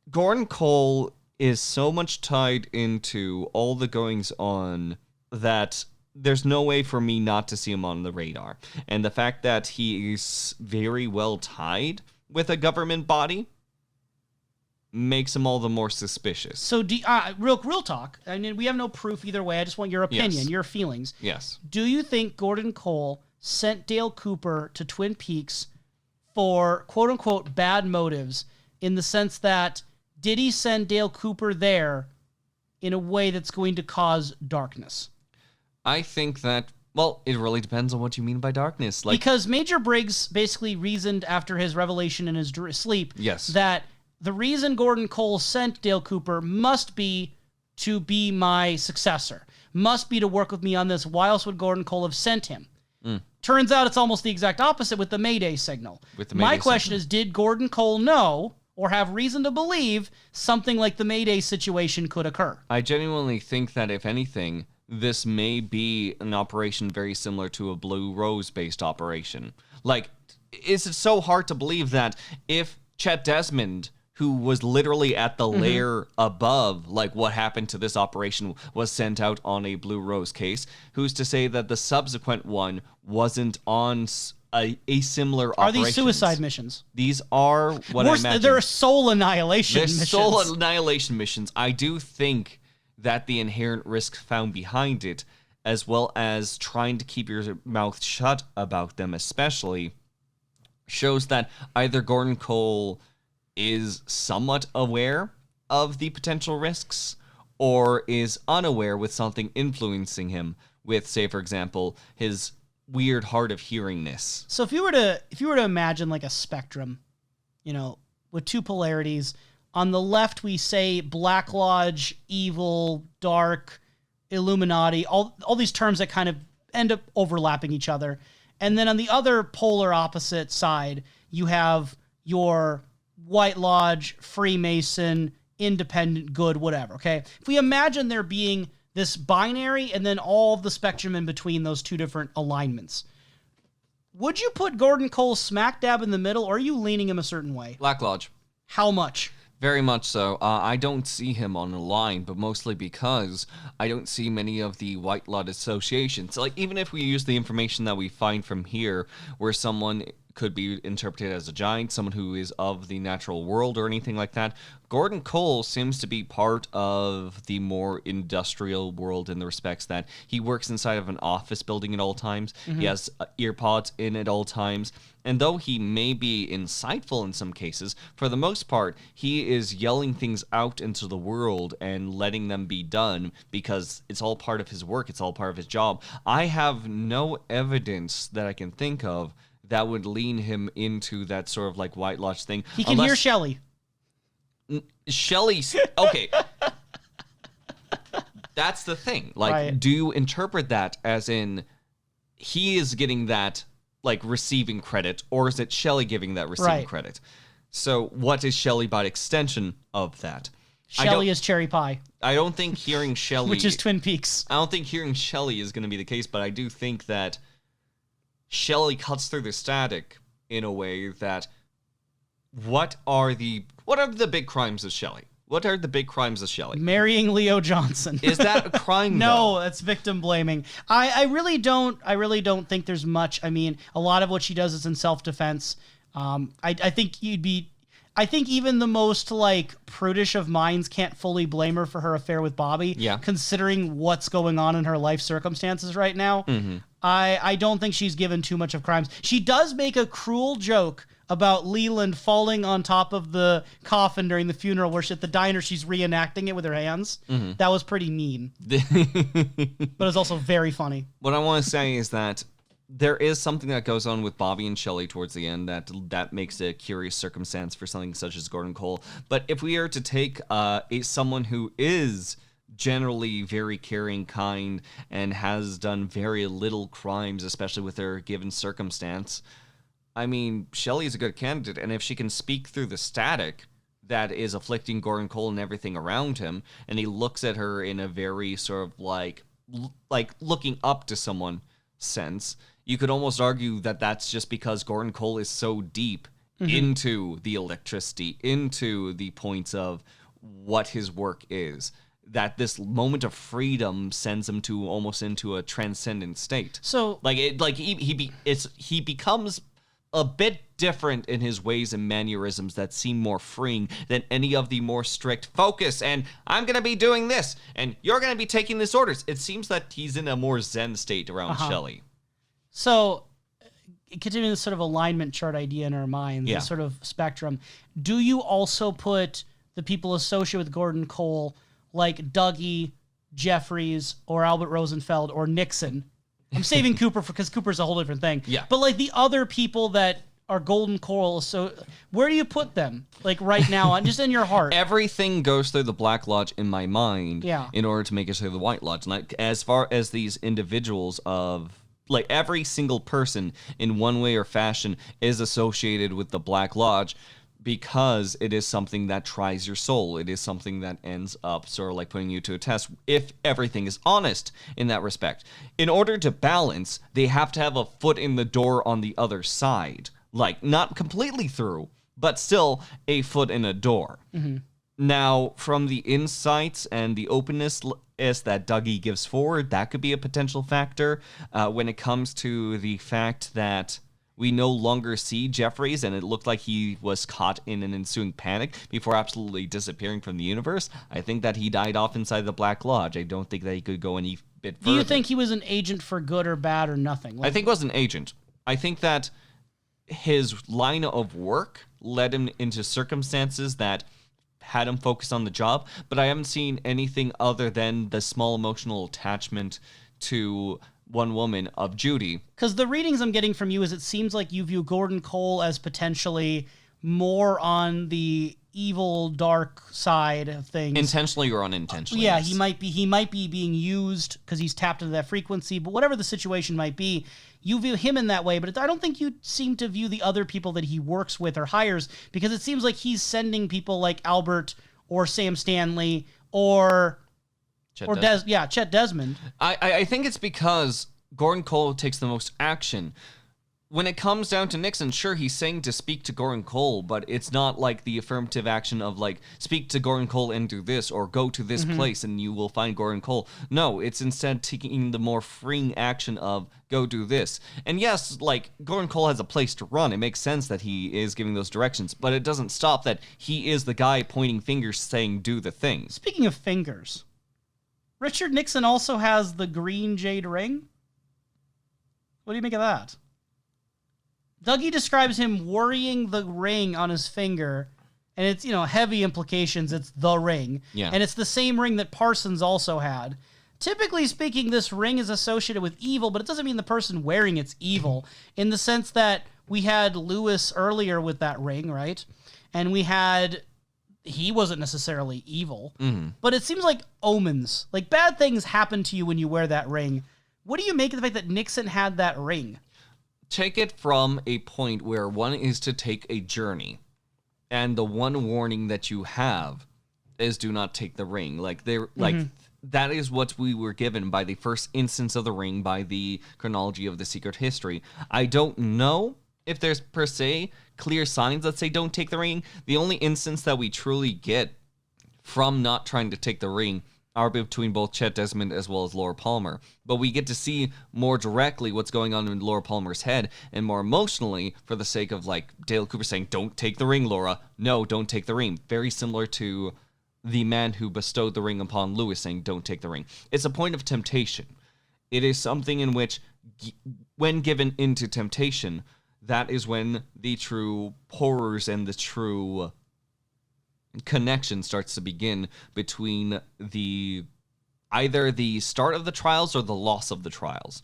Gordon Cole is so much tied into all the goings on that there's no way for me not to see him on the radar. And the fact that he is very well tied with a government body makes him all the more suspicious. So, real talk. I mean, we have no proof either way. I just want your opinion, Yes. your feelings. Yes. Do you think Gordon Cole sent Dale Cooper to Twin Peaks for quote-unquote bad motives, in the sense that, did he send Dale Cooper there in a way that's going to cause darkness? I think that, well, it really depends on what you mean by darkness. Like, Because Major Briggs basically reasoned after his revelation in his sleep Yes. that the reason Gordon Cole sent Dale Cooper must be to be my successor, must be to work with me on this. Why else would Gordon Cole have sent him? Turns out it's almost the exact opposite with the Mayday signal. My question is, did Gordon Cole know or have reason to believe something like the Mayday situation could occur? I genuinely think that, if anything, this may be an operation very similar to a Blue Rose-based operation. Like, is it so hard to believe that if Chet Desmond, who was literally at the layer above, like what happened to this operation, was sent out on a Blue Rose case, who's to say that the subsequent one wasn't on a similar Are operation? these suicide missions? These are what I imagine. They're soul annihilation They're missions. soul annihilation missions. I do think that the inherent risk found behind it, as well as trying to keep your mouth shut about them especially, shows that either Gordon Cole is somewhat aware of the potential risks, or is unaware with something influencing him with, say, for example, his weird hard of hearingness. So if you were to imagine like a spectrum, with two polarities, on the left we say Black Lodge, evil, dark, Illuminati, all these terms that kind of end up overlapping each other. And then on the other polar opposite side, you have your White Lodge, Freemason, independent, good, whatever, okay? If we imagine there being this binary and then all of the spectrum in between those two different alignments, would you put Gordon Cole smack dab in the middle, or are you leaning him a certain way? Black Lodge. How much? Very much so. I don't see him on the line, but mostly because I don't see many of the White Lodge associations. Like, even if we use the information that we find from here, where someone could be interpreted as a giant, someone who is of the natural world or anything like that, Gordon Cole seems to be part of the more industrial world in the respects that he works inside of an office building at all times. He has earpods in at all times. And though he may be insightful in some cases, for the most part, he is yelling things out into the world and letting them be done because it's all part of his work. It's all part of his job. I have no evidence that I can think of that would lean him into that sort of like White Lodge thing. He can hear Shelley. Shelley's okay. That's the thing. Like, Right. do you interpret that as in he is getting that, like, receiving credit, or is it Shelley giving that receiving Right. credit? So what is Shelley by extension of that? Shelley is cherry pie, I don't think hearing Shelley, which is Twin Peaks. I don't think hearing Shelley is going to be the case, but I do think that Shelley cuts through the static in a way that what are the big crimes of Shelley? What are the big crimes of Shelley? Marrying Leo Johnson. Is that a crime? No, though? that's victim blaming. I really don't think there's much. I mean, a lot of what she does is in self-defense. I think even the most like prudish of minds can't fully blame her for her affair with Bobby. Yeah. Considering what's going on in her life circumstances right now. Mm-hmm. I don't think she's given too much of crimes. She does make a cruel joke about Leland falling on top of the coffin during the funeral, where at the diner she's reenacting it with her hands. Mm-hmm. That was pretty mean. But it's also very funny. What I want to say is that there is something that goes on with Bobby and Shelley towards the end that makes a curious circumstance for something such as Gordon Cole. But if we are to take someone who is generally very caring, kind, and has done very little crimes, especially with her given circumstance, I mean, Shelley is a good candidate, and if she can speak through the static that is afflicting Gordon Cole and everything around him, and he looks at her in a very sort of like looking up to someone sense, you could almost argue that that's just because Gordon Cole is so deep into the electricity, into the points of what his work is, that this moment of freedom sends him to almost into a transcendent state. So, he becomes a bit different in his ways and mannerisms that seem more freeing than any of the more strict focus, and I'm going to be doing this, and you're going to be taking these orders. It seems that he's in a more zen state around Shelley. So, continuing this sort of alignment chart idea in our minds, this sort of spectrum, do you also put the people associated with Gordon Cole, like Dougie, Jeffries, or Albert Rosenfeld, or Nixon? I'm saving Cooper because Cooper's a whole different thing. Yeah. But like the other people that are Golden Coral, so where do you put them? Like right now, just in your heart. Everything goes through the Black Lodge in my mind in order to make it through the White Lodge. Like, as far as these individuals of, like, every single person in one way or fashion is associated with the Black Lodge, because it is something that tries your soul. It is something that ends up sort of like putting you to a test if everything is honest in that respect. In order to balance, they have to have a foot in the door on the other side. Like, not completely through, but still a foot in a door. Mm-hmm. Now, from the insights and the openness that Dougie gives forward, that could be a potential factor. When it comes to the fact that we no longer see Jeffries, and it looked like he was caught in an ensuing panic before absolutely disappearing from the universe, I think that he died off inside the Black Lodge. I don't think that he could go any bit further. Do you think he was an agent for good or bad or nothing? I think he was an agent. I think that his line of work led him into circumstances that had him focus on the job, but I haven't seen anything other than the small emotional attachment to one woman of Judy. Because the readings I'm getting from you is it seems like you view Gordon Cole as potentially more on the evil, dark side of things. Intentionally or unintentionally. Yeah, yes. he might be being used because he's tapped into that frequency, but whatever the situation might be, you view him in that way, but I don't think you seem to view the other people that he works with or hires, because it seems like he's sending people like Albert or Sam Stanley or Chet Desmond. I think it's because Gordon Cole takes the most action. When it comes down to Nixon, sure, he's saying to speak to Gordon Cole, but it's not like the affirmative action of, like, speak to Gordon Cole and do this, or go to this place and you will find Gordon Cole. No, it's instead taking the more freeing action of go do this. And yes, like, Gordon Cole has a place to run. It makes sense that he is giving those directions, but it doesn't stop that he is the guy pointing fingers saying do the thing. Speaking of fingers, Richard Nixon also has the green jade ring. What do you make of that? Dougie describes him worrying the ring on his finger, and it's, heavy implications. It's the ring. Yeah. And it's the same ring that Parsons also had. Typically speaking, this ring is associated with evil, but it doesn't mean the person wearing it's evil, in the sense that we had Lewis earlier with that ring, right? And he wasn't necessarily evil, but it seems like omens. Like, bad things happen to you when you wear that ring. What do you make of the fact that Nixon had that ring? Take it from a point where one is to take a journey, and the one warning that you have is do not take the ring. Like, that is what we were given by the first instance of the ring, by the chronology of the secret history. I don't know if there's per se clear signs that say don't take the ring. The only instance that we truly get from not trying to take the ring are between both Chet Desmond as well as Laura Palmer. But we get to see more directly what's going on in Laura Palmer's head, and more emotionally, for the sake of, like, Dale Cooper saying, don't take the ring, Laura. No, don't take the ring. Very similar to the man who bestowed the ring upon Lewis saying, don't take the ring. It's a point of temptation. It is something in which, when given into temptation, that is when the true horrors and the true connection starts to begin between either the start of the trials or the loss of the trials.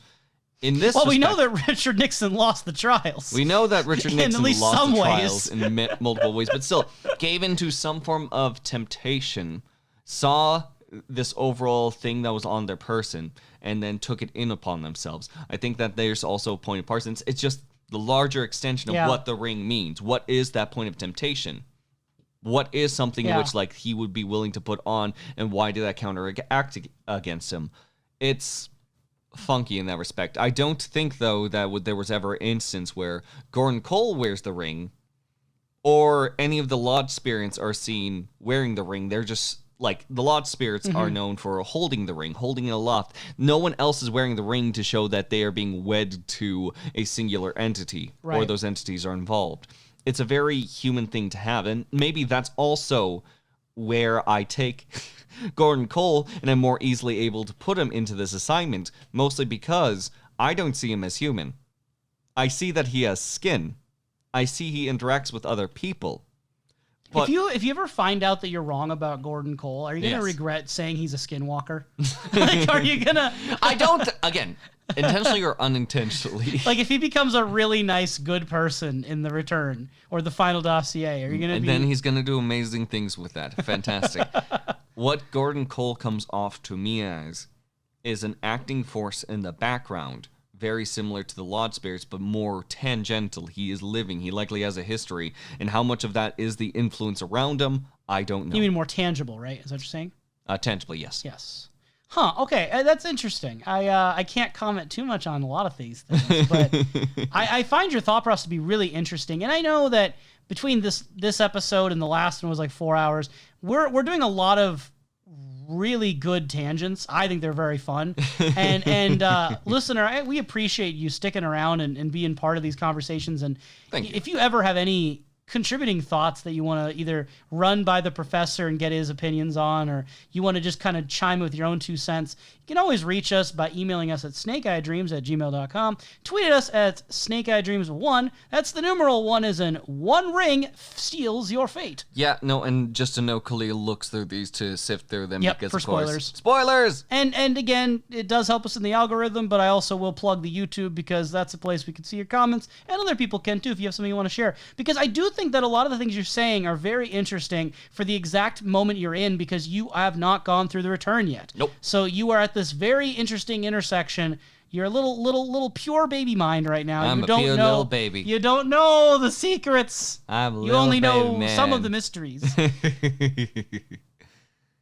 In this we know that Richard Nixon lost the trials. We know that Richard Nixon at least lost some the ways. trials in multiple ways, but still gave into some form of temptation, saw this overall thing that was on their person, and then took it in upon themselves. I think that there's also a point of Parsons. It's just the larger extension of what the ring means. What is that point of temptation? What is something in which, like, he would be willing to put on, and why did that counteract against him? It's funky in that respect. I don't think, though, that there was ever an instance where Gordon Cole wears the ring, or any of the Lodge spirits are seen wearing the ring. They're just, like, the Lodge spirits are known for holding the ring, holding it aloft. No one else is wearing the ring to show that they are being wed to a singular entity, or those entities are involved. It's a very human thing to have, and maybe that's also where I take Gordon Cole, and I'm more easily able to put him into this assignment, mostly because I don't see him as human. I see that he has skin. I see he interacts with other people. But if you ever find out that you're wrong about Gordon Cole, are you going to regret saying he's a skinwalker? Like, are you going to... I don't, again, intentionally or unintentionally. Like, if he becomes a really nice, good person in The Return or The Final Dossier, are you going to be... And then he's going to do amazing things with that. Fantastic. What Gordon Cole comes off to me as is an acting force in the background, very similar to the Lodge spirits, but more tangential. He is living. He likely has a history. And how much of that is the influence around him, I don't know. You mean more tangible, right? Is that what you're saying? Tangible, yes. Yes. Huh, okay, that's interesting. I can't comment too much on a lot of these things, but I find your thought process to be really interesting. And I know that between this episode and the last one was like 4 hours, we're doing a lot of really good tangents. I think they're very fun. And listener, we appreciate you sticking around and being part of these conversations. And if you ever have any contributing thoughts that you want to either run by the professor and get his opinions on, or you want to just kind of chime with your own 2 cents, you can always reach us by emailing us at snakeeyedreams@gmail.com. Tweet at us at snakeeyedreams1. That's the numeral 1 as in one ring seals your fate. Yeah, no, and just to know, Kalil looks through these to sift through them because, for of course, spoilers. Spoilers! And again, it does help us in the algorithm, but I also will plug the YouTube because that's a place we can see your comments, and other people can too if you have something you want to share. Because I do think that a lot of the things you're saying are very interesting for the exact moment you're in, because you have not gone through the return yet. Nope. So you are at this very interesting intersection. You're a little pure baby mind right now. I'm you a don't pure know, little baby. You don't know the secrets. I'm a you little only know baby man. some of the mysteries.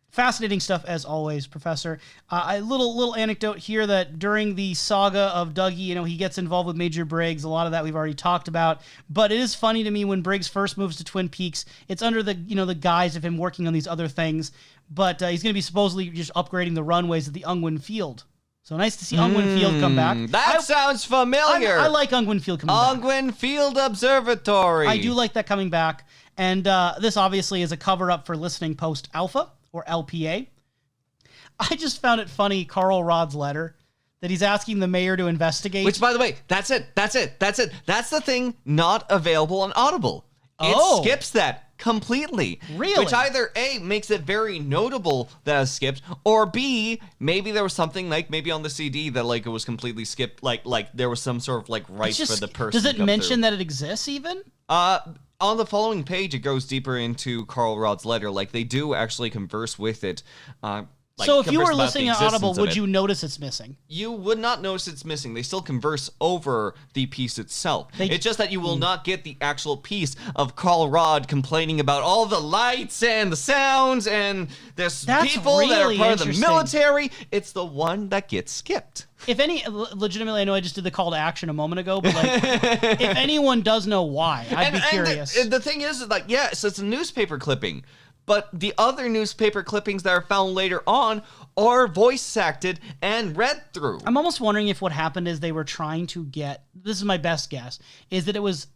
Fascinating stuff as always, Professor. A little anecdote here that during the saga of Dougie, he gets involved with Major Briggs. A lot of that we've already talked about. But it is funny to me when Briggs first moves to Twin Peaks. It's under the the guise of him working on these other things. But he's going to be supposedly just upgrading the runways at the Ungwin Field. So nice to see Ungwin Field come back. That sounds familiar. I like Ungwin Field coming back. Ungwin Field Observatory. I do like that coming back. And this obviously is a cover-up for Listening Post Alpha, or LPA. I just found it funny, Carl Rod's letter, that he's asking the mayor to investigate. Which, by the way, that's it. That's the thing not available on Audible. It skips that completely. Really? Which either A, makes it very notable that it's skipped, or B, maybe there was something like maybe on the CD that like it was completely skipped, like there was some sort of like right for the person. Does it to come mention through. that it exists even? On the following page, it goes deeper into Carl Rod's letter. Like, they do actually converse with it. So if you converse were about listening the at Audible, existence of would it. you notice it's missing? You would not notice it's missing. They still converse over the piece itself. It's just that you will not get the actual piece of Carl Rod complaining about all the lights and the sounds and there's That's people that are really part of the interesting. military. It's the one that gets skipped. If any, legitimately, I know I just did the call to action a moment ago, but like, if anyone does know why, I'd be curious. And the thing is, like, yes, it's a newspaper clipping, but the other newspaper clippings that are found later on are voice acted and read through. I'm almost wondering if what happened is they were trying to get, this is my best guess, is that it was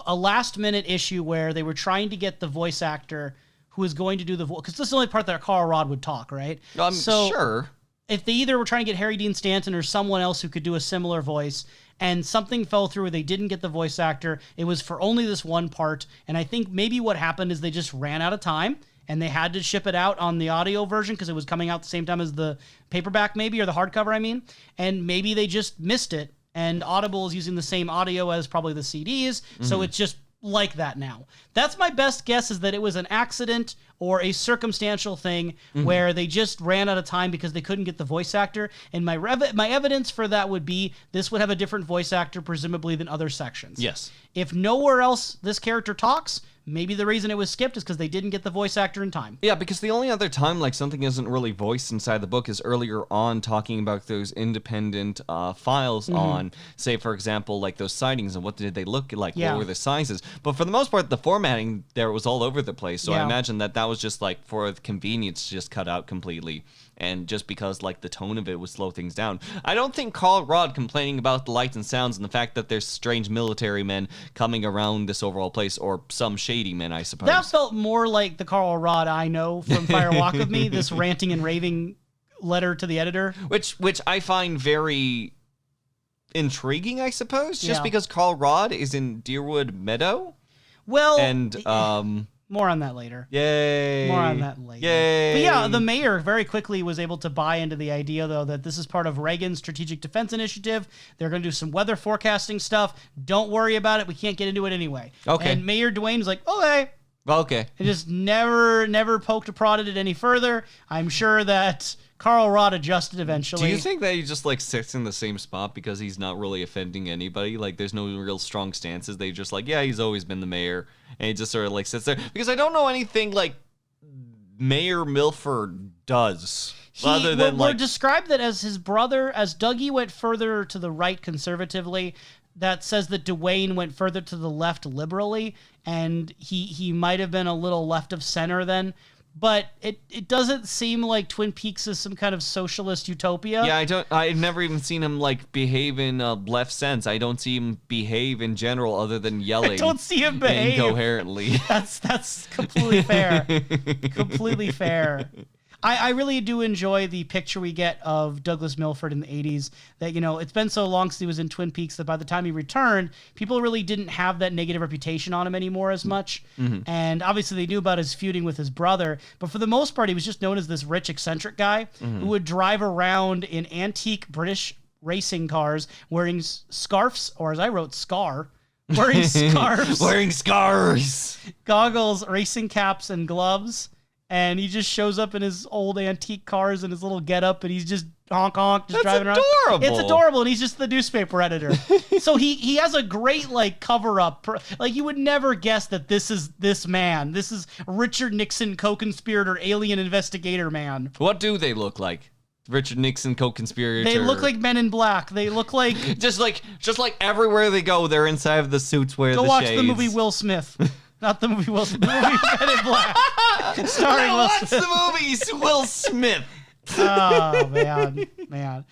a last minute issue where they were trying to get the voice actor who was going to do the voice, because this is the only part that Carl Rod would talk, right? So Sure. if they either were trying to get Harry Dean Stanton or someone else who could do a similar voice, and something fell through, they didn't get the voice actor, it was for only this one part, and I think maybe what happened is they just ran out of time, and they had to ship it out on the audio version because it was coming out the same time as the paperback maybe, or the hardcover, I mean, and maybe they just missed it, and Audible is using the same audio as probably the CDs, so it's just like that now. That's my best guess, is that it was an accident or a circumstantial thing where they just ran out of time because they couldn't get the voice actor. And my evidence for that would be this would have a different voice actor presumably than other sections. Yes. If nowhere else this character talks, maybe the reason it was skipped is because they didn't get the voice actor in time. Yeah, because the only other time like something isn't really voiced inside the book is earlier on talking about those independent files on, say, for example, like those sightings and what did they look like, Yeah. what were the sizes. But for the most part, the formatting there was all over the place. So I Yeah. imagine that was just like for convenience, just cut out completely. And just because like the tone of it would slow things down. I don't think Carl Rod complaining about the lights and sounds and the fact that there's strange military men coming around this overall place, or some shady men, I suppose. That felt more like the Carl Rod I know from Fire Walk with Me, this ranting and raving letter to the editor. Which I find very intriguing, I suppose, just Yeah. because Carl Rod is in Deerwood Meadow. Well, And more on that later. yay. More on that later. Yay. But yeah, the mayor very quickly was able to buy into the idea, though, that this is part of Reagan's Strategic Defense Initiative. They're going to do some weather forecasting stuff. Don't worry about it. We can't get into it anyway. Okay. And Mayor Dwayne was like, okay. Okay. And just never poked or prodded it any further. I'm sure that Carl Rod adjusted eventually. Do you think that he just like sits in the same spot because he's not really offending anybody? Like there's no real strong stances. They just like, yeah, he's always been the mayor. And he just sort of like sits there. Because I don't know anything like Mayor Milford does. Other than we're like described that as his brother, as Dougie went further to the right conservatively, that says that Dwayne went further to the left liberally, and he might have been a little left of center then. But it doesn't seem like Twin Peaks is some kind of socialist utopia. Yeah, I've never even seen him like behave in a left sense. I don't see him behave in general other than yelling. I don't see him behave. Incoherently. That's completely fair. Completely fair. I really do enjoy the picture we get of Douglas Milford in the 80s, that, you know, it's been so long since he was in Twin Peaks that by the time he returned, people really didn't have that negative reputation on him anymore as much. And obviously they knew about his feuding with his brother, but for the most part, he was just known as this rich, eccentric guy who would drive around in antique British racing cars wearing scarves, or as I wrote, wearing scarves, Wearing scars. goggles, racing caps, and gloves. And he just shows up in his old antique cars and his little getup, and he's just honk, just That's driving around. adorable. It's adorable, and he's just the newspaper editor. So he has a great like cover up. Like you would never guess that this is this man. This is Richard Nixon, co-conspirator, alien investigator man. What do they look like? Richard Nixon, co-conspirator. They look like Men in Black. They look like just like everywhere they go, they're inside of the suits where go the watch shades. the movie Will Smith. Not the movie Will Smith. The movie Men in Black. Starring Will What's Smith. the movie? Will Smith. Oh, man.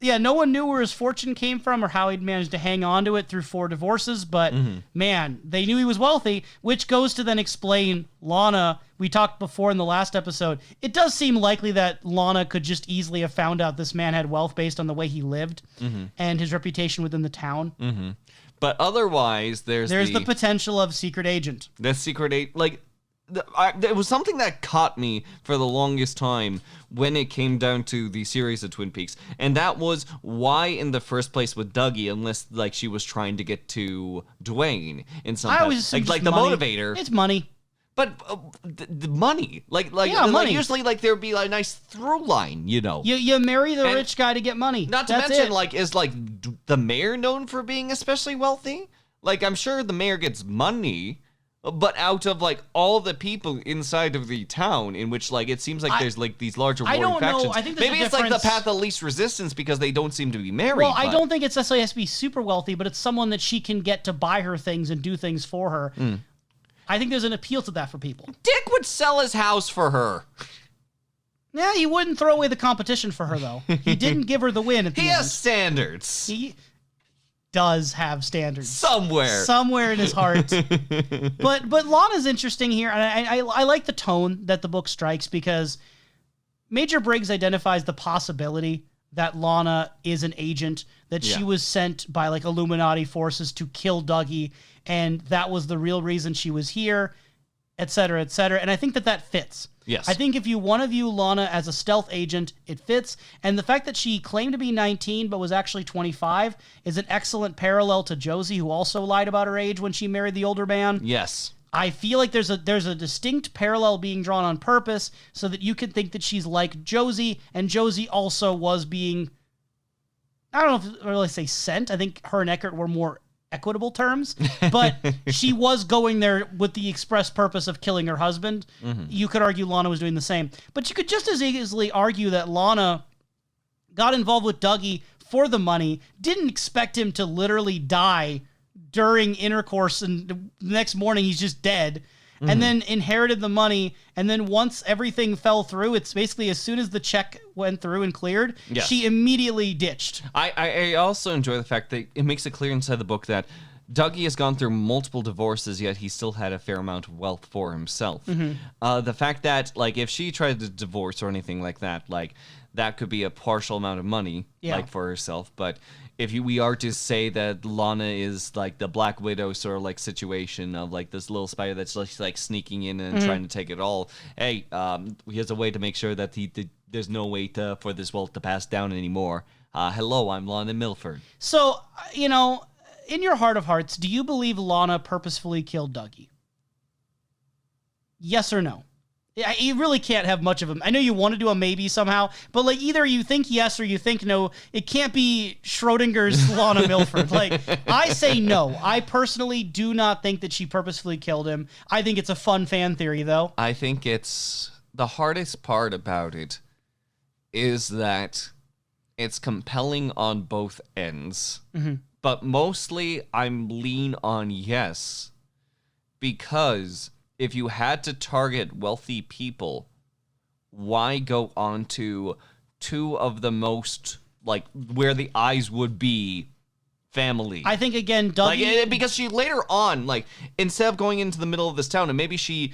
Yeah, no one knew where his fortune came from or how he'd managed to hang on to it through 4 divorces, but man, they knew he was wealthy, which goes to then explain Lana. We talked before in the last episode. It does seem likely that Lana could just easily have found out this man had wealth based on the way he lived and his reputation within the town. But otherwise, there's the potential of secret agent. the secret eight. Like, there was something that caught me for the longest time when it came down to the series of Twin Peaks, and that was why in the first place with Dougie, unless like she was trying to get to Dwayne in some I kind- always assumed like just the money. motivator. It's money. But the money, money. usually, like there'd be a nice through line, you know. You marry the rich guy to get money. Not to That's mention, it. is the mayor known for being especially wealthy? Like, I'm sure the mayor gets money, but out of all the people inside of the town, in which it seems like there's these larger warring don't know. factions. I think there's maybe a it's the difference. path of least resistance because they don't seem to be married. Well, I don't think it's necessarily has to be super wealthy, but it's someone that she can get to buy her things and do things for her. I think there's an appeal to that for people. Dick would sell his house for her. Yeah, he wouldn't throw away the competition for her, though. He didn't give her the win at the He end. has standards. He does have standards. Somewhere in his heart. but Lana's interesting here, and I like the tone that the book strikes because Major Briggs identifies the possibility that Lana is an agent, that she was sent by Illuminati forces to kill Dougie, and that was the real reason she was here, et cetera, et cetera. And I think that fits. Yes. I think if you want to view Lana as a stealth agent, it fits. And the fact that she claimed to be 19 but was actually 25 is an excellent parallel to Josie, who also lied about her age when she married the older man. Yes. I feel like there's a distinct parallel being drawn on purpose so that you can think that she's like Josie, and Josie also was being, I don't know if I really say sent. I think her and Eckert were more equitable terms, but she was going there with the express purpose of killing her husband. You could argue Lana was doing the same, but you could just as easily argue that Lana got involved with Dougie for the money, didn't expect him to literally die during intercourse, and the next morning he's just dead, and then inherited the money, and then once everything fell through, it's basically as soon as the check went through and cleared, she immediately ditched. I also enjoy the fact that it makes it clear inside the book that Dougie has gone through multiple divorces, yet he still had a fair amount of wealth for himself. The fact that, if she tried to divorce or anything like that, that could be a partial amount of money, for herself, but if we are to say that Lana is the Black Widow sort of situation of this little spider that's just sneaking in and trying to take it all. Hey, here's a way to make sure that there's no way for this wealth to pass down anymore. Hello, I'm Lana Milford. So, in your heart of hearts, do you believe Lana purposefully killed Dougie? Yes or no? You really can't have much of them. I know you want to do a maybe somehow, but either you think yes or you think no. It can't be Schrodinger's Lana Milford. I say no. I personally do not think that she purposefully killed him. I think it's a fun fan theory, though. I think it's the hardest part about it is that it's compelling on both ends, but mostly I'm lean on yes, because if you had to target wealthy people, why go on to two of the most, where the eyes would be, family? I think, again, Dougie... because she later on, instead of going into the middle of this town, and maybe she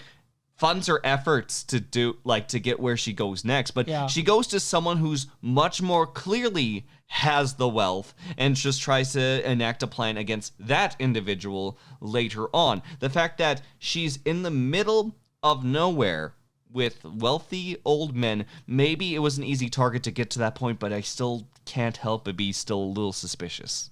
funds her efforts to do, to get where she goes next, but she goes to someone who's much more clearly has the wealth and just tries to enact a plan against that individual later on. The fact that she's in the middle of nowhere with wealthy old men, maybe it was an easy target to get to that point, but I still can't help but be still a little suspicious.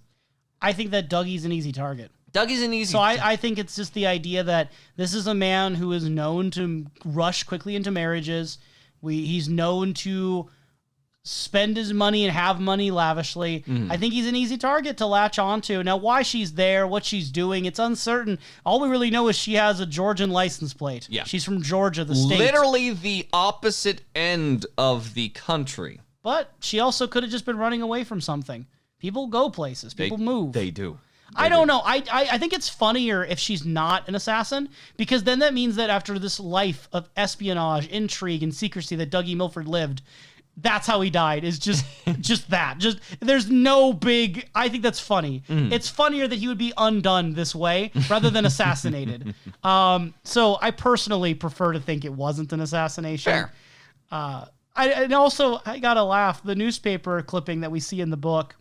I think that Dougie's an easy target. Dougie's an easy... So I think it's just the idea that this is a man who is known to rush quickly into marriages. He's known to spend his money and have money lavishly. I think he's an easy target to latch onto. Now, why she's there, what she's doing, it's uncertain. All we really know is she has a Georgian license plate. Yeah. She's from Georgia, the state. Literally the opposite end of the country. But she also could have just been running away from something. People go places. People move. They do. I don't know. I think it's funnier if she's not an assassin, because then that means that after this life of espionage, intrigue, and secrecy that Dougie Milford lived, that's how he died, is just that. Just there's no big... I think that's funny. It's funnier that he would be undone this way rather than assassinated. So I personally prefer to think it wasn't an assassination. Fair. And also, I gotta laugh, the newspaper clipping that we see in the book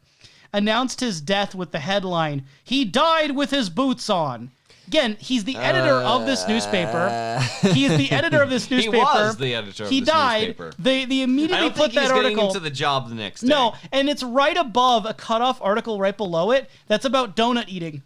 announced his death with the headline, "He died with his boots on." Again, he's the editor of this newspaper. He is the editor of this newspaper. He was the editor of this newspaper. They immediately I don't put think that he's article... getting into the job the next day. No, and it's right above a cutoff article right below it that's about donut eating.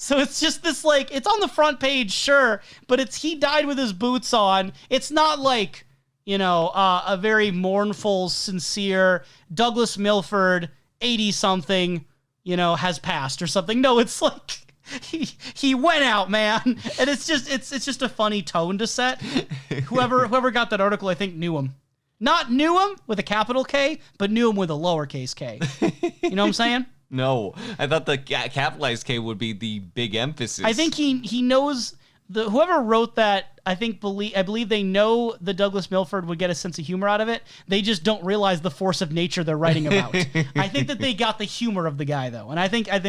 So it's just this, like, it's on the front page, sure, but it's he died with his boots on. It's not like, you know, a very mournful, sincere Douglas Milford, 80-something, you know, has passed or something. No, it's like he went out, man. And it's just a funny tone to set. Whoever got that article, I think, knew him. Not knew him with a capital K, but knew him with a lowercase k. You know what I'm saying? No, I thought the capitalized K would be the big emphasis. I think he knows whoever wrote that. I believe they know the Douglas Milford would get a sense of humor out of it. They just don't realize the force of nature they're writing about. I think that they got the humor of the guy though, and I think I'd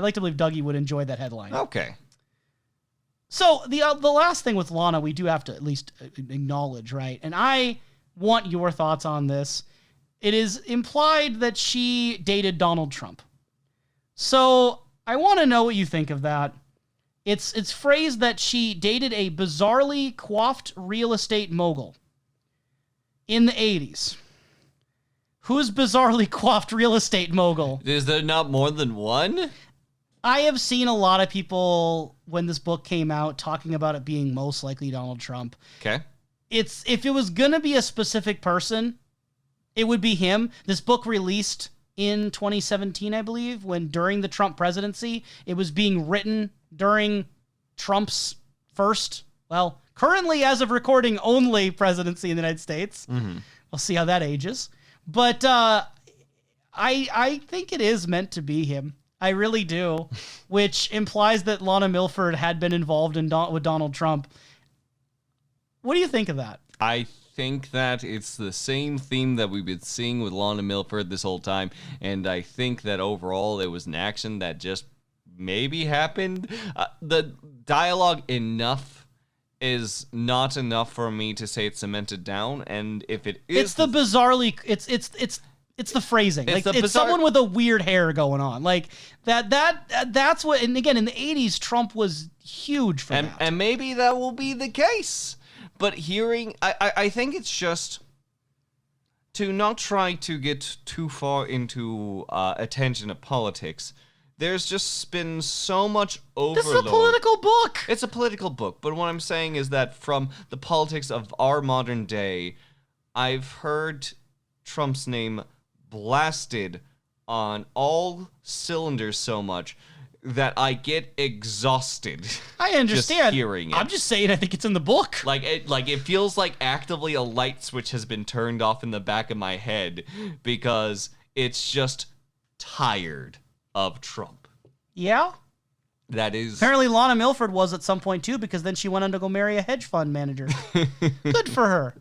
like to believe Dougie would enjoy that headline. Okay. So the last thing with Lana we do have to at least acknowledge, right? And I want your thoughts on this. It is implied that she dated Donald Trump. So I want to know what you think of that. It's phrased that she dated a bizarrely coiffed real estate mogul in the 80s. Who's bizarrely coiffed real estate mogul? Is there not more than one? I have seen a lot of people, when this book came out, talking about it being most likely Donald Trump. Okay. If it was going to be a specific person, it would be him. This book released in 2017, I believe, when during the Trump presidency, it was being written during Trump's first, well, currently as of recording only presidency in the United States. Mm-hmm. We'll see how that ages. But I think it is meant to be him. I really do, which implies that Lana Milford had been involved with Donald Trump. What do you think of that? I think that it's the same theme that we've been seeing with Lana Milford this whole time, and I think that overall it was an action that just maybe happened. The dialogue enough is not enough for me to say it's cemented down, and if it is, it's the bizarrely, it's the phrasing. It's like it's someone with a weird hair going on. Like that's what. And again, in the 80s, Trump was huge for that. And maybe that will be the case. But I think it's just to not try to get too far into attention of politics. There's just been so much overload. This is a political book. It's a political book, but what I'm saying is that from the politics of our modern day, I've heard Trump's name blasted on all cylinders so much that I get exhausted. I understand. Just hearing it. I'm just saying I think it's in the book. It feels like actively a light switch has been turned off in the back of my head because it's just tired of Trump. Yeah? That is... Apparently Lana Milford was at some point too, because then she went on to go marry a hedge fund manager. Good for her.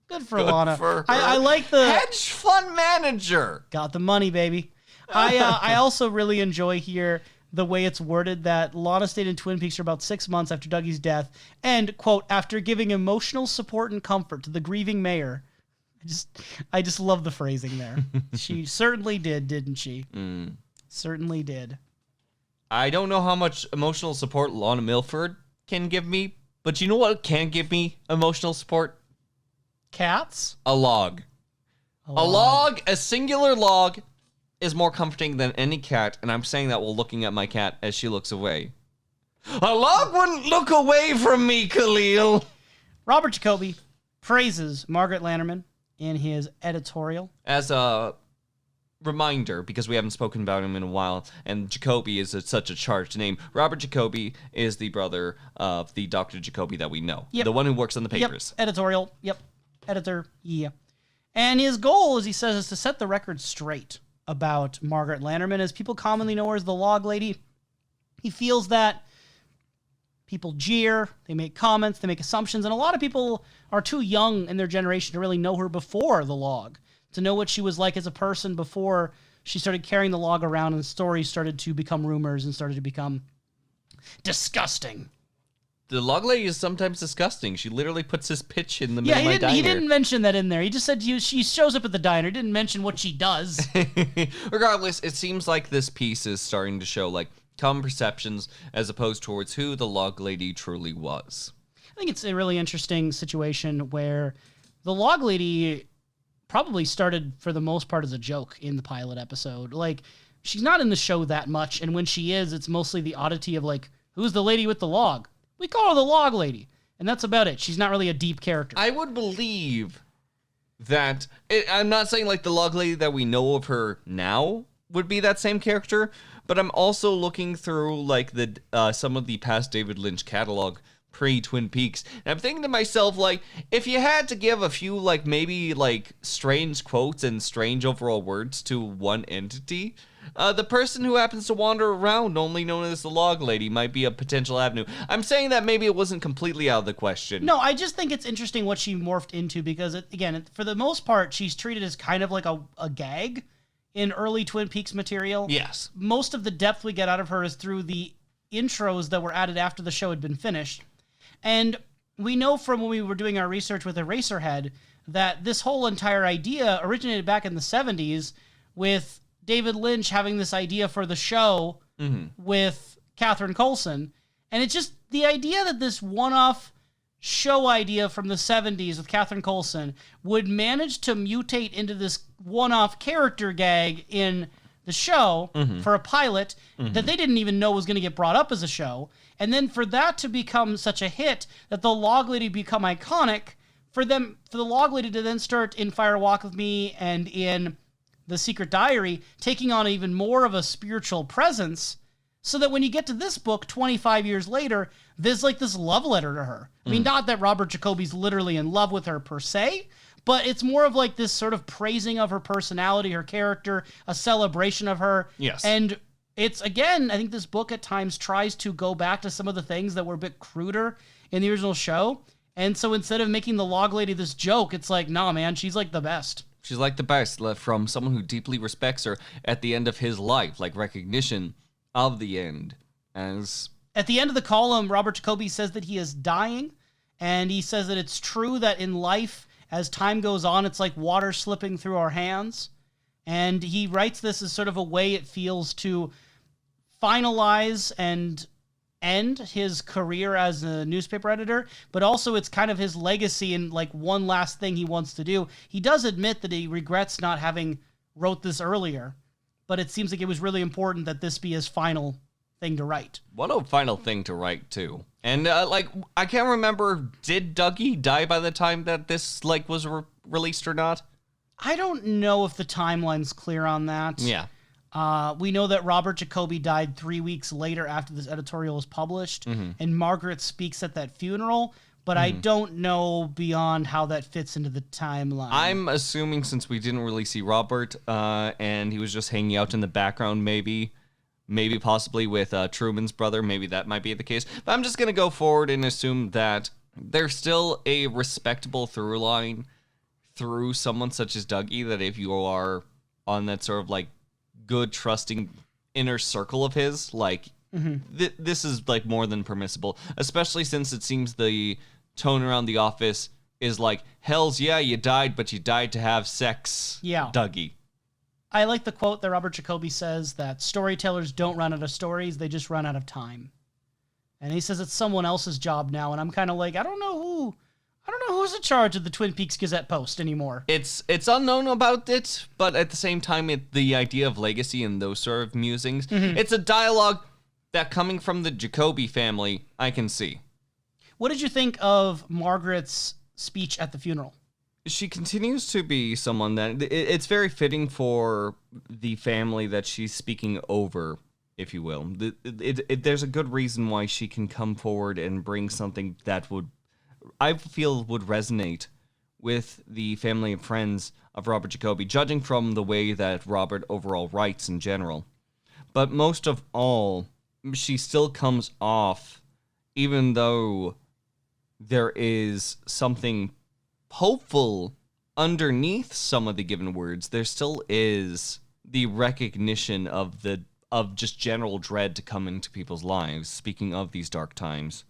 Good for Lana. For her. I like the... Hedge fund manager! Got the money, baby. I also really enjoy here the way it's worded that Lana stayed in Twin Peaks for about 6 months after Dougie's death and, quote, after giving emotional support and comfort to the grieving mayor. I just love the phrasing there. She certainly did, didn't she? Certainly did. I don't know how much emotional support Lana Milford can give me, but you know what can give me emotional support? Cats? A log. A singular log, is more comforting than any cat, and I'm saying that while looking at my cat as she looks away. A log wouldn't look away from me, Kalil. Robert Jacoby praises Margaret Lanterman in his editorial. As a reminder, because we haven't spoken about him in a while, and Jacoby is such a charged name, Robert Jacoby is the brother of the Dr. Jacoby that we know. Yep. The one who works on the papers. Yep. Editorial. Yep. Editor. Yeah. And his goal, as he says, is to set the record straight about Margaret Lanterman, as people commonly know her as the Log Lady. He feels that people jeer, they make comments, they make assumptions, and a lot of people are too young in their generation to really know her before the log, to know what she was like as a person before she started carrying the log around and stories started to become rumors and started to become disgusting. The log lady is sometimes disgusting. She literally puts his pitch in the middle of my diner. He didn't mention that in there. He just said she shows up at the diner. He didn't mention what she does. Regardless, it seems like this piece is starting to show like common perceptions as opposed towards who the log lady truly was. I think it's a really interesting situation where the log lady probably started for the most part as a joke in the pilot episode. Like, she's not in the show that much, and when she is, it's mostly the oddity of like Who's the lady with the log? We call her the log lady. And that's about it. She's not really a deep character. I would believe that I'm not saying like the log lady that we know of her now would be that same character, but I'm also looking through like the some of the past David Lynch catalog pre-Twin Peaks, and I'm thinking to myself, like, if you had to give a few like maybe like strange quotes and strange overall words to one entity, the person who happens to wander around, only known as the log lady, might be a potential avenue. I'm saying that maybe it wasn't completely out of the question. No, I just think it's interesting what she morphed into because, for the most part, she's treated as kind of like a gag in early Twin Peaks material. Yes. Most of the depth we get out of her is through the intros that were added after the show had been finished. And we know from when we were doing our research with Eraserhead that this whole entire idea originated back in the 70s with David Lynch having this idea for the show with Catherine Coulson. And it's just the idea that this one-off show idea from the 70s with Catherine Coulson would manage to mutate into this one-off character gag in the show for a pilot that they didn't even know was going to get brought up as a show. And then for that to become such a hit that the log lady become iconic, for the log lady to then start in Fire Walk with Me and in The Secret Diary, taking on even more of a spiritual presence, so that when you get to this book 25 years later, there's like this love letter to her. I mean, not that Robert Jacoby's literally in love with her per se, but it's more of like this sort of praising of her personality, her character, a celebration of her. Yes. And it's, again, I think this book at times tries to go back to some of the things that were a bit cruder in the original show. And so instead of making the log lady this joke, it's like, nah, man, she's like the best. She's like the best, from someone who deeply respects her at the end of his life, like recognition of the end. As at the end of the column, Robert Jacoby says that he is dying, and he says that it's true that in life, as time goes on, it's like water slipping through our hands. And he writes this as sort of a way it feels to finalize and end his career as a newspaper editor, but also it's kind of his legacy and like one last thing he wants to do. He does admit that he regrets not having wrote this earlier, but it seems like it was really important that this be his final thing to write. what a final thing to write too. And I can't remember, did Dougie die by the time that this was released or not? I don't know if the timeline's clear on that. Yeah. We know that Robert Jacoby died 3 weeks later after this editorial was published, and Margaret speaks at that funeral, but I don't know beyond how that fits into the timeline. I'm assuming, since we didn't really see Robert, and he was just hanging out in the background, maybe possibly with Truman's brother, maybe that might be the case. But I'm just going to go forward and assume that there's still a respectable through line through someone such as Dougie, that if you are on that sort of good, trusting inner circle of his, this is more than permissible, especially since it seems the tone around the office is hells yeah, you died, but you died to have sex. Yeah. Dougie. I like the quote that Robert Jacoby says that storytellers don't run out of stories, they just run out of time. And he says it's someone else's job now, and I'm kind of I don't know who's in charge of the Twin Peaks Gazette-Post anymore. It's unknown about it, but at the same time, the idea of legacy and those sort of musings, it's a dialogue that, coming from the Jacoby family, I can see. What did you think of Margaret's speech at the funeral? She continues to be someone that it's very fitting for the family that she's speaking over, if you will. There's a good reason why she can come forward and bring something that I feel would resonate with the family and friends of Robert Jacoby, judging from the way that Robert overall writes in general. But most of all, she still comes off, even though there is something hopeful underneath some of the given words, there still is the recognition of just general dread to come into people's lives, speaking of these dark times,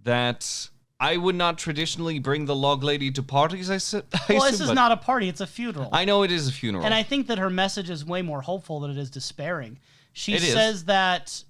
that I would not traditionally bring the log lady to parties, This is not a party, it's a funeral. I know it is a funeral. And I think that her message is way more hopeful than it is despairing. She says that,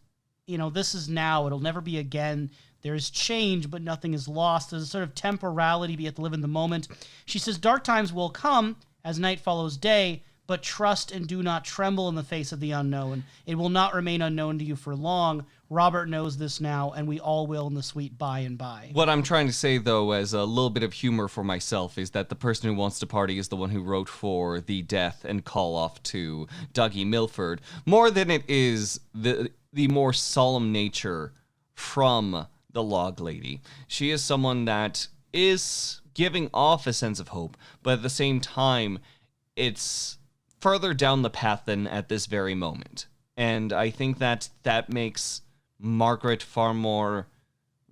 this is now, it'll never be again. There's change, but nothing is lost. There's a sort of temporality, but you have to live in the moment. She says dark times will come as night follows day, but trust and do not tremble in the face of the unknown. It will not remain unknown to you for long. Robert knows this now, and we all will in the sweet by and by. What I'm trying to say, though, as a little bit of humor for myself, is that the person who wants to party is the one who wrote for the death and call off to Dougie Milford, more than it is the more solemn nature from the Log Lady. She is someone that is giving off a sense of hope, but at the same time, it's further down the path than at this very moment. And I think that makes Margaret far more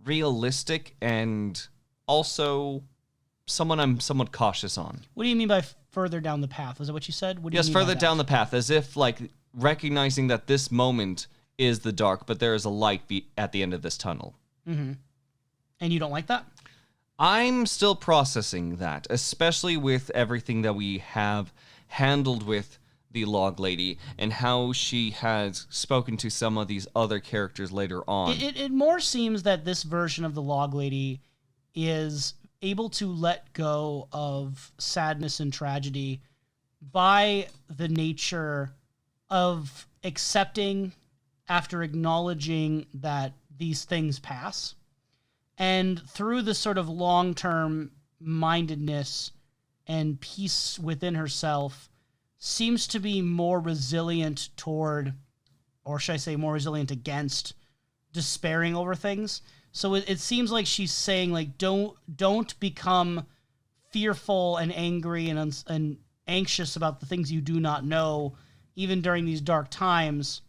realistic and also someone I'm somewhat cautious on. What do you mean by further down the path? Is that what you said? What do you Yes, mean by further that? down the path, as if like recognizing that this moment is the dark, but there is a light at the end of this tunnel. Mm-hmm. And you don't like that? I'm still processing that, especially with everything that we have handled with the Log Lady and how she has spoken to some of these other characters later on. It more seems that this version of the Log Lady is able to let go of sadness and tragedy by the nature of accepting after acknowledging that these things pass. And through this sort of long-term mindedness and peace within herself, seems to be more resilient toward, or should I say more resilient against, despairing over things. So it seems like she's saying, like, don't become fearful and angry and anxious about the things you do not know, even during these dark times,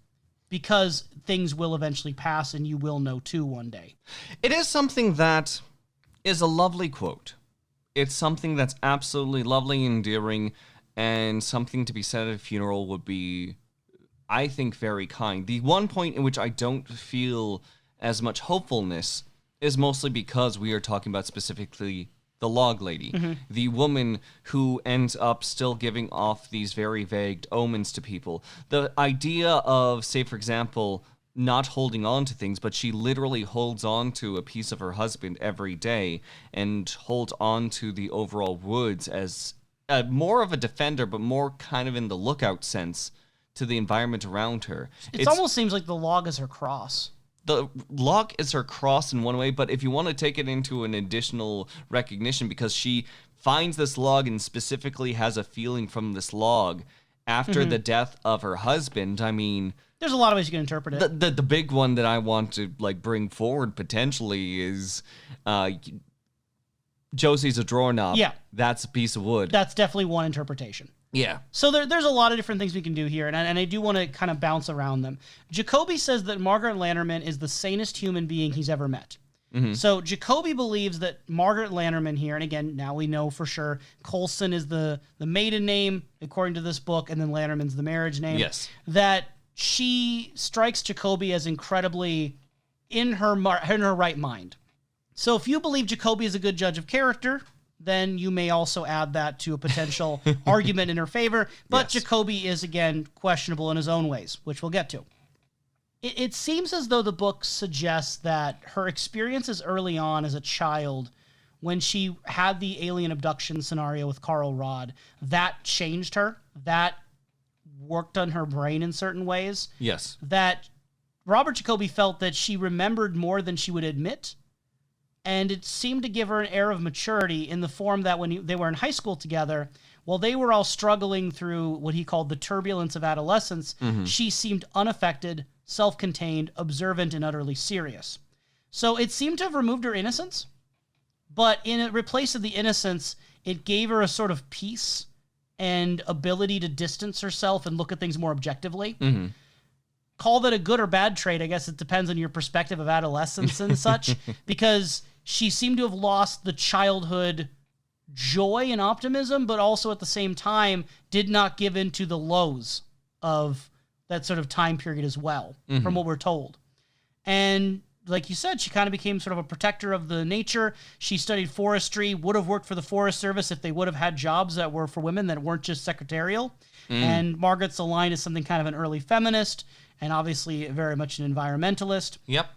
because things will eventually pass and you will know too one day. It is something that is a lovely quote. It's something that's absolutely lovely and endearing, and something to be said at a funeral would be, I think, very kind. The one point in which I don't feel as much hopefulness is mostly because we are talking about specifically the Log Lady, the woman who ends up still giving off these very vague omens to people. The idea of, say, for example, not holding on to things, but she literally holds on to a piece of her husband every day and holds on to the overall woods as more of a defender, but more kind of in the lookout sense to the environment around her. It almost seems like the log is her cross. The log is her cross in one way, but if you want to take it into an additional recognition, because she finds this log and specifically has a feeling from this log after the death of her husband, I mean, There's a lot of ways you can interpret it. the big one that I want to like bring forward potentially is Josie's a doorknob. Yeah. That's a piece of wood. That's definitely one interpretation. Yeah. So there's a lot of different things we can do here, and I do want to kind of bounce around them. Jacoby says that Margaret Lanterman is the sanest human being he's ever met. So Jacoby believes that Margaret Lanterman here, and again, now we know for sure, Coulson is the maiden name, according to this book, and then Lanterman's the marriage name. Yes. That she strikes Jacoby as incredibly in her right mind. So if you believe Jacoby is a good judge of character, then you may also add that to a potential argument in her favor. But Yes. Jacoby is, again, questionable in his own ways, which we'll get to. It seems as though the book suggests that her experiences early on as a child, when she had the alien abduction scenario with Carl Rod, that changed her. That worked on her brain in certain ways. Yes. That Robert Jacoby felt that she remembered more than she would admit. And it seemed to give her an air of maturity in the form that when they were in high school together, while they were all struggling through what he called the turbulence of adolescence, she seemed unaffected, self-contained, observant, and utterly serious. So it seemed to have removed her innocence, but in replace of the innocence, it gave her a sort of peace and ability to distance herself and look at things more objectively. Call that a good or bad trait. I guess it depends on your perspective of adolescence and such, because she seemed to have lost the childhood joy and optimism, but also at the same time did not give in to the lows of that sort of time period as well, from what we're told. And like you said, she kind of became sort of a protector of the nature. She studied forestry, would have worked for the Forest Service if they would have had jobs that were for women that weren't just secretarial. And Margaret's aligned as something kind of an early feminist, and obviously very much an environmentalist. Yep.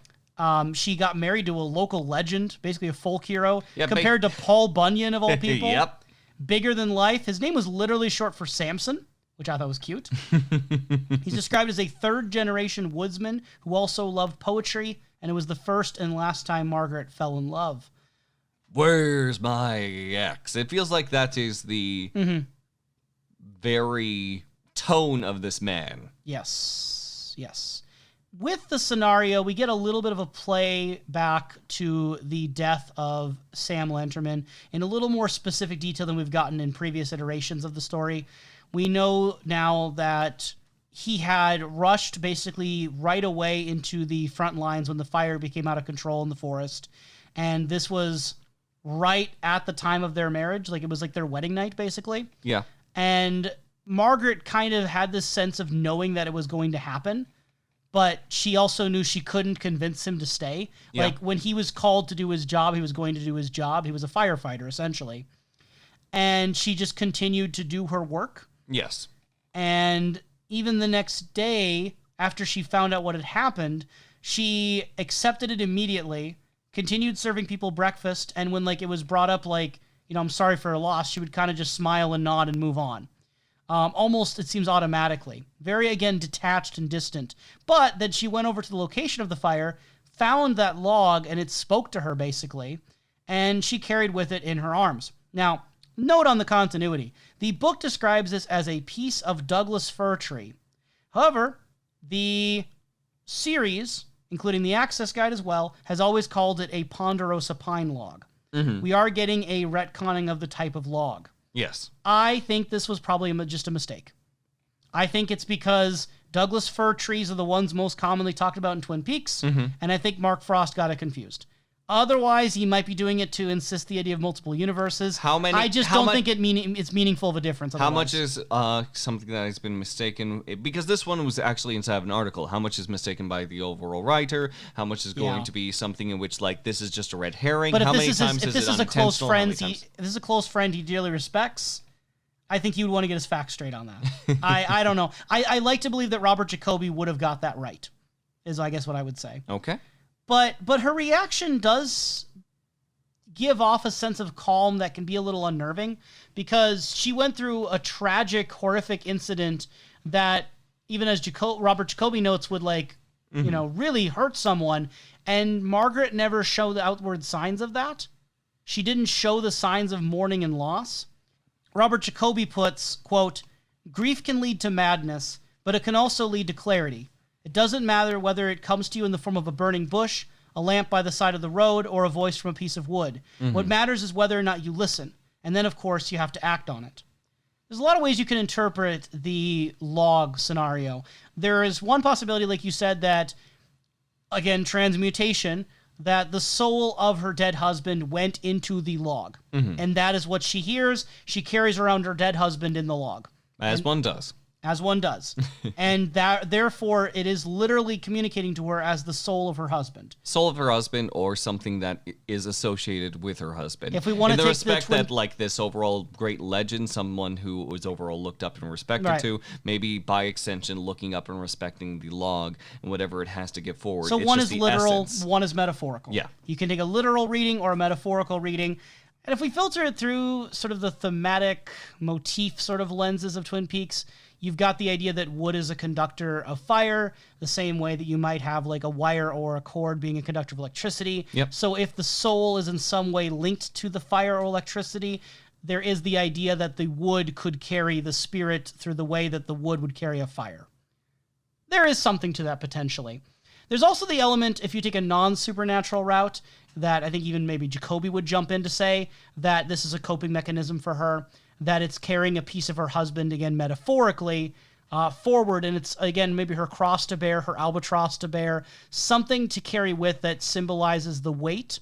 She got married to a local legend, basically a folk hero, Yeah, compared to Paul Bunyan, of all people. Yep. Bigger than life. His name was literally short for Samson, which I thought was cute. He's described as a third-generation woodsman who also loved poetry, and it was the first and last time Margaret fell in love. Where's my ex? It feels like that is the very tone of this man. Yes. With the scenario, we get a little bit of a play back to the death of Sam Lanterman in a little more specific detail than we've gotten in previous iterations of the story. We know now that he had rushed basically right away into the front lines when the fire became out of control in the forest. And this was right at the time of their marriage. Like, it was like their wedding night, basically. Yeah. And Margaret kind of had this sense of knowing that it was going to happen, but she also knew she couldn't convince him to stay. Yeah. Like, when he was called to do his job, he was going to do his job. He was a firefighter, essentially. And she just continued to do her work. Yes. And even the next day, after she found out what had happened, she accepted it immediately, continued serving people breakfast, and when, like, it was brought up, like, you know, I'm sorry for her loss, she would kind of just smile and nod and move on. Almost, it seems, automatically. Very, again, detached and distant. But then she went over to the location of the fire, found that log, and it spoke to her, basically, and she carried with it in her arms. Now, note on the continuity. The book describes this as a piece of Douglas fir tree. However, the series, including the Access Guide as well, has always called it a ponderosa pine log. We are getting a retconning of the type of log. Yes. I think this was probably just a mistake. I think it's because Douglas fir trees are the ones most commonly talked about in Twin Peaks, and I think Mark Frost got it confused. Otherwise, he might be doing it to insist the idea of multiple universes. I just don't think it's meaningful of a difference. How much is something that has been mistaken? Because this one was actually inside of an article. How much is mistaken by the overall writer? How much is going to be something in which, like, this is just a red herring? But how many if times this is it is a close unintentional? friend, if this is a close friend he dearly respects, I think he would want to get his facts straight on that. I don't know. I like to believe that Robert Jacoby would have got that right, is I guess what I would say. Okay. But her reaction does give off a sense of calm that can be a little unnerving, because she went through a tragic, horrific incident that, even as Robert Jacoby notes, would, like, you know, really hurt someone. And Margaret never showed the outward signs of that. She didn't show the signs of mourning and loss. Robert Jacoby puts, quote, "Grief can lead to madness, but it can also lead to clarity. It doesn't matter whether it comes to you in the form of a burning bush, a lamp by the side of the road, or a voice from a piece of wood. What matters is whether or not you listen. And then, of course, you have to act on it." There's a lot of ways you can interpret the log scenario. There is one possibility, like you said, that, again, transmutation, that the soul of her dead husband went into the log. And that is what she hears. She carries around her dead husband in the log. As one does. As one does. And that, therefore, it is literally communicating to her as the soul of her husband. Soul of her husband, or something that is associated with her husband. If we want to in the take respect the twin... that, like, this overall great legend, someone who was overall looked up and respected to, maybe by extension looking up and respecting the log and whatever it has to give forward. So it's one just is the literal, essence. one is metaphorical. Yeah. You can take a literal reading or a metaphorical reading. And if we filter it through sort of the thematic motif sort of lenses of Twin Peaks, you've got the idea that wood is a conductor of fire, the same way that you might have, like, a wire or a cord being a conductor of electricity. Yep. So if the soul is in some way linked to the fire or electricity, there is the idea that the wood could carry the spirit through the way that the wood would carry a fire. There is something to that potentially. There's also the element, if you take a non-supernatural route, that I think even maybe Jacoby would jump in to say that this is a coping mechanism for her, that it's carrying a piece of her husband, again, metaphorically, forward, and it's, again, maybe her cross to bear, her albatross to bear, something to carry with that symbolizes the weight,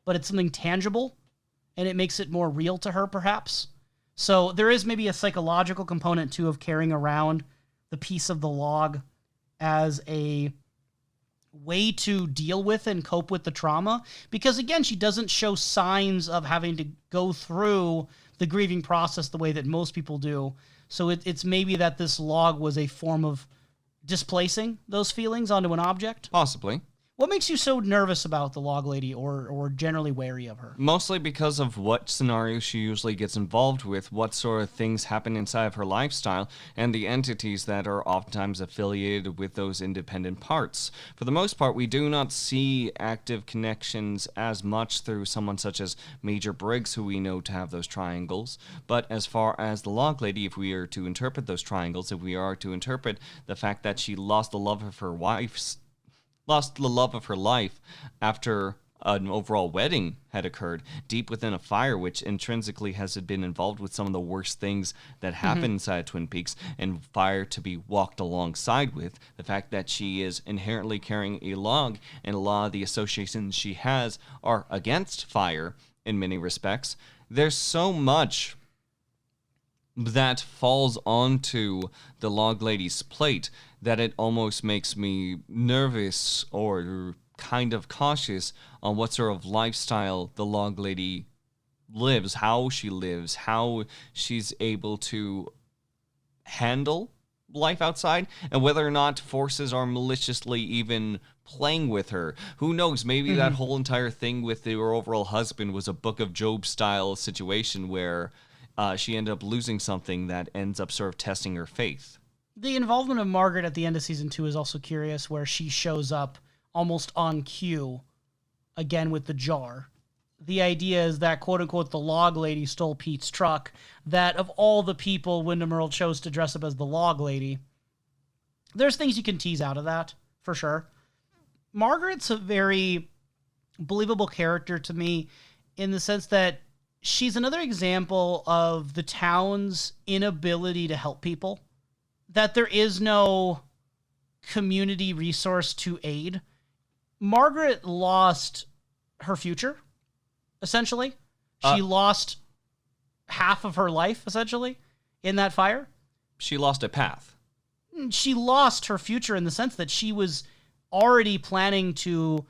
but it's something tangible, and it makes it more real to her, perhaps. So there is maybe a psychological component, too, of carrying around the piece of the log as a way to deal with and cope with the trauma, because, again, she doesn't show signs of having to go through the grieving process the way that most people do. So it's maybe that this log was a form of displacing those feelings onto an object. Possibly. What makes you so nervous about the Log Lady or generally wary of her? Mostly because of what scenarios she usually gets involved with, what sort of things happen inside of her lifestyle, and the entities that are oftentimes affiliated with those independent parts. For the most part, we do not see active connections as much through someone such as Major Briggs, who we know to have those triangles. But as far as the Log Lady, if we are to interpret those triangles, if we are to interpret the fact that she lost the love of her life after an overall wedding had occurred deep within a fire, which intrinsically has been involved with some of the worst things that happen inside Twin Peaks, and fire to be walked alongside with. The fact that she is inherently carrying a log, and a lot of the associations she has are against fire in many respects. There's so much that falls onto the Log Lady's plate that it almost makes me nervous or kind of cautious on what sort of lifestyle the Log Lady lives, how she's able to handle life outside, and whether or not forces are maliciously even playing with her. Who knows? Maybe that whole entire thing with her overall husband was a Book of Job style situation where she ended up losing something that ends up sort of testing her faith. The involvement of Margaret at the end of season 2 is also curious, where she shows up almost on cue again with the jar. The idea is that, quote-unquote, the Log Lady stole Pete's truck, that of all the people Wyndham Earle chose to dress up as the Log Lady. There's things you can tease out of that, for sure. Margaret's a very believable character to me in the sense that she's another example of the town's inability to help people, that there is no community resource to aid. Margaret lost her future, essentially. She lost half of her life, essentially, in that fire. She lost a path. She lost her future in the sense that she was already planning to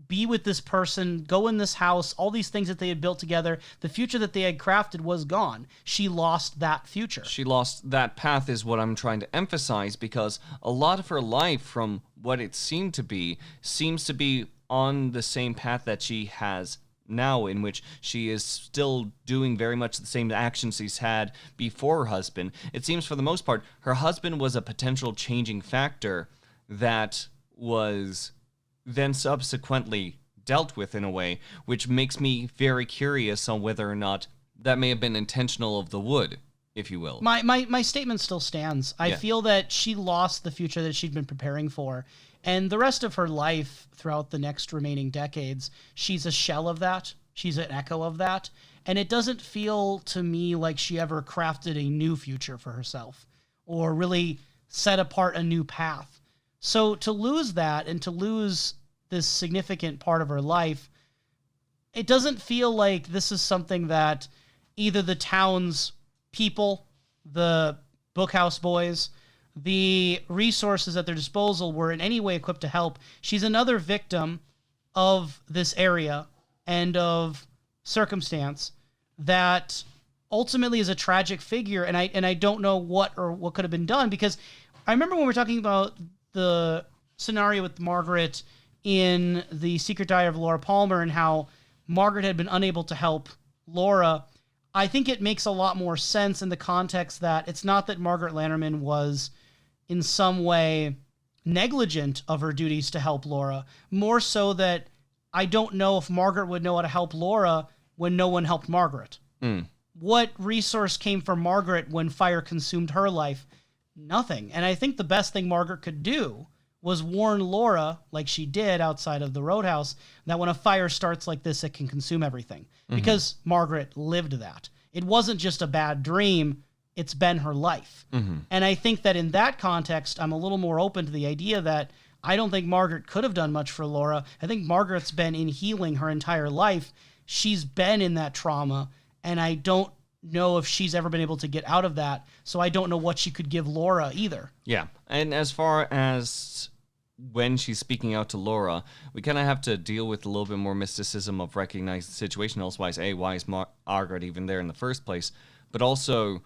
be with this person, go in this house, all these things that they had built together. The future that they had crafted was gone. She lost that future. She lost that path is what I'm trying to emphasize, because a lot of her life, from what it seems to be on the same path that she has now, in which she is still doing very much the same actions she's had before her husband. It seems for the most part, her husband was a potential changing factor that was then subsequently dealt with in a way, which makes me very curious on whether or not that may have been intentional of the Wood, if you will. My statement still stands. I feel that she lost the future that she'd been preparing for, and the rest of her life throughout the next remaining decades, she's a shell of that. She's an echo of that, and it doesn't feel to me like she ever crafted a new future for herself or really set apart a new path. So to lose that and to lose this significant part of her life, it doesn't feel like this is something that either the town's people, the Bookhouse boys, the resources at their disposal were in any way equipped to help. She's another victim of this area and of circumstance that ultimately is a tragic figure, and I don't know what could have been done, because I remember when we were talking about the scenario with Margaret in The Secret Diary of Laura Palmer and how Margaret had been unable to help Laura. I think it makes a lot more sense in the context that it's not that Margaret Lanterman was in some way negligent of her duties to help Laura, more so that I don't know if Margaret would know how to help Laura when no one helped Margaret. What resource came from Margaret when fire consumed her life? Nothing. And I think the best thing Margaret could do was warn Laura, like she did outside of the roadhouse, that when a fire starts like this, it can consume everything. Because Margaret lived that. It wasn't just a bad dream, it's been her life. And I think that in that context, I'm a little more open to the idea that I don't think Margaret could have done much for Laura. I think Margaret's been in healing her entire life. She's been in that trauma, and I don't know if she's ever been able to get out of that, so I don't know what she could give Laura either. Yeah, and as far as when she's speaking out to Laura, we kind of have to deal with a little bit more mysticism of recognizing the situation. Elsewise, A, why is Margaret even there in the first place? But also,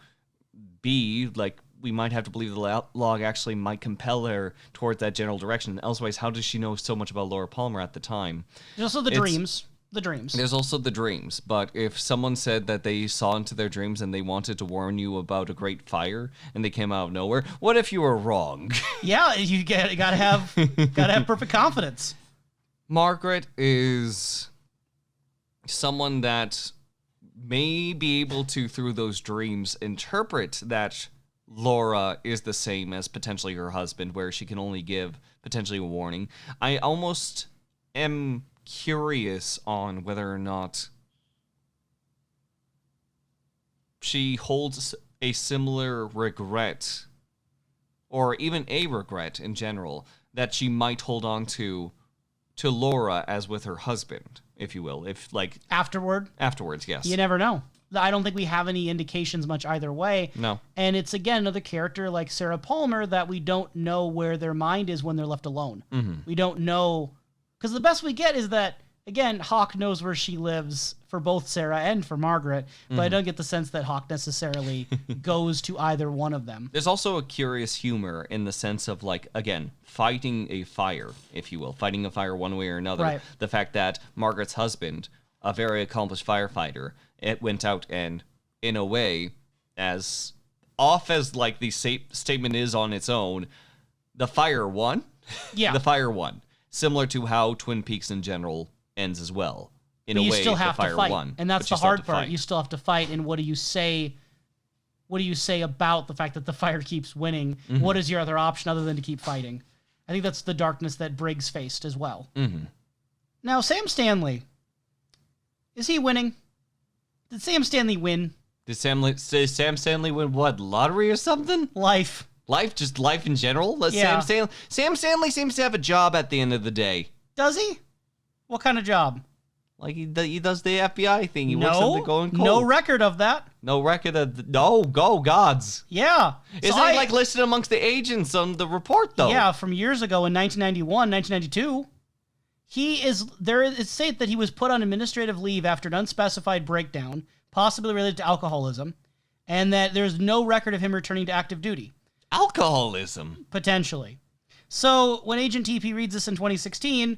B, like, we might have to believe the log actually might compel her towards that general direction. Elsewise, how does she know so much about Laura Palmer at the time? There's also the dreams. The dreams. There's also the dreams, but if someone said that they saw into their dreams and they wanted to warn you about a great fire and they came out of nowhere, what if you were wrong? Yeah, you gotta have perfect confidence. Margaret is someone that may be able to, through those dreams, interpret that Laura is the same as potentially her husband, where she can only give potentially a warning. I almost am curious on whether or not she holds a similar regret, or even a regret in general, that she might hold on to Laura as with her husband, if you will. If, like... Afterwards, yes. You never know. I don't think we have any indications much either way. No. And it's, again, another character like Sarah Palmer that we don't know where their mind is when they're left alone. Mm-hmm. We don't know... Because the best we get is that, again, Hawk knows where she lives for both Sarah and for Margaret, but I don't get the sense that Hawk necessarily goes to either one of them. There's also a curious humor in the sense of, like, again, fighting a fire, if you will, fighting a fire one way or another. Right. The fact that Margaret's husband, a very accomplished firefighter, it went out and, in a way, as off as, like, the statement is on its own, the fire won. Yeah. The fire won. Similar to how Twin Peaks in general ends as well. In But a you way, still have the fire to fight, won. and that's but the you still have hard to part. fight. You still have to fight, and what do you say? What do you say about the fact that the fire keeps winning? Mm-hmm. What is your other option other than to keep fighting? I think that's the darkness that Briggs faced as well. Mm-hmm. Now, Sam Stanley, is he winning? Did Sam Stanley win? Did Sam Stanley win what, lottery or something? Life. Just life in general? Yeah. Sam Stanley seems to have a job at the end of the day. Does he? What kind of job? Like he does the FBI thing. He works at the Going Cold. No record of that. No record of no go gods. Yeah. Isn't he like listed amongst the agents on the report though? Yeah, from years ago in 1991, 1992. It's stated that he was put on administrative leave after an unspecified breakdown, possibly related to alcoholism, and that there's no record of him returning to active duty. Alcoholism. Potentially. So when Agent TP reads this in 2016,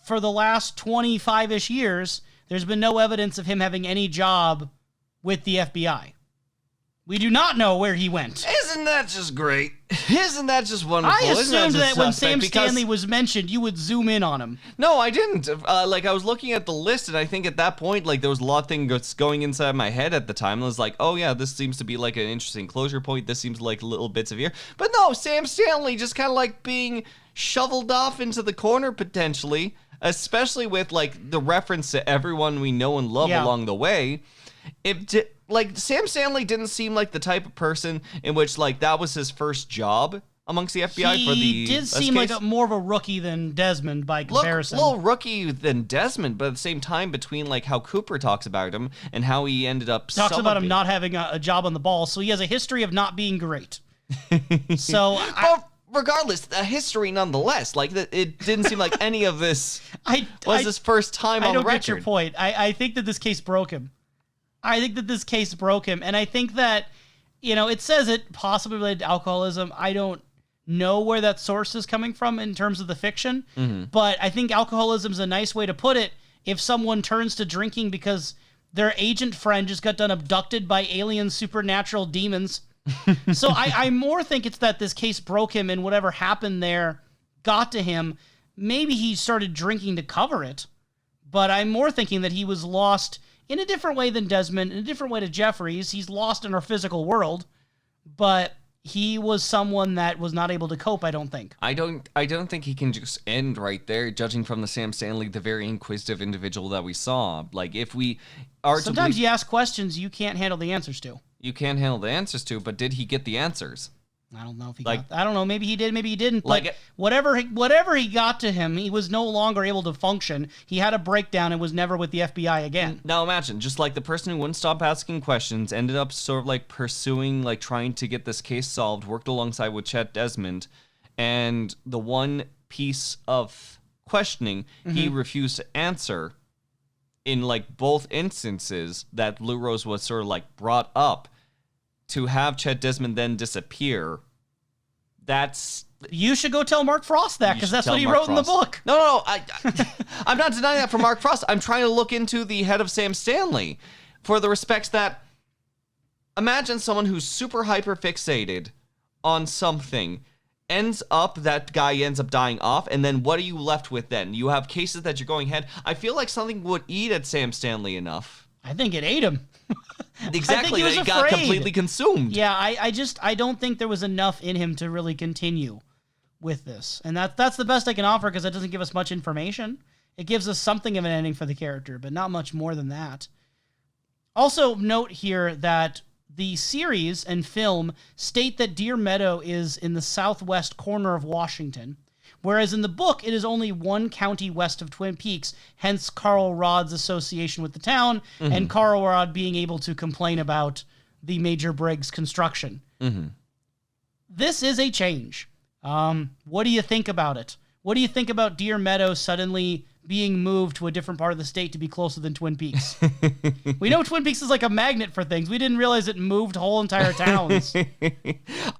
for the last 25-ish years, there's been no evidence of him having any job with the FBI. We do not know where he went. Isn't that just great? Isn't that just wonderful? I assumed that when Sam Because- Stanley was mentioned, you would zoom in on him. No, I didn't. I was looking at the list, and I think at that point, like, there was a lot of things going inside my head at the time. I was like, oh yeah, this seems to be like an interesting closure point. This seems like little bits of here. But no, Sam Stanley just kind of like being shoveled off into the corner potentially, especially with like the reference to everyone we know and love along the way. Sam Stanley didn't seem like the type of person in which like that was his first job amongst the FBI for the He did seem like more of a rookie than Desmond by comparison. A little rookie than Desmond, but at the same time, between like how Cooper talks about him and how he ended up talks about him not having a job on the ball, so he has a history of not being great. But regardless, a history nonetheless. Like it didn't seem like any of this was his first time on the record. I don't get your point. I think that this case broke him. And I think that, it says it possibly related to alcoholism. I don't know where that source is coming from in terms of the fiction, but I think alcoholism is a nice way to put it if someone turns to drinking because their agent friend just got done abducted by alien supernatural demons. So I more think it's that this case broke him and whatever happened there got to him. Maybe he started drinking to cover it, but I'm more thinking that he was lost in a different way than Desmond, in a different way to Jeffries. He's lost in our physical world, but he was someone that was not able to cope, I don't think. I don't think he can just end right there, judging from the Sam Stanley, the very inquisitive individual that we saw. Like, if we are Sometimes you ask questions you can't handle the answers to. You can't handle the answers to, but did he get the answers? I don't know if he got. I don't know. Maybe he did. Maybe he didn't. Like but whatever he got to him, he was no longer able to function. He had a breakdown and was never with the FBI again. Now imagine, just like the person who wouldn't stop asking questions, ended up sort of like pursuing, like trying to get this case solved, worked alongside with Chet Desmond, and the one piece of questioning he refused to answer in like both instances that Blue Rose was sort of like brought up. to have Chet Desmond then disappear, that's... You should go tell Mark Frost that, because should that's tell what he Mark wrote in the Frost. book. No, I'm not denying that for Mark Frost. I'm trying to look into the head of Sam Stanley for the respects that... Imagine someone who's super hyper fixated on something, that guy ends up dying off, and then what are you left with then? You have cases that you're going ahead. I feel like something would eat at Sam Stanley enough. I think it ate him. Exactly, he was that he got afraid. completely consumed. Yeah, I don't think there was enough in him to really continue with this. And that's the best I can offer, because it doesn't give us much information. It gives us something of an ending for the character, but not much more than that. Also, note here that the series and film state that Deer Meadow is in the southwest corner of Washington, whereas in the book, it is only one county west of Twin Peaks, hence Carl Rod's association with the town, and Carl Rod being able to complain about the Major Briggs construction. This is a change. What do you think about it? What do you think about Deer Meadow suddenly being moved to a different part of the state to be closer than Twin Peaks? We know Twin Peaks is like a magnet for things. We didn't realize it moved whole entire towns.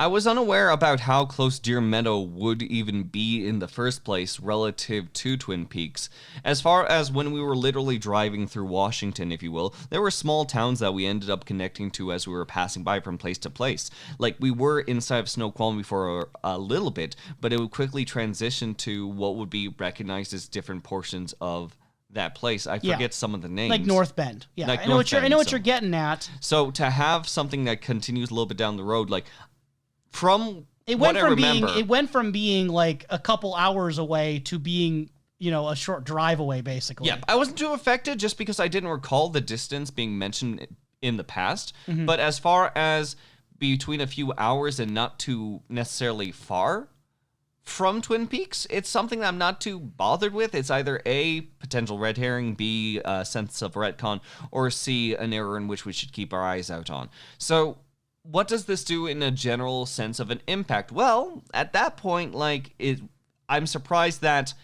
I was unaware about how close Deer Meadow would even be in the first place relative to Twin Peaks. As far as when we were literally driving through Washington, if you will, there were small towns that we ended up connecting to as we were passing by from place to place. Like, we were inside of Snoqualmie for a little bit, but it would quickly transition to what would be recognized as different portions of that place. I forget some of the names. Like North Bend. Yeah, Like I know what North you're Bend, getting at. So to have something that continues a little bit down the road, like from It what went I from remember, being like a couple hours away to being, a short drive away, basically. yeah, I wasn't too affected just because I didn't recall the distance being mentioned in the past. But as far as between a few hours and not too necessarily far from Twin Peaks, it's something that I'm not too bothered with. It's either A, potential red herring, B, a sense of retcon, or C, an error in which we should keep our eyes out on. So what does this do in a general sense of an impact? Well, at that point, I'm surprised that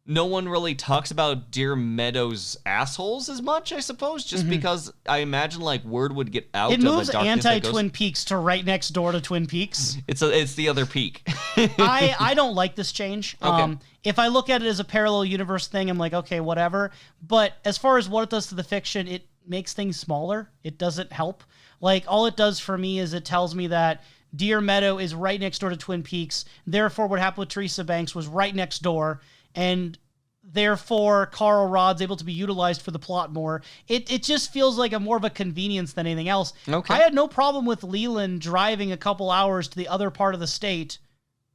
no one really talks about Deer Meadow's assholes as much, I suppose, just because I imagine word would get out. It of moves the darkness that goes... anti-Twin Peaks to right next door to Twin Peaks. It's the other peak. I don't like this change. Okay. If I look at it as a parallel universe thing, I'm like, okay, whatever. But as far as what it does to the fiction, it makes things smaller. It doesn't help. All it does for me is it tells me that Deer Meadow is right next door to Twin Peaks. Therefore, what happened with Teresa Banks was right next door. And therefore, Carl Rod's able to be utilized for the plot more. It just feels like more of a convenience than anything else. Okay. I had no problem with Leland driving a couple hours to the other part of the state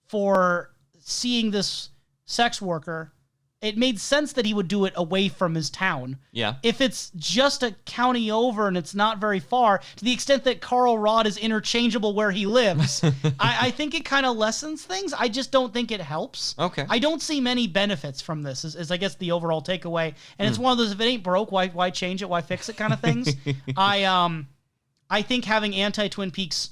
for seeing this sex worker. It made sense that he would do it away from his town. Yeah. If it's just a county over and it's not very far, to the extent that Carl Rod is interchangeable where he lives, I think it kind of lessens things. I just don't think it helps. Okay. I don't see many benefits from this, is I guess the overall takeaway. And it's one of those, if it ain't broke, why change it? Why fix it kind of things? I think having anti-Twin Peaks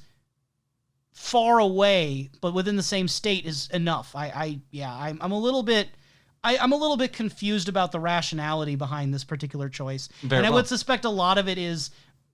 far away, but within the same state is enough. I'm a little bit... I'm a little bit confused about the rationality behind this particular choice. I would suspect a lot of it is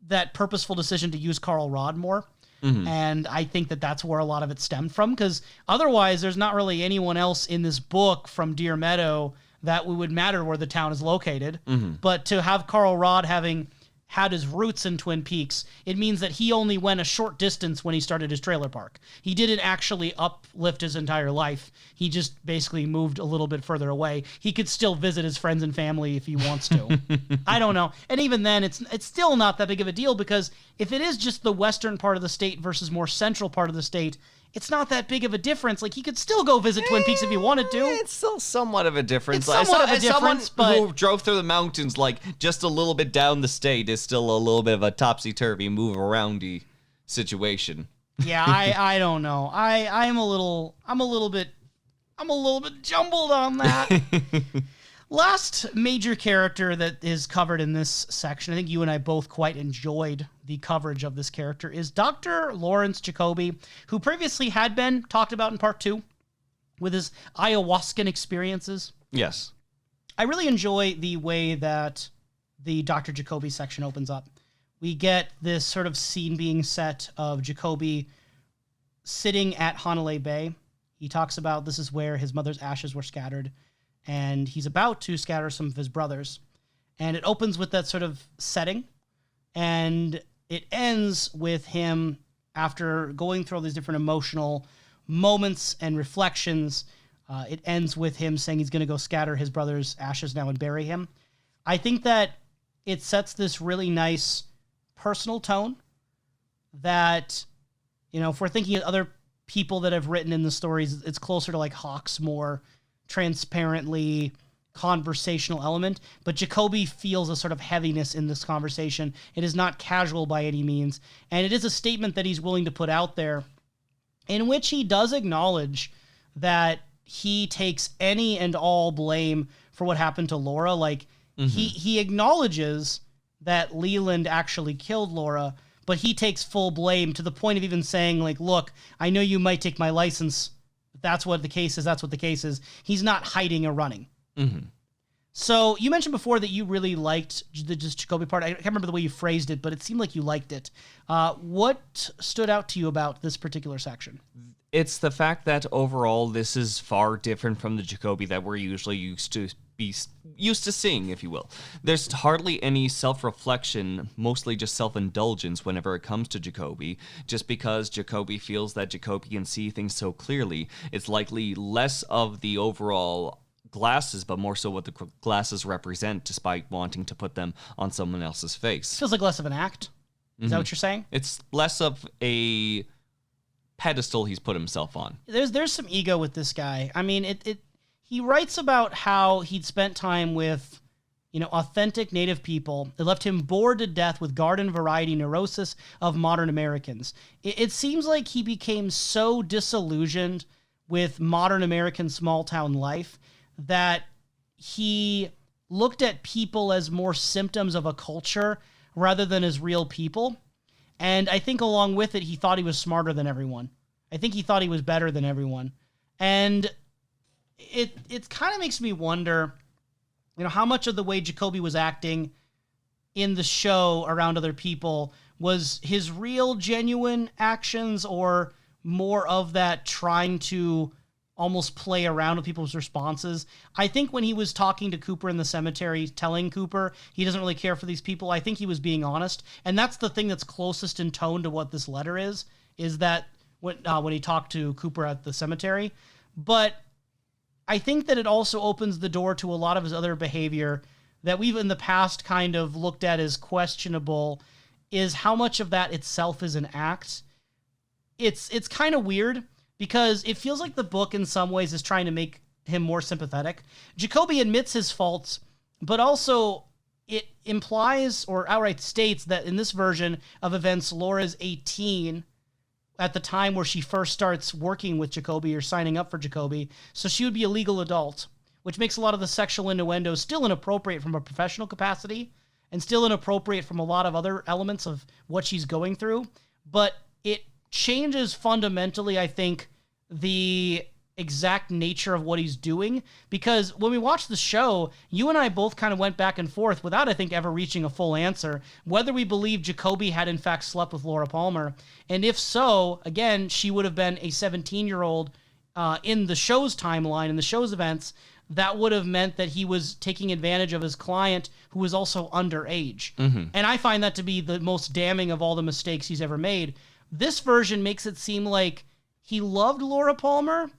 that purposeful decision to use Carl Rod more. And I think that that's where a lot of it stemmed from, because otherwise there's not really anyone else in this book from Deer Meadow that would matter where the town is located. But to have Carl Rod having had his roots in Twin Peaks, it means that he only went a short distance when he started his trailer park. He didn't actually uplift his entire life. He just basically moved a little bit further away. He could still visit his friends and family if he wants to. I don't know. And even then, it's still not that big of a deal, because if it is just the western part of the state versus more central part of the state, it's not that big of a difference. He could still go visit Twin Peaks if he wanted to. It's still somewhat of a difference. It's somewhat of a difference, someone but who drove through the mountains, just a little bit down the state, is still a little bit of a topsy-turvy, move-aroundy situation. Yeah, I don't know. I'm a little bit jumbled on that. Last major character that is covered in this section, I think you and I both quite enjoyed the coverage of this character, is Dr. Lawrence Jacoby, who previously had been talked about in part 2 with his ayahuascan experiences. Yes. I really enjoy the way that the Dr. Jacoby section opens up, we get this sort of scene being set of Jacoby sitting at Hanalei Bay. He talks about this is where his mother's ashes were scattered, and he's about to scatter some of his brothers. And it opens with that sort of setting, and it ends with him, after going through all these different emotional moments and reflections, it ends with him saying he's going to go scatter his brother's ashes now and bury him. I think that it sets this really nice personal tone that, if we're thinking of other people that have written in the stories, it's closer to like Hawk's more transparently conversational element, but Jacoby feels a sort of heaviness in this conversation. It is not casual by any means, and it is a statement that he's willing to put out there in which he does acknowledge that he takes any and all blame for what happened to Laura. Like, he acknowledges that Leland actually killed Laura, but he takes full blame to the point of even saying, like, look, I know you might take my license, but that's what the case is, that's what the case is. He's not hiding or running. So you mentioned before that you really liked the just Jacoby part. I can't remember the way you phrased it, but it seemed like you liked it. What stood out to you about this particular section? It's the fact that overall this is far different from the Jacoby that we're usually used to seeing, if you will. There's hardly any self-reflection, mostly just self-indulgence whenever it comes to Jacoby. Just because Jacoby feels that Jacoby can see things so clearly, it's likely less of the overall glasses, but more so what the glasses represent, despite wanting to put them on someone else's face. Feels like less of an act. Is that what you're saying? It's less of a pedestal he's put himself on. There's some ego with this guy. I mean, he writes about how he'd spent time with, authentic native people. It left him bored to death with garden variety neurosis of modern Americans. It seems like he became so disillusioned with modern American small town life that he looked at people as more symptoms of a culture rather than as real people. And I think along with it, he thought he was smarter than everyone. I think he thought he was better than everyone. And it kind of makes me wonder, how much of the way Jacoby was acting in the show around other people was his real, genuine actions, or more of that trying to almost play around with people's responses. I think when he was talking to Cooper in the cemetery, telling Cooper he doesn't really care for these people, I think he was being honest. And that's the thing that's closest in tone to what this letter is that when he talked to Cooper at the cemetery. But I think that it also opens the door to a lot of his other behavior that we've in the past kind of looked at as questionable, is how much of that itself is an act. It's kind of weird, because it feels like the book in some ways is trying to make him more sympathetic. Jacoby admits his faults, but also it implies or outright states that in this version of events, Laura's 18 at the time where she first starts working with Jacoby or signing up for Jacoby, so she would be a legal adult, which makes a lot of the sexual innuendo still inappropriate from a professional capacity and still inappropriate from a lot of other elements of what she's going through. But it changes fundamentally, I think, the exact nature of what he's doing, because when we watched the show, you and I both kind of went back and forth without, I think, ever reaching a full answer, whether we believe Jacoby had in fact slept with Laura Palmer. And if so, again, she would have been a 17-year-old in the show's timeline, in the show's events. That would have meant that he was taking advantage of his client, who was also underage. And I find that to be the most damning of all the mistakes he's ever made. This version makes it seem like he loved Laura Palmer,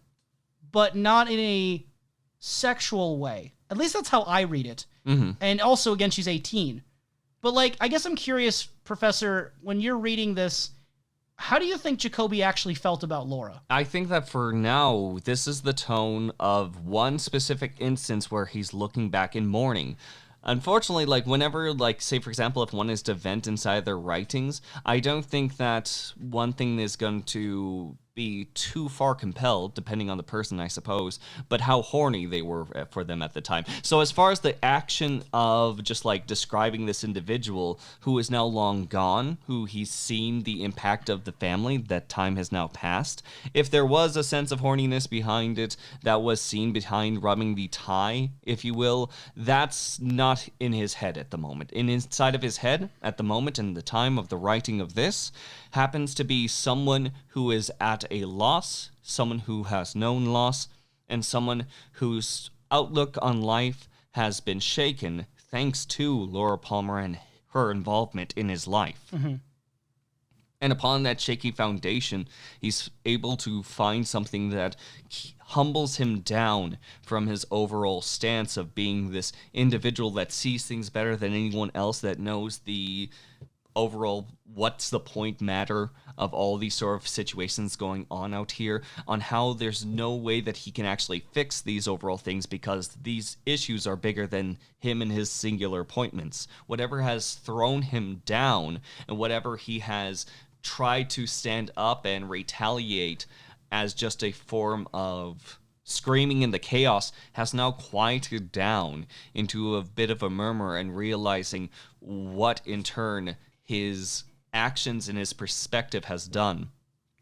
but not in a sexual way. At least that's how I read it. And also, again, she's 18. But, I guess I'm curious, Professor, when you're reading this, how do you think Jacoby actually felt about Laura? I think that for now, this is the tone of one specific instance where he's looking back in mourning. Unfortunately, whenever, say, for example, if one is to vent inside their writings, I don't think that one thing is going to be too far compelled, depending on the person, I suppose, but how horny they were for them at the time. So as far as the action of just like describing this individual who is now long gone, who he's seen the impact of the family, that time has now passed, if there was a sense of horniness behind it that was seen behind rubbing the tie, if you will, that's not in his head at the moment. Inside of his head at the moment, in the time of the writing of this, happens to be someone who is at a loss, someone who has known loss, and someone whose outlook on life has been shaken thanks to Laura Palmer and her involvement in his life. Mm-hmm. And upon that shaky foundation, he's able to find something that humbles him down from his overall stance of being this individual that sees things better than anyone else, that knows the overall what's the point matter of all these sort of situations going on out here, on how there's no way that he can actually fix these overall things because these issues are bigger than him and his singular appointments. Whatever has thrown him down and whatever he has tried to stand up and retaliate as just a form of screaming in the chaos has now quieted down into a bit of a murmur, and realizing what in turn his actions and his perspective has done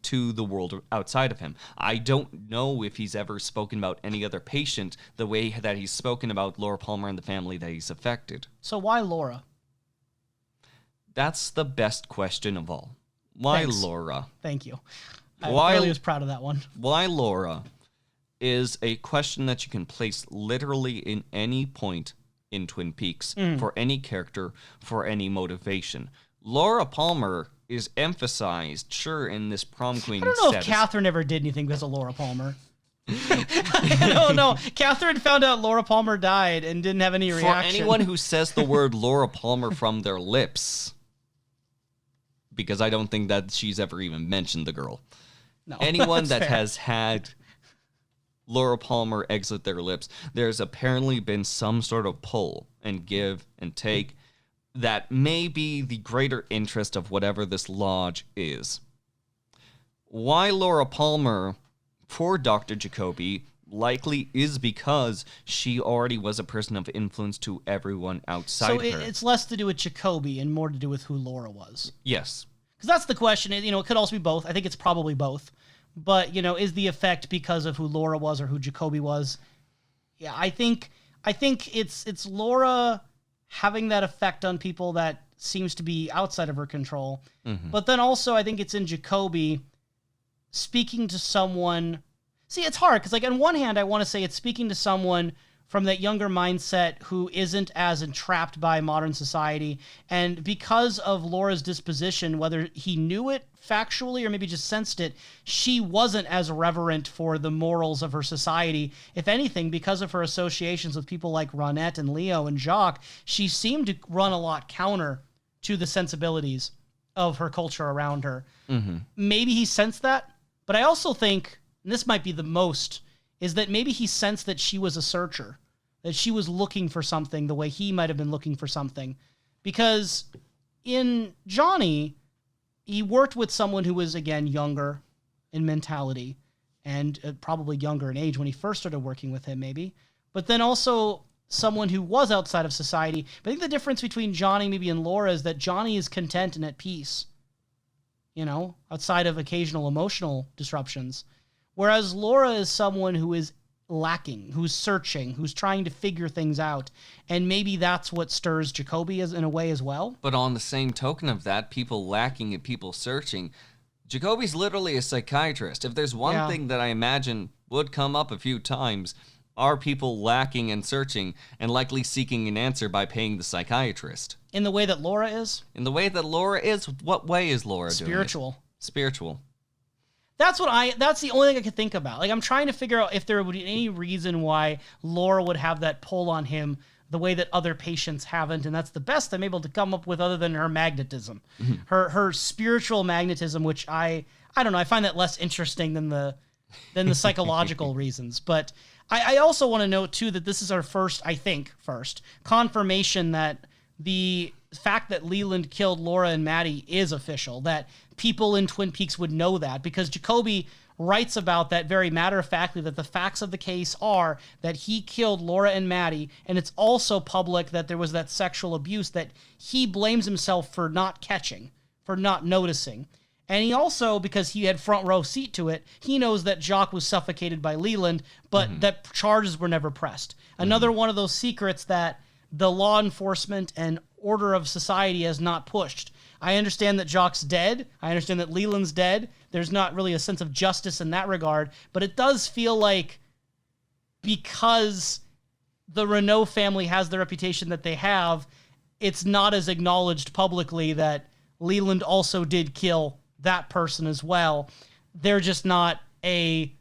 to the world outside of him. I don't know if he's ever spoken about any other patient the way that he's spoken about Laura Palmer and the family that he's affected. So why Laura? That's the best question of all. Why Thanks. Laura? Thank you. I Why- really was proud of that one. Why Laura is a question that you can place literally in any point in Twin Peaks, for any character, for any motivation. Laura Palmer is emphasized, sure, in this prom queen I don't know status. if Catherine ever did anything because of Laura Palmer. I don't know. Catherine found out Laura Palmer died and didn't have any For reaction. anyone who says the word Laura Palmer from their lips, because I don't think that she's ever even mentioned the girl. No, Anyone that's that fair. has had Laura Palmer exit their lips, there's apparently been some sort of pull and give and take that may be the greater interest of whatever this lodge is. Why Laura Palmer for Dr. Jacoby likely is because she already was a person of influence to everyone outside So her. it's less to do with Jacoby and more to do with who Laura was. Yes. Because that's the question. It could also be both. I think it's probably both. But, is the effect because of who Laura was or who Jacoby was? Yeah, I think it's Laura having that effect on people that seems to be outside of her control. Mm-hmm. But then also I think it's in Jacoby speaking to someone. See, it's hard because, on one hand, I want to say it's speaking to someone from that younger mindset who isn't as entrapped by modern society. And because of Laura's disposition, whether he knew it factually or maybe just sensed it, she wasn't as reverent for the morals of her society. If anything, because of her associations with people like Ronette and Leo and Jacques, she seemed to run a lot counter to the sensibilities of her culture around her. Mm-hmm. Maybe he sensed that, but I also think, and this might be the most, is that maybe he sensed that she was a searcher, that she was looking for something the way he might have been looking for something. Because in Johnny, he worked with someone who was, again, younger in mentality and probably younger in age when he first started working with him, maybe. But then also someone who was outside of society. But I think the difference between Johnny maybe and Laura is that Johnny is content and at peace, outside of occasional emotional disruptions. Whereas Laura is someone who is lacking, who's searching, who's trying to figure things out. And maybe that's what stirs Jacoby in a way as well. But on the same token of that, people lacking and people searching, Jacoby's literally a psychiatrist. If there's one thing that I imagine would come up a few times, are people lacking and searching and likely seeking an answer by paying the psychiatrist. In the way that Laura is? In the way that Laura is? What way is Laura doing it? Spiritual. That's the only thing I could think about. I'm trying to figure out if there would be any reason why Laura would have that pull on him the way that other patients haven't, and that's the best I'm able to come up with other than her magnetism. Mm-hmm. Her spiritual magnetism, which I don't know, I find that less interesting than the psychological reasons. But I also want to note too that this is our first confirmation that the fact that Leland killed Laura and Maddie is official, that people in Twin Peaks would know that, because Jacoby writes about that very matter-of-factly, that the facts of the case are that he killed Laura and Maddie, and it's also public that there was that sexual abuse that he blames himself for not catching, for not noticing. And he also, because he had front row seat to it, he knows that Jacques was suffocated by Leland, but that charges were never pressed. Another one of those secrets that the law enforcement and order of society has not pushed. I understand that Jacques' dead. I understand that Leland's dead. There's not really a sense of justice in that regard, but it does feel like because the Renault family has the reputation that they have, it's not as acknowledged publicly that Leland also did kill that person as well. They're just not a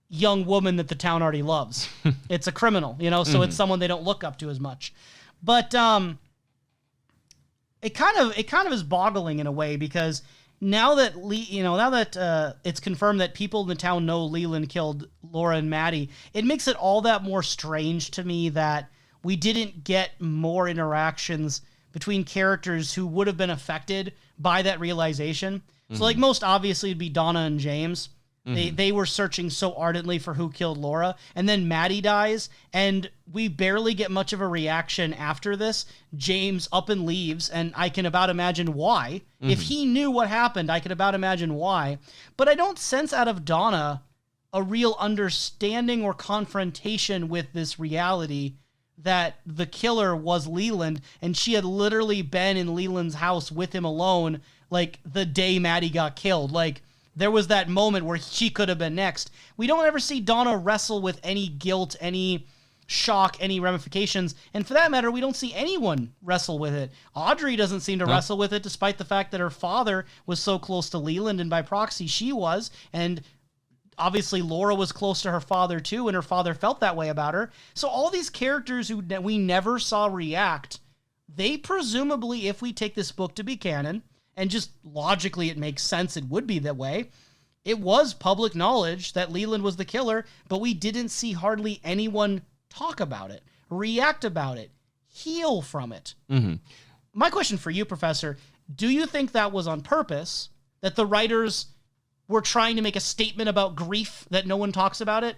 young woman that the town already loves. It's a criminal, so it's someone they don't look up to as much. But it kind of is boggling in a way, because now that it's confirmed that people in the town know Leland killed Laura and Maddie, it makes it all that more strange to me that we didn't get more interactions between characters who would have been affected by that realization. So, like, most obviously it'd be Donna and James. They were searching so ardently for who killed Laura, and then Maddie dies, and we barely get much of a reaction after this. James up and leaves, and I can about imagine why. If he knew what happened, I could about imagine why. But I don't sense out of Donna a real understanding or confrontation with this reality that the killer was Leland, and she had literally been in Leland's house with him alone, like, the day Maddie got killed. Like, there was that moment where she could have been next. We don't ever see Donna wrestle with any guilt, any shock, any ramifications. And for that matter, we don't see anyone wrestle with it. Audrey doesn't seem to wrestle with it, despite the fact that her father was so close to Leland, and by proxy she was. And obviously Laura was close to her father too, and her father felt that way about her. So all these characters who we never saw react, they presumably, if we take this book to be canon, and just logically it makes sense it would be that way, it was public knowledge that Leland was the killer, but we didn't see hardly anyone talk about it, react about it, heal from it. My question for you, Professor, do you think that was on purpose, that the writers were trying to make a statement about grief that no one talks about it?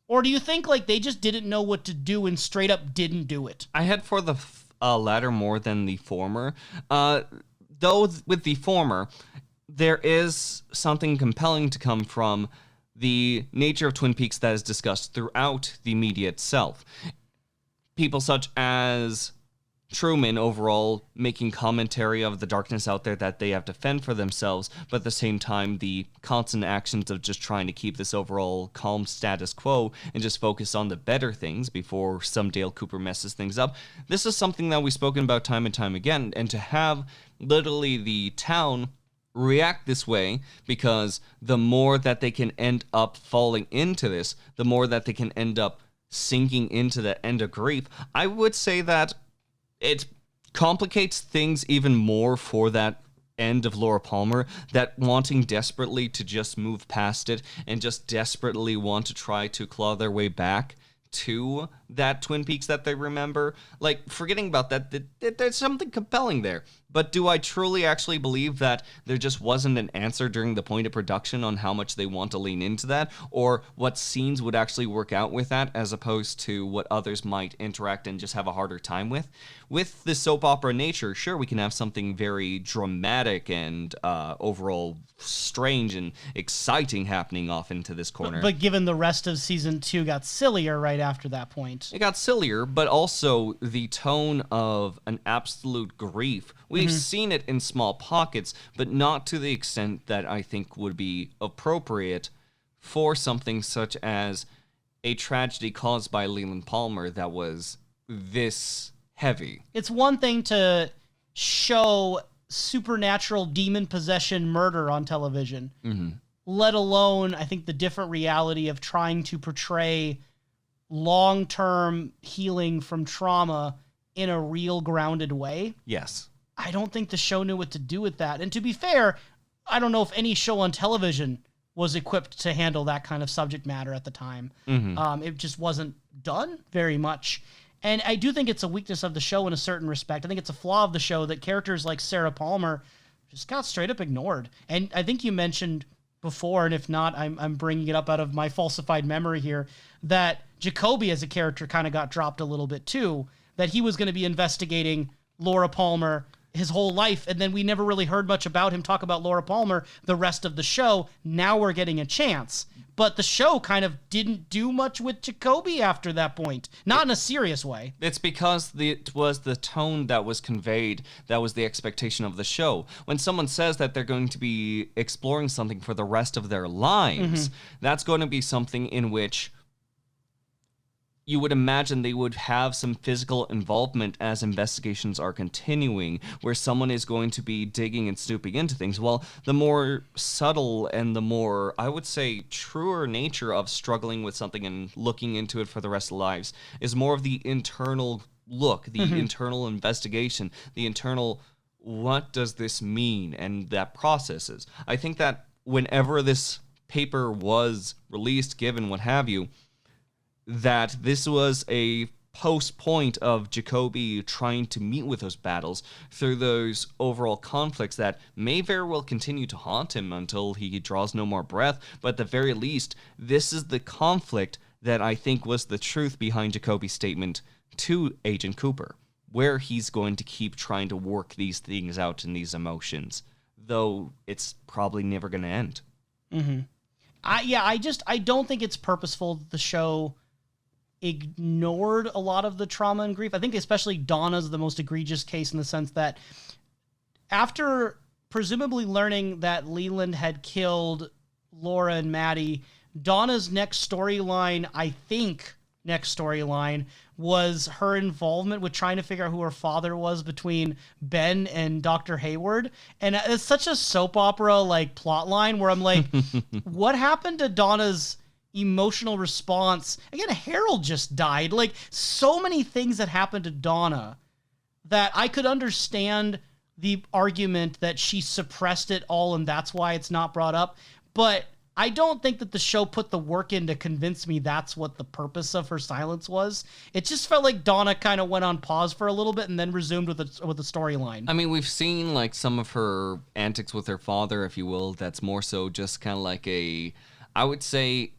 Or do you think, like, they just didn't know what to do and straight up didn't do it? I had for the latter more than the former. Though with the former, there is something compelling to come from the nature of Twin Peaks that is discussed throughout the media itself. People such as Truman overall making commentary of the darkness out there that they have to fend for themselves, but at the same time the constant actions of just trying to keep this overall calm status quo and just focus on the better things before some Dale Cooper messes things up. This is something that we've spoken about time and time again, and to have literally the town react this way, because the more that they can end up falling into this, the more that they can end up sinking into the end of grief, I would say that it complicates things even more for that end of Laura Palmer, that wanting desperately to just move past it and just desperately want to try to claw their way back to that Twin Peaks that they remember. Like, forgetting about that, there's something compelling there. But do I truly actually believe that there just wasn't an answer during the point of production on how much they want to lean into that, or what scenes would actually work out with that, as opposed to what others might interact and just have a harder time with? With the soap opera nature, sure, we can have something very dramatic and overall strange and exciting happening off into this corner. But given the rest of season 2 got sillier right after that point. It got sillier, but also the tone of an absolute grief. We've seen it in small pockets, but not to the extent that I think would be appropriate for something such as a tragedy caused by Leland Palmer that was this heavy. It's one thing to show supernatural demon possession murder on television, let alone, I think, the different reality of trying to portray long-term healing from trauma in a real grounded way. Yes. I don't think the show knew what to do with that. And to be fair, I don't know if any show on television was equipped to handle that kind of subject matter at the time. It just wasn't done very much. And I do think it's a weakness of the show in a certain respect. I think it's a flaw of the show that characters like Sarah Palmer just got straight up ignored. And I think you mentioned before, and if not, I'm bringing it up out of my falsified memory here, that Jacoby as a character kind of got dropped a little bit too, that he was going to be investigating Laura Palmer his whole life, and then we never really heard much about him talk about Laura Palmer the rest of the show. Now we're getting a chance. But the show kind of didn't do much with Jacoby after that point. Not in a serious way. It's because it was the tone that was conveyed that was the expectation of the show. When someone says that they're going to be exploring something for the rest of their lives, that's going to be something in which you would imagine they would have some physical involvement as investigations are continuing, where someone is going to be digging and snooping into things. Well, the more subtle and the more, I would say, truer nature of struggling with something and looking into it for the rest of their lives is more of the internal look, the internal investigation, the internal, what does this mean? And that processes. I think that whenever this paper was released, given, what have you, that this was a point of Jacoby trying to meet with those battles through those overall conflicts that may very well continue to haunt him until he draws no more breath. But at the very least, this is the conflict that I think was the truth behind Jacoby's statement to Agent Cooper, where he's going to keep trying to work these things out and these emotions, though it's probably never going to end. I don't think it's purposeful. The show ignored a lot of the trauma and grief. I think especially Donna's the most egregious case in the sense that after presumably learning that Leland had killed Laura and Maddie, Donna's next storyline, was her involvement with trying to figure out who her father was between Ben and Dr. Hayward. And it's such a soap opera like plot line where I'm like, what happened to Donna's emotional response? Again, Harold just died. Like, so many things that happened to Donna that I could understand the argument that she suppressed it all and that's why it's not brought up. But I don't think that the show put the work in to convince me that's what the purpose of her silence was. It just felt like Donna kind of went on pause for a little bit and then resumed with the storyline. I mean, we've seen like some of her antics with her father, if you will. That's more so just kind of like a, I would say,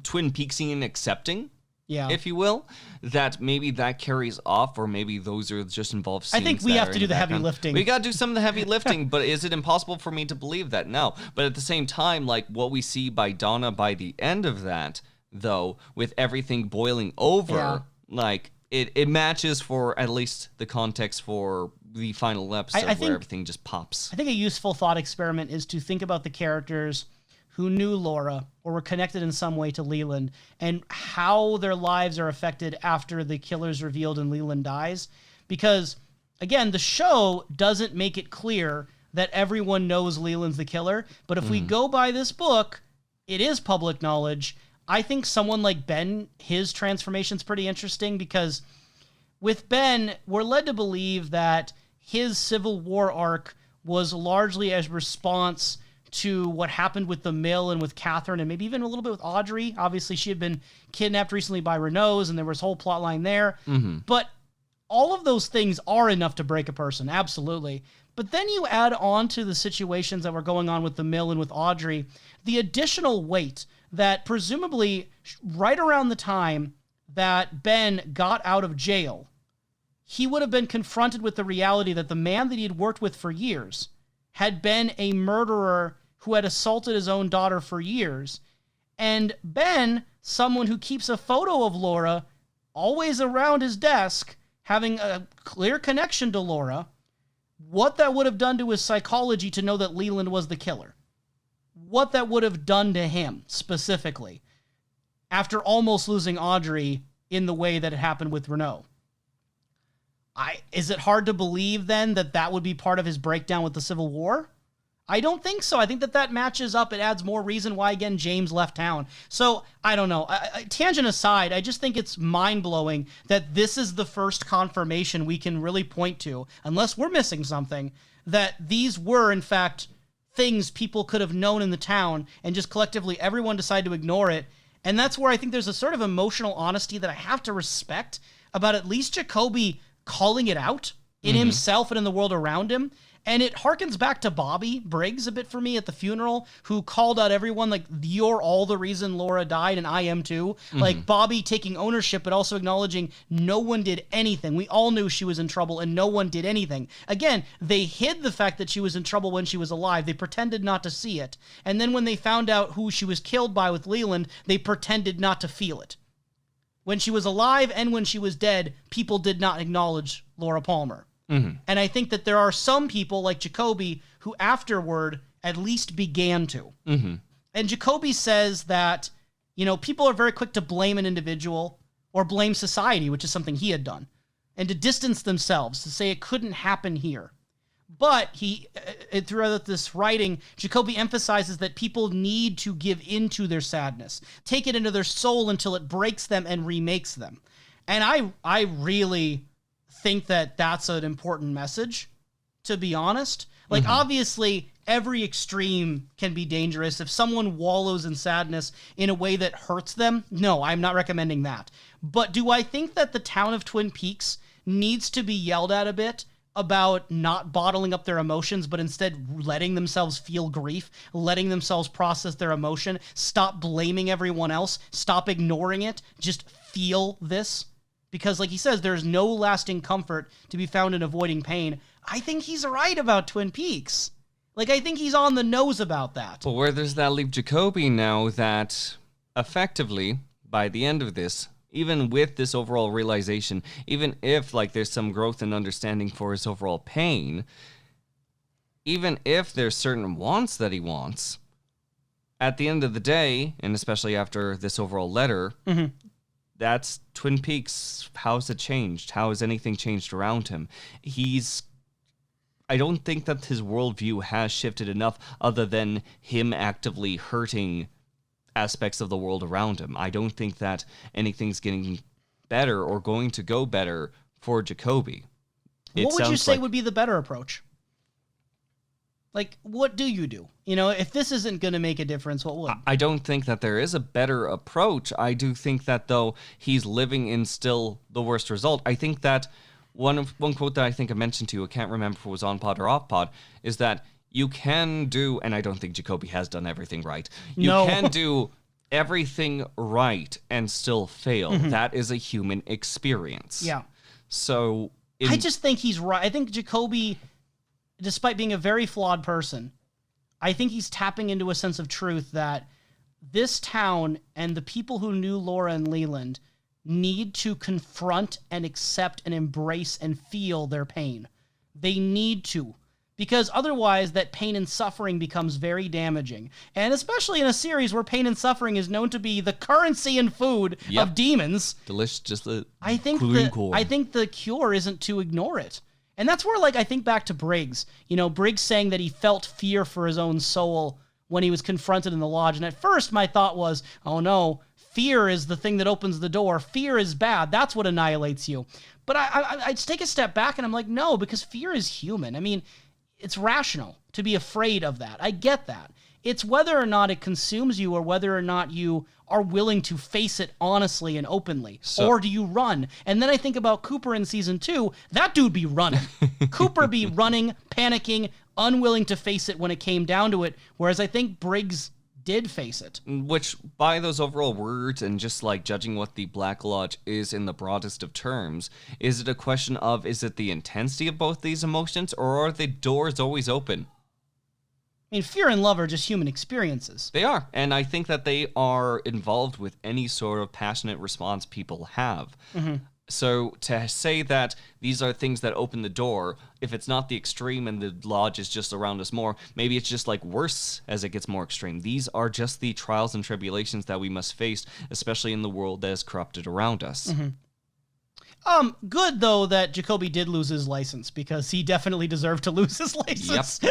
Twin Peaksian accepting, if you will, that maybe that carries off, or maybe those are just involved scenes. I think we have to do the heavy lifting. We got to do some of the heavy lifting, but is it impossible for me to believe that? No. But at the same time, like what we see by Donna by the end of that, though, with everything boiling over, like it matches for at least the context for the final episode where everything just pops. I think a useful thought experiment is to think about the characters who knew Laura or were connected in some way to Leland and how their lives are affected after the killer's revealed and Leland dies. Because, again, the show doesn't make it clear that everyone knows Leland's the killer. But if we go by this book, it is public knowledge. I think someone like Ben, his transformation's pretty interesting because with Ben, we're led to believe that his Civil War arc was largely as response to what happened with the mill and with Catherine and maybe even a little bit with Audrey. Obviously, she had been kidnapped recently by Renault's and there was a whole plot line there. But all of those things are enough to break a person, absolutely. But then you add on to the situations that were going on with the mill and with Audrey, the additional weight that presumably right around the time that Ben got out of jail, he would have been confronted with the reality that the man that he had worked with for years had been a murderer who had assaulted his own daughter for years. And Ben, someone who keeps a photo of Laura always around his desk, having a clear connection to Laura, what that would have done to his psychology to know that Leland was the killer. What that would have done to him, specifically, after almost losing Audrey in the way that it happened with Renault. Is it hard to believe, then, that that would be part of his breakdown with the Civil War? I don't think so. I think that matches up. It adds more reason why, again, James left town. So, I don't know. Tangent aside, I just think it's mind-blowing that this is the first confirmation we can really point to, unless we're missing something, that these were, in fact, things people could have known in the town, and just collectively everyone decided to ignore it. And that's where I think there's a sort of emotional honesty that I have to respect about at least Jacoby calling it out in himself and in the world around him. And it harkens back to Bobby Briggs a bit for me at the funeral, who called out everyone like, you're all the reason Laura died, and I am too. Like, Bobby taking ownership, but also acknowledging no one did anything. We all knew she was in trouble, and no one did anything. Again, they hid the fact that she was in trouble when she was alive. They pretended not to see it. And then when they found out who she was killed by with Leland, they pretended not to feel it. When she was alive and when she was dead, people did not acknowledge Laura Palmer. And I think that there are some people like Jacoby who afterward at least began to. And Jacoby says that, you know, people are very quick to blame an individual or blame society, which is something he had done, and to distance themselves, to say it couldn't happen here. But he, throughout this writing, Jacoby emphasizes that people need to give into their sadness, take it into their soul until it breaks them and remakes them. And I really think that that's an important message, to be honest. Like, obviously, every extreme can be dangerous. If someone wallows in sadness in a way that hurts them, no, I'm not recommending that. But do I think that the town of Twin Peaks needs to be yelled at a bit about not bottling up their emotions, but instead letting themselves feel grief, letting themselves process their emotion, stop blaming everyone else, stop ignoring it, just feel this? Because like he says, there's no lasting comfort to be found in avoiding pain. I think he's right about Twin Peaks. Like, I think he's on the nose about that. Well, where does that leave Jacoby now that effectively, by the end of this, even with this overall realization, even if like there's some growth and understanding for his overall pain, even if there's certain wants that he wants, at the end of the day, and especially after this overall letter, that's Twin Peaks. How's it changed? How has anything changed around him? I don't think that his worldview has shifted enough other than him actively hurting aspects of the world around him. I don't think that anything's getting better or going to go better for Jacoby. What would you say would be the better approach? Like, what do you do? You know, if this isn't going to make a difference, what would? I don't think that there is a better approach. I do think that, though, he's living in still the worst result. I think that one quote that I think I mentioned to you, I can't remember if it was on pod or off pod, is that you can do, and I don't think Jacoby has done everything right. You can do everything right and still fail. That is a human experience. Yeah. So I just think he's right. I think Jacoby, despite being a very flawed person, I think he's tapping into a sense of truth that this town and the people who knew Laura and Leland need to confront and accept and embrace and feel their pain. They need to. Because otherwise, that pain and suffering becomes very damaging. And especially in a series where pain and suffering is known to be the currency and food of demons. Delicious, just the I think the cure isn't to ignore it. And that's where, like, I think back to Briggs. You know, Briggs saying that he felt fear for his own soul when he was confronted in the lodge. And at first, my thought was, oh no, fear is the thing that opens the door. Fear is bad. That's what annihilates you. But I just take a step back and I'm like, no, because fear is human. I mean, it's rational to be afraid of that. I get that. It's whether or not it consumes you or whether or not you are willing to face it honestly and openly. Or do you run? And then I think about Cooper in season 2. That dude be running. Cooper be running, panicking, unwilling to face it when it came down to it. Whereas I think Briggs did face it. Which, by those overall words and just like judging what the Black Lodge is in the broadest of terms, is it a question of, is it the intensity of both these emotions, or are the doors always open? I mean, fear and love are just human experiences. They are, and I think that they are involved with any sort of passionate response people have. So to say that these are things that open the door, if it's not the extreme and the lodge is just around us more, maybe it's just like worse as it gets more extreme. These are just the trials and tribulations that we must face, especially in the world that is corrupted around us. Good, though, that Jacoby did lose his license, because he definitely deserved to lose his license.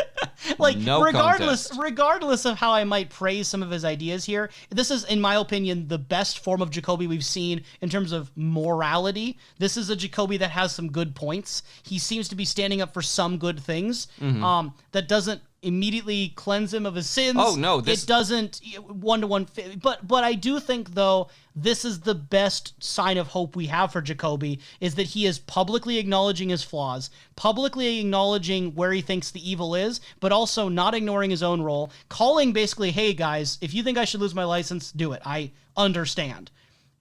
Like, No regardless of how I might praise some of his ideas here, this is, in my opinion, the best form of Jacoby we've seen in terms of morality. This is a Jacoby that has some good points. He seems to be standing up for some good things. That doesn't immediately cleanse him of his sins. Oh, no, it doesn't one-to-one fit. But I do think, though, this is the best sign of hope we have for Jacoby, is that he is publicly acknowledging his flaws, publicly acknowledging where he thinks the evil is, but also not ignoring his own role, calling basically, hey, guys, if you think I should lose my license, do it. I understand.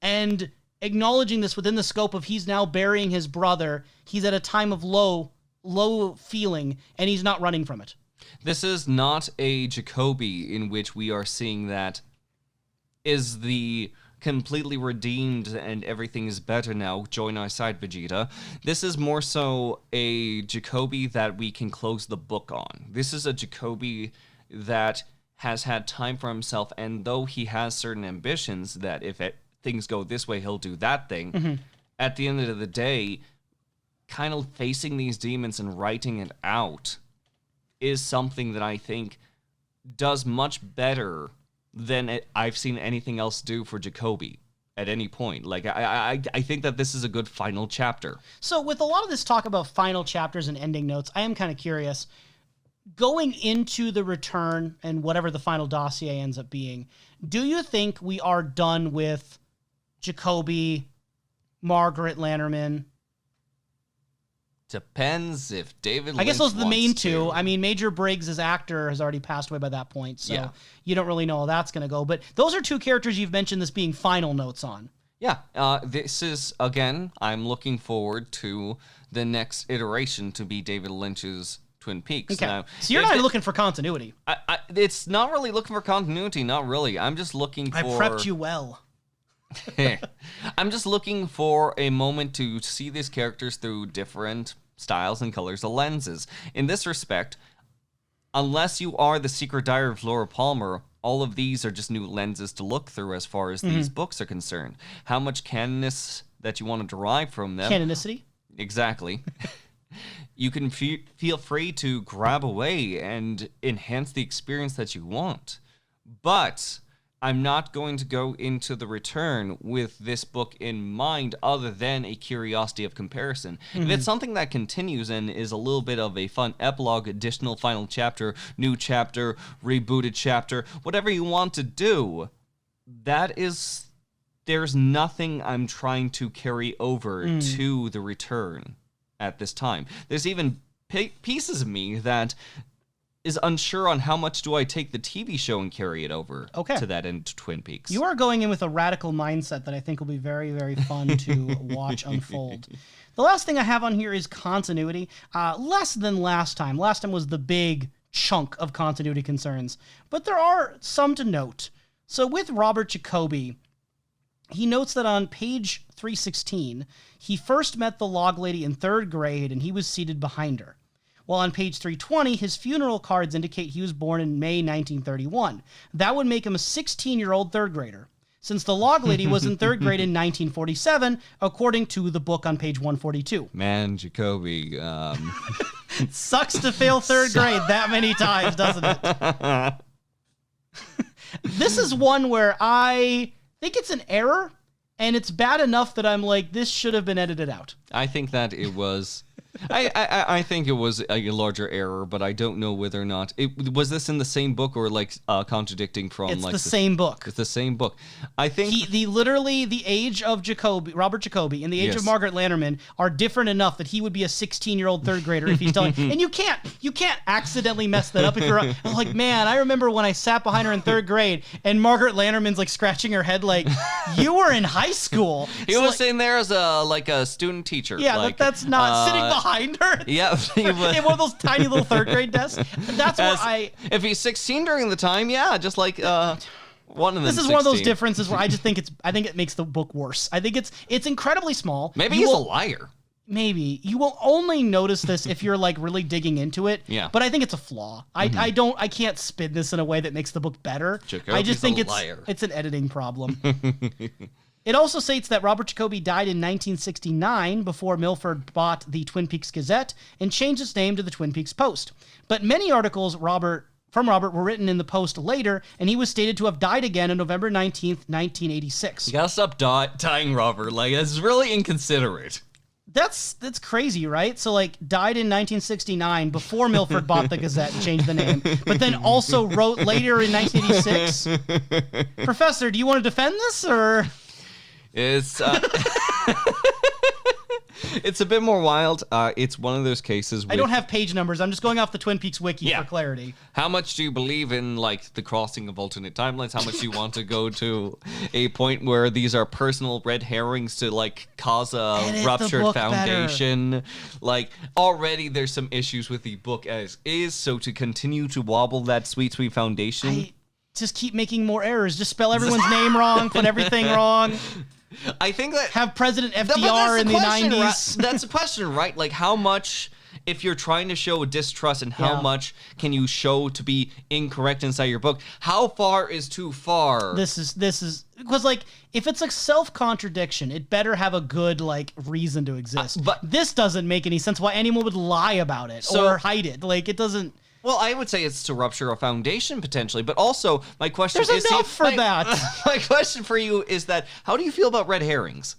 And acknowledging this within the scope of he's now burying his brother, he's at a time of low feeling, and he's not running from it. This is not a Jacoby in which we are seeing that is the completely redeemed and everything is better now, join our side, Vegeta. This is more so a Jacoby that we can close the book on. This is a Jacoby that has had time for himself, and though he has certain ambitions that if things go this way, he'll do that thing, at the end of the day, kind of facing these demons and writing it out is something that I think does much better than I've seen anything else do for Jacoby at any point. Like, I think that this is a good final chapter. So with a lot of this talk about final chapters and ending notes, I am kind of curious, going into the return and whatever the final dossier ends up being, do you think we are done with Jacoby, Margaret Lanterman? Depends if David Lynch I guess those are the main wants two. to. I mean, Major Briggs, as actor, has already passed away by that point, so Yeah. you don't really know how that's going to go. But those are two characters you've mentioned this being final notes on. Yeah, this is, again, I'm looking forward to the next iteration to be David Lynch's Twin Peaks. Okay. Now, So you're not looking for continuity. it's not really looking for continuity, not really. I'm just looking for... I prepped you well. I'm just looking for a moment to see these characters through different styles and colors of lenses. In this respect, unless you are the Secret Diary of Laura Palmer, all of these are just new lenses to look through as far as these books are concerned. How much canonness that you want to derive from them. Canonicity? Exactly. You can feel free to grab away and enhance the experience that you want. But I'm not going to go into the return with this book in mind other than a curiosity of comparison. If it's something that continues and is a little bit of a fun epilogue, additional final chapter, new chapter, rebooted chapter, whatever you want to do, there's nothing I'm trying to carry over to the return at this time. There's even pieces of me that is unsure on how much do I take the TV show and carry it over to that end to Twin Peaks. You are going in with a radical mindset that I think will be very, very fun to watch unfold. The last thing I have on here is continuity. Less than last time. Last time was the big chunk of continuity concerns, but there are some to note. So with Robert Jacoby, he notes that on page 316, he first met the log lady in 3rd grade and he was seated behind her. While on page 320, his funeral cards indicate he was born in May 1931. That would make him a 16-year-old 3rd grader, since the log lady was in 3rd grade in 1947, according to the book on page 142. Man, Jacoby, Sucks to fail 3rd grade that many times, doesn't it? This is one where I think it's an error, and it's bad enough that I'm like, this should have been edited out. I think that it was... I think it was a larger error, but I don't know whether or not... Was this in the same book or, like, contradicting from... It's like the same book. It's the same book. I think... Literally, the age of Jacoby, Robert Jacoby, and the age of Yes. Margaret Lanterman are different enough that he would be a 16-year-old 3rd grader if he's telling... And you can't accidentally mess that up if you're like, man, I remember when I sat behind her in 3rd grade, and Margaret Lanterman's, like, scratching her head like, you were in high school. He was sitting there as a student teacher. Yeah, like, that's not sitting behind her. Yeah. In one of those tiny little 3rd grade desks. That's where If he's 16 during the time, yeah, just like one of them. This is 16. one of those differences where I think it makes the book worse. I think it's incredibly small. Maybe he's a liar. Maybe. You will only notice this if you're like really digging into it. Yeah. But I think it's a flaw. I can't spin this in a way that makes the book better. Jacoby's I just think a liar. it's an editing problem. It also states that Robert Jacoby died in 1969 before Milford bought the Twin Peaks Gazette and changed its name to the Twin Peaks Post. But many articles from Robert were written in the Post later, and he was stated to have died again on November 19th, 1986. You gotta stop dying, Robert. Like, that's really inconsiderate. That's crazy, right? So, like, died in 1969 before Milford bought the Gazette and changed the name, but then also wrote later in 1986. Professor, do you want to defend this, or? It's it's a bit more wild. It's one of those cases with, I don't have page numbers. I'm just going off the Twin Peaks wiki for clarity. How much do you believe in, like, the crossing of alternate timelines? How much do you want to go to a point where these are personal red herrings to, like, cause a Edit ruptured foundation? Like, already there's some issues with the book as is, so to continue to wobble that sweet, sweet foundation... I just keep making more errors. Just spell everyone's name wrong, put everything wrong. I think that... Have President FDR in the 90s. That's the question, right? Like, how much, if you're trying to show a distrust, and how much can you show to be incorrect inside your book? How far is too far? This is because, like, if it's like self-contradiction, it better have a good, like, reason to exist. But this doesn't make any sense why anyone would lie about it or hide it. Like, it doesn't... Well, I would say it's to rupture a foundation, potentially. But also, my question There's is... enough for that. My question for you is that, how do you feel about red herrings?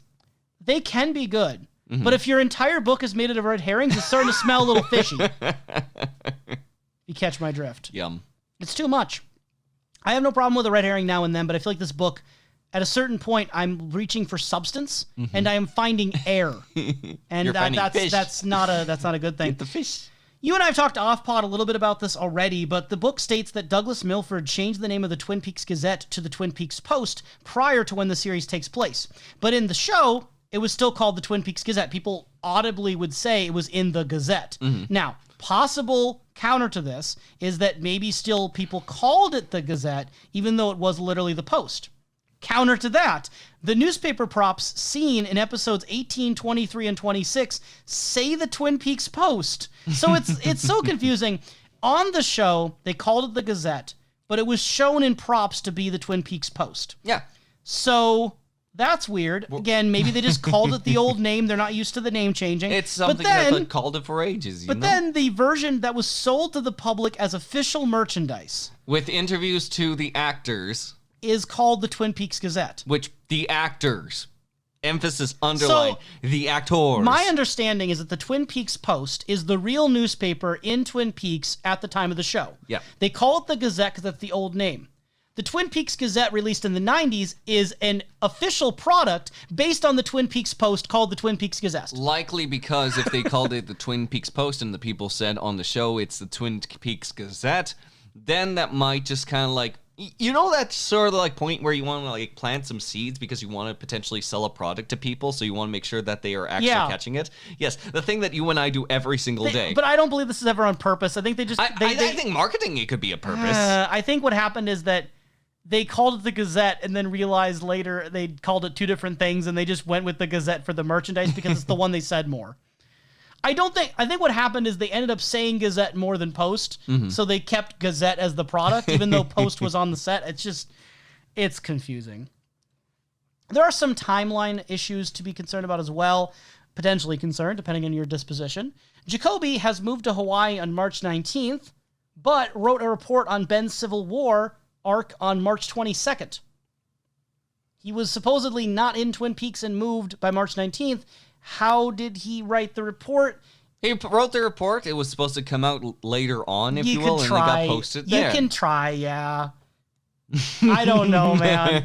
They can be good. But if your entire book is made out of red herrings, it's starting to smell a little fishy. You catch my drift. Yum. It's too much. I have no problem with a red herring now and then, but I feel like this book, at a certain point, I'm reaching for substance, and I am finding air. And You're finding fish. that's not a good thing. Get the fish. You and I have talked off-pod a little bit about this already, but the book states that Douglas Milford changed the name of the Twin Peaks Gazette to the Twin Peaks Post prior to when the series takes place. But in the show, it was still called the Twin Peaks Gazette. People audibly would say it was in the Gazette. Now, possible counter to this is that maybe still people called it the Gazette, even though it was literally the Post. Counter to that, the newspaper props seen in episodes 18, 23, and 26 say the Twin Peaks Post. So it's so confusing. On the show, they called it the Gazette, but it was shown in props to be the Twin Peaks Post. Yeah. So that's weird. Again, maybe they just called it the old name. They're not used to the name changing. It's something that they've called it for ages, But then the version that was sold to the public as official merchandise with interviews to the actors... is called the Twin Peaks Gazette. Which the actors, emphasis underline, the actors. My understanding is that the Twin Peaks Post is the real newspaper in Twin Peaks at the time of the show. Yeah. They call it the Gazette because that's the old name. The Twin Peaks Gazette, released in the 90s, is an official product based on the Twin Peaks Post called the Twin Peaks Gazette. Likely because if they called it the Twin Peaks Post and the people said on the show it's the Twin Peaks Gazette, then that might just kind of like... You know that sort of like point where you want to like plant some seeds because you want to potentially sell a product to people, so you want to make sure that they are actually catching it? Yes, the thing that you and I do every single day. But I don't believe this is ever on purpose. I think they just... I think marketing, it could be a purpose. I think what happened is that they called it the Gazette and then realized later they called it two different things, and they just went with the Gazette for the merchandise because it's the one they said more. I think what happened is they ended up saying Gazette more than Post, so they kept Gazette as the product, even though Post was on the set. It's confusing. There are some timeline issues to be concerned about as well, potentially concerned, depending on your disposition. Jacoby has moved to Hawaii on March 19th, but wrote a report on Ben's Civil War arc on March 22nd. He was supposedly not in Twin Peaks and moved by March 19th. How did he write the report? He wrote the report. It was supposed to come out later on, if you will, and it got posted there. You can try, yeah. I don't know, man.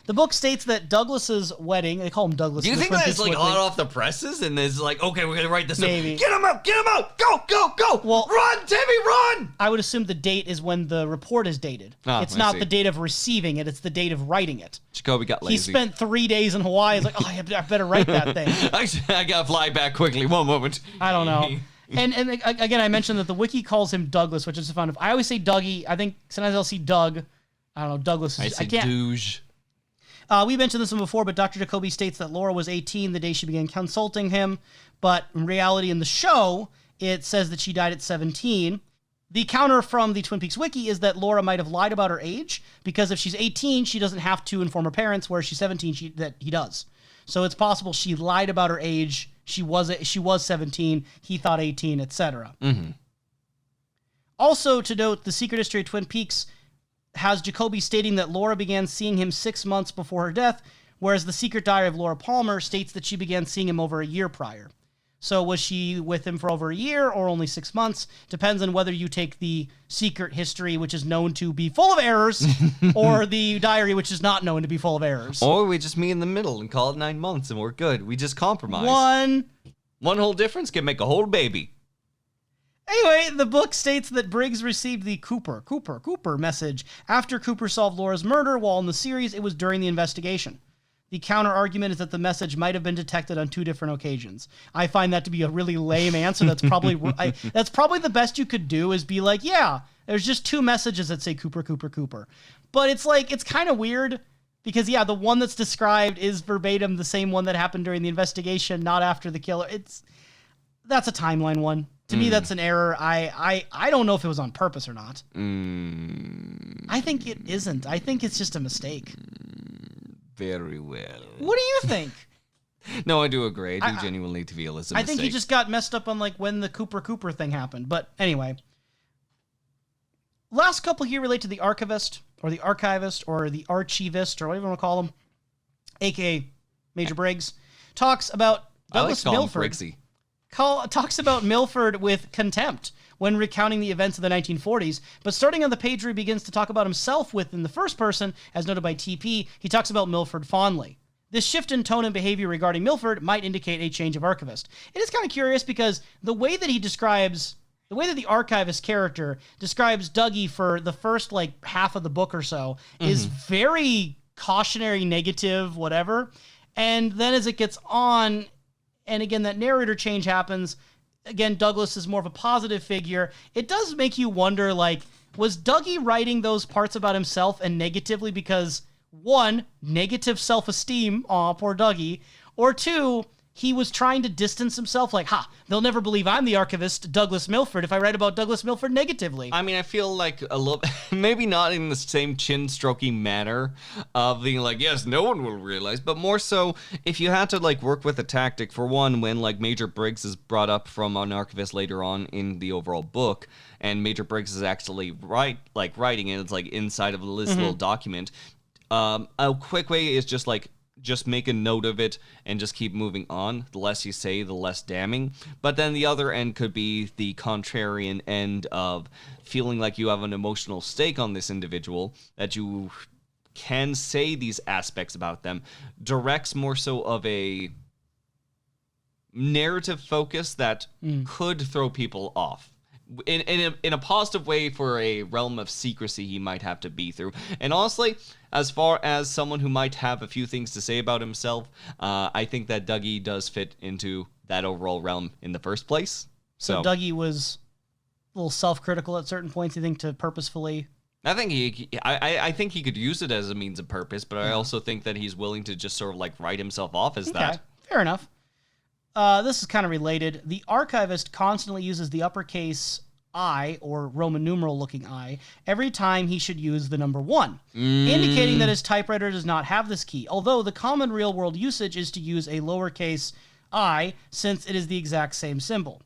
The book states that Douglas's wedding, they call him Douglas. Do you think that's like hot off the presses and it's like, okay, we're going to write this Maybe. up. Get him out, go, go, go. Well, run, Timmy, run. I would assume the date is when the report is dated. It's not the date of receiving it, it's the date of writing it. Jacoby got lazy. He spent 3 days in Hawaii. He's like, oh, I better write that thing. I got to fly back quickly. One moment. I don't know. And again, I mentioned that the wiki calls him Douglas, which is fun. I always say Dougie. I think sometimes I'll see Doug. I don't know. Douglas is... I say Douge. We mentioned this one before, but Dr. Jacoby states that Laura was 18 the day she began consulting him. But in reality, in the show, it says that she died at 17. The counter from the Twin Peaks wiki is that Laura might have lied about her age, because if she's 18, she doesn't have to inform her parents, whereas she's 17, he does. So it's possible she lied about her age. She was 17. He thought 18, etc. Mm-hmm. Also to note, the Secret History of Twin Peaks has Jacoby stating that Laura began seeing him 6 months before her death, whereas the secret diary of Laura Palmer states that she began seeing him over a year prior. So was she with him for over a year or only 6 months? Depends on whether you take the secret history, which is known to be full of errors, or the diary, which is not known to be full of errors. Or we just meet in the middle and call it 9 months and we're good. We just compromise. One whole difference can make a whole baby. Anyway, the book states that Briggs received the Cooper message after Cooper solved Laura's murder, while in the series it was during the investigation. The counter-argument is that the message might have been detected on 2 different occasions. I find that to be a really lame answer. That's probably the best you could do, is be like, yeah, there's just 2 messages that say Cooper. But it's like, it's kind of weird because, yeah, the one that's described is verbatim the same one that happened during the investigation, not after the killer. That's a timeline one. To me, that's an error. I don't know if it was on purpose or not. I think it isn't. I think it's just a mistake. Very well. What do you think? No, I do agree. I do genuinely feel it's a mistake. I think he just got messed up on like when the Cooper thing happened. But anyway. Last couple here relate to the Archivist, or the Archivist, or the Archivist, or whatever you want to call him, a.k.a. Major Briggs, talks about Douglas Milford. Talks about Milford with contempt when recounting the events of the 1940s, but starting on the page where he begins to talk about himself within the first person, as noted by TP, he talks about Milford fondly. This shift in tone and behavior regarding Milford might indicate a change of Archivist. It is kind of curious because the way that the Archivist character describes Dougie for the first like half of the book or so is very cautionary, negative, whatever. And then as it gets on, and again, that narrator change happens, again, Douglas is more of a positive figure. It does make you wonder, like, was Dougie writing those parts about himself and negatively because, 1, negative self-esteem, aw, poor Dougie, or 2, he was trying to distance himself, like, they'll never believe I'm the Archivist, Douglas Milford, if I write about Douglas Milford negatively. I mean, I feel like a little, maybe not in the same chin-stroking manner of being like, yes, no one will realize, but more so, if you had to, like, work with a tactic, for one, when, like, Major Briggs is brought up from an Archivist later on in the overall book, and Major Briggs is actually writing it, it's, like, inside of this little document, a quick way is just make a note of it and just keep moving on. The less you say, the less damning. But then the other end could be the contrarian end of feeling like you have an emotional stake on this individual, that you can say these aspects about them, directs more so of a narrative focus that could throw people off. In a positive way for a realm of secrecy he might have to be through. And honestly, as far as someone who might have a few things to say about himself, I think that Dougie does fit into that overall realm in the first place. So Dougie was a little self-critical at certain points, you think, to purposefully... I think he could use it as a means of purpose, but I also think that he's willing to just sort of like write himself off as that. Fair enough. This is kind of related. The Archivist constantly uses the uppercase I, or Roman numeral looking I, every time he should use the number 1, indicating that his typewriter does not have this key, although the common real-world usage is to use a lowercase I, since it is the exact same symbol.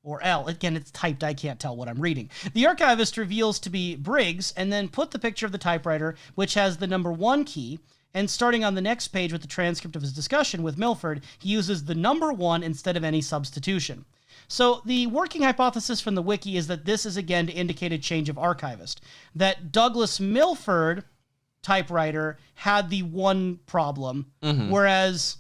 Or L. Again, it's typed, I can't tell what I'm reading. The Archivist reveals to be Briggs, and then put the picture of the typewriter, which has the number 1 key, and starting on the next page with the transcript of his discussion with Milford, he uses the number 1 instead of any substitution. So the working hypothesis from the wiki is that this is again to indicate a change of Archivist. That Douglas Milford typewriter had the 1 problem, whereas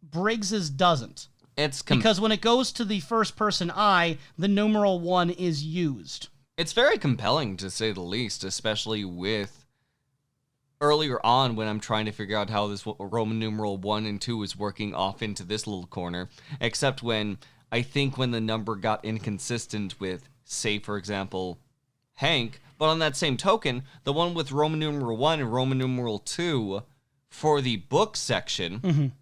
Briggs's doesn't. Because when it goes to the first person I, the numeral 1 is used. It's very compelling, to say the least, especially with earlier on when I'm trying to figure out how this Roman numeral 1 and 2 is working off into this little corner, except when the number got inconsistent with, say, for example, Hank, but on that same token, the one with Roman numeral 1 and Roman numeral 2 for the book section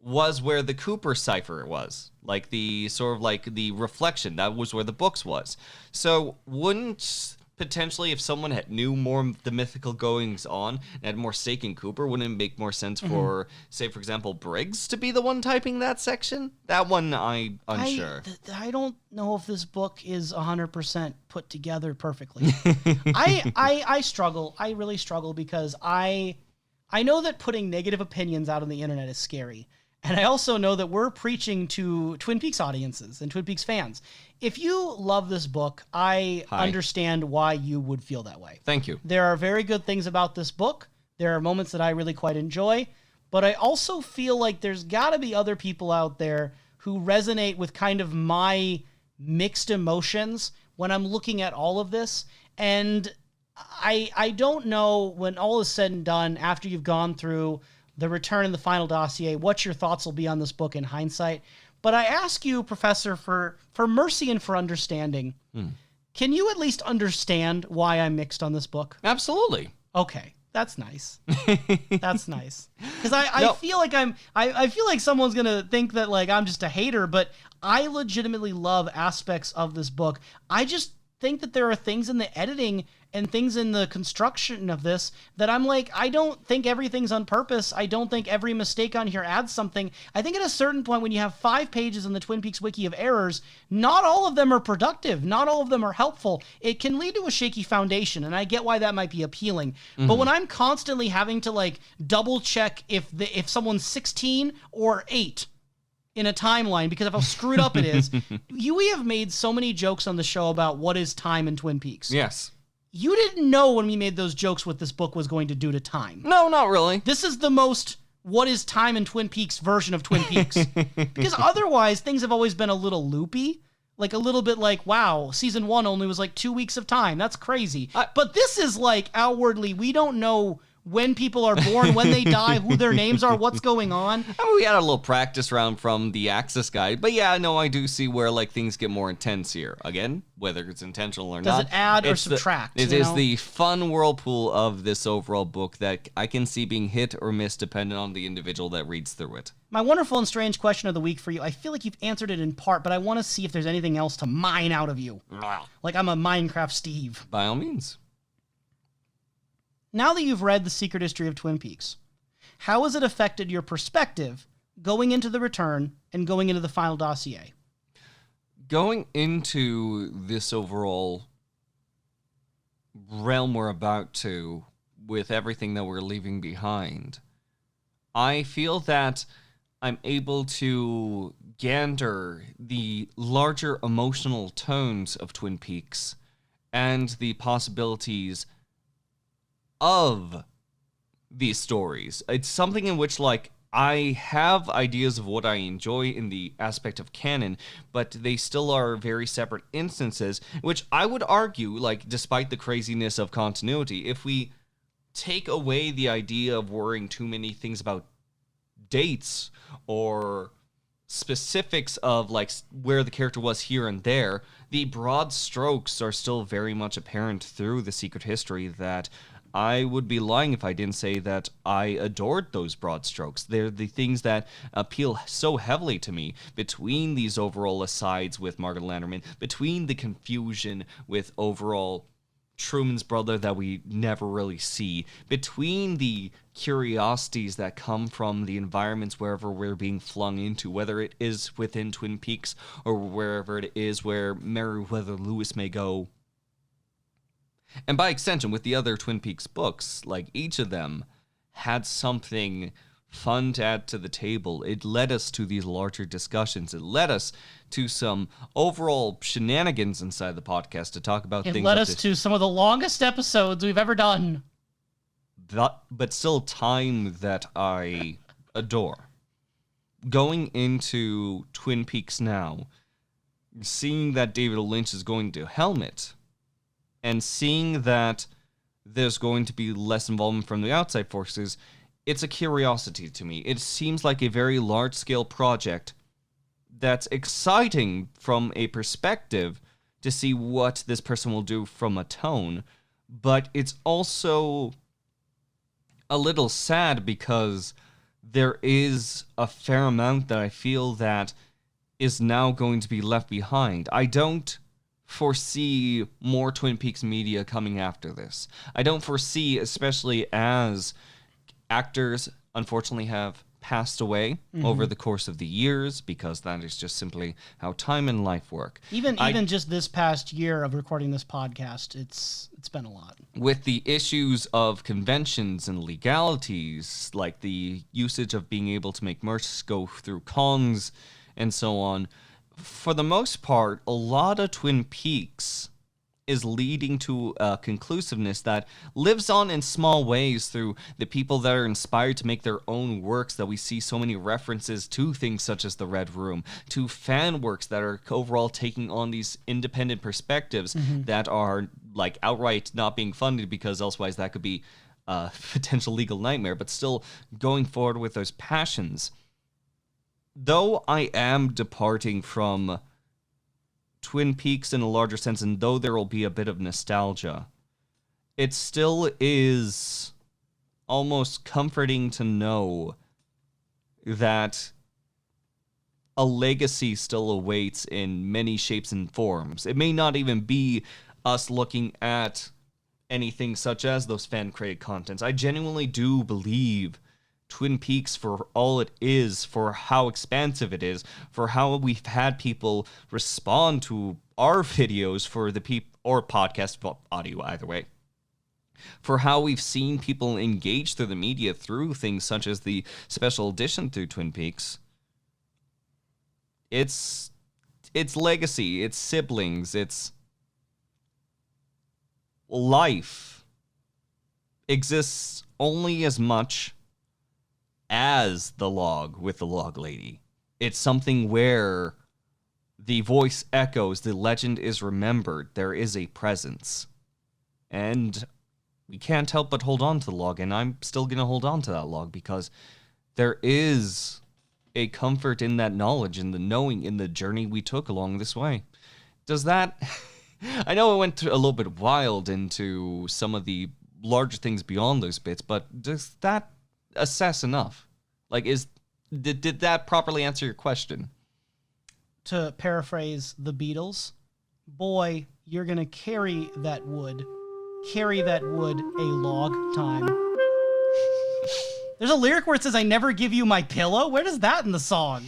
was where the Cooper cipher was. Like the sort of like the reflection, that was where the books was. So wouldn't potentially, if someone knew more of the mythical goings on and had more stake in Cooper, wouldn't it make more sense for, say, for example, Briggs to be the one typing that section? That one, I'm unsure. I don't know if this book is 100% put together perfectly. I struggle. I really struggle because I I know that putting negative opinions out on the internet is scary. And I also know that we're preaching to Twin Peaks audiences and Twin Peaks fans. If you love this book, I understand why you would feel that way. Thank you. There are very good things about this book. There are moments that I really quite enjoy. But I also feel like there's got to be other people out there who resonate with kind of my mixed emotions when I'm looking at all of this. And I don't know, when all is said and done, after you've gone through the return and the final dossier, what your thoughts will be on this book in hindsight. But I ask you, Professor, for mercy and for understanding, can you at least understand why I'm mixed on this book? Absolutely. Okay, that's nice. That's nice. Because I feel like I feel like someone's gonna think that like I'm just a hater, but I legitimately love aspects of this book. I just think that there are things in the editing and things in the construction of this that I'm like, I don't think everything's on purpose. I don't think every mistake on here adds something. I think at a certain point when you have 5 pages in the Twin Peaks Wiki of errors, not all of them are productive. Not all of them are helpful. It can lead to a shaky foundation, and I get why that might be appealing. But when I'm constantly having to like double check if someone's 16 or 8 in a timeline because of how screwed up it is, we have made so many jokes on the show about what is time in Twin Peaks. Yes. You didn't know when we made those jokes what this book was going to do to time. No, not really. This is the most what is time in Twin Peaks version of Twin Peaks. Because otherwise, things have always been a little loopy. Like a little bit like, wow, season 1 only was like 2 weeks of time. That's crazy. But this is like outwardly, we don't know when people are born, when they die, who their names are, what's going on. I mean, we had a little practice round from the Axis guide, but yeah, no, I do see where like things get more intense here. Again, whether it's intentional or not. Does it add or subtract? It is the fun whirlpool of this overall book that I can see being hit or missed depending on the individual that reads through it. My wonderful and strange question of the week for you, I feel like you've answered it in part, but I want to see if there's anything else to mine out of you. Like I'm a Minecraft Steve. By all means. Now that you've read The Secret History of Twin Peaks, how has it affected your perspective going into the return and going into the final dossier? Going into this overall realm we're about to, with everything that we're leaving behind, I feel that I'm able to gander the larger emotional tones of Twin Peaks and the possibilities of these stories. It's something in which, like, I have ideas of what I enjoy in the aspect of canon, but they still are very separate instances, which I would argue, like, despite the craziness of continuity, if we take away the idea of worrying too many things about dates or specifics of, like, where the character was here and there, the broad strokes are still very much apparent through the Secret History that I would be lying if I didn't say that I adored those broad strokes. They're the things that appeal so heavily to me, between these overall asides with Margaret Lanterman, between the confusion with overall Truman's brother that we never really see, between the curiosities that come from the environments wherever we're being flung into, whether it is within Twin Peaks or wherever it is where Meriwether Lewis may go. And by extension, with the other Twin Peaks books, like, each of them had something fun to add to the table. It led us to these larger discussions. It led us to some overall shenanigans inside the podcast to talk about things. It led us to some of the longest episodes we've ever done. But still time that I adore. Going into Twin Peaks now, seeing that David Lynch is going to helm it, and seeing that there's going to be less involvement from the outside forces, it's a curiosity to me. It seems like a very large-scale project that's exciting from a perspective to see what this person will do from a tone, but it's also a little sad because there is a fair amount that I feel that is now going to be left behind. I don't foresee more Twin Peaks media coming after this. I don't foresee, especially as actors unfortunately have passed away over the course of the years, because that is just simply how time and life work. Even just this past year of recording this podcast, it's been a lot. With the issues of conventions and legalities, like the usage of being able to make merch go through cons and so on, for the most part, a lot of Twin Peaks is leading to a conclusiveness that lives on in small ways through the people that are inspired to make their own works, that we see so many references to things such as the Red Room, to fan works that are overall taking on these independent perspectives that are like outright not being funded, because elsewise that could be a potential legal nightmare, but still going forward with those passions. Though I am departing from Twin Peaks in a larger sense, and though there will be a bit of nostalgia, it still is almost comforting to know that a legacy still awaits in many shapes and forms. It may not even be us looking at anything such as those fan-created contents. I genuinely do believe Twin Peaks, for all it is, for how expansive it is, for how we've had people respond to our videos for the or podcast audio, either way, for how we've seen people engage through the media through things such as the special edition through Twin Peaks. It's legacy, it's siblings, it's life exists only as much as the log with the log lady. It's something where the voice echoes, the legend is remembered, there is a presence. And we can't help but hold on to the log, and I'm still going to hold on to that log, because there is a comfort in that knowledge, in the knowing, in the journey we took along this way. Does that... I know I went a little bit wild into some of the larger things beyond those bits, but does that assess enough? Like, did that properly answer your question? To paraphrase the Beatles, boy, you're gonna carry that wood a log time. There's a lyric where it says, I never give you my pillow. Where does that in the song?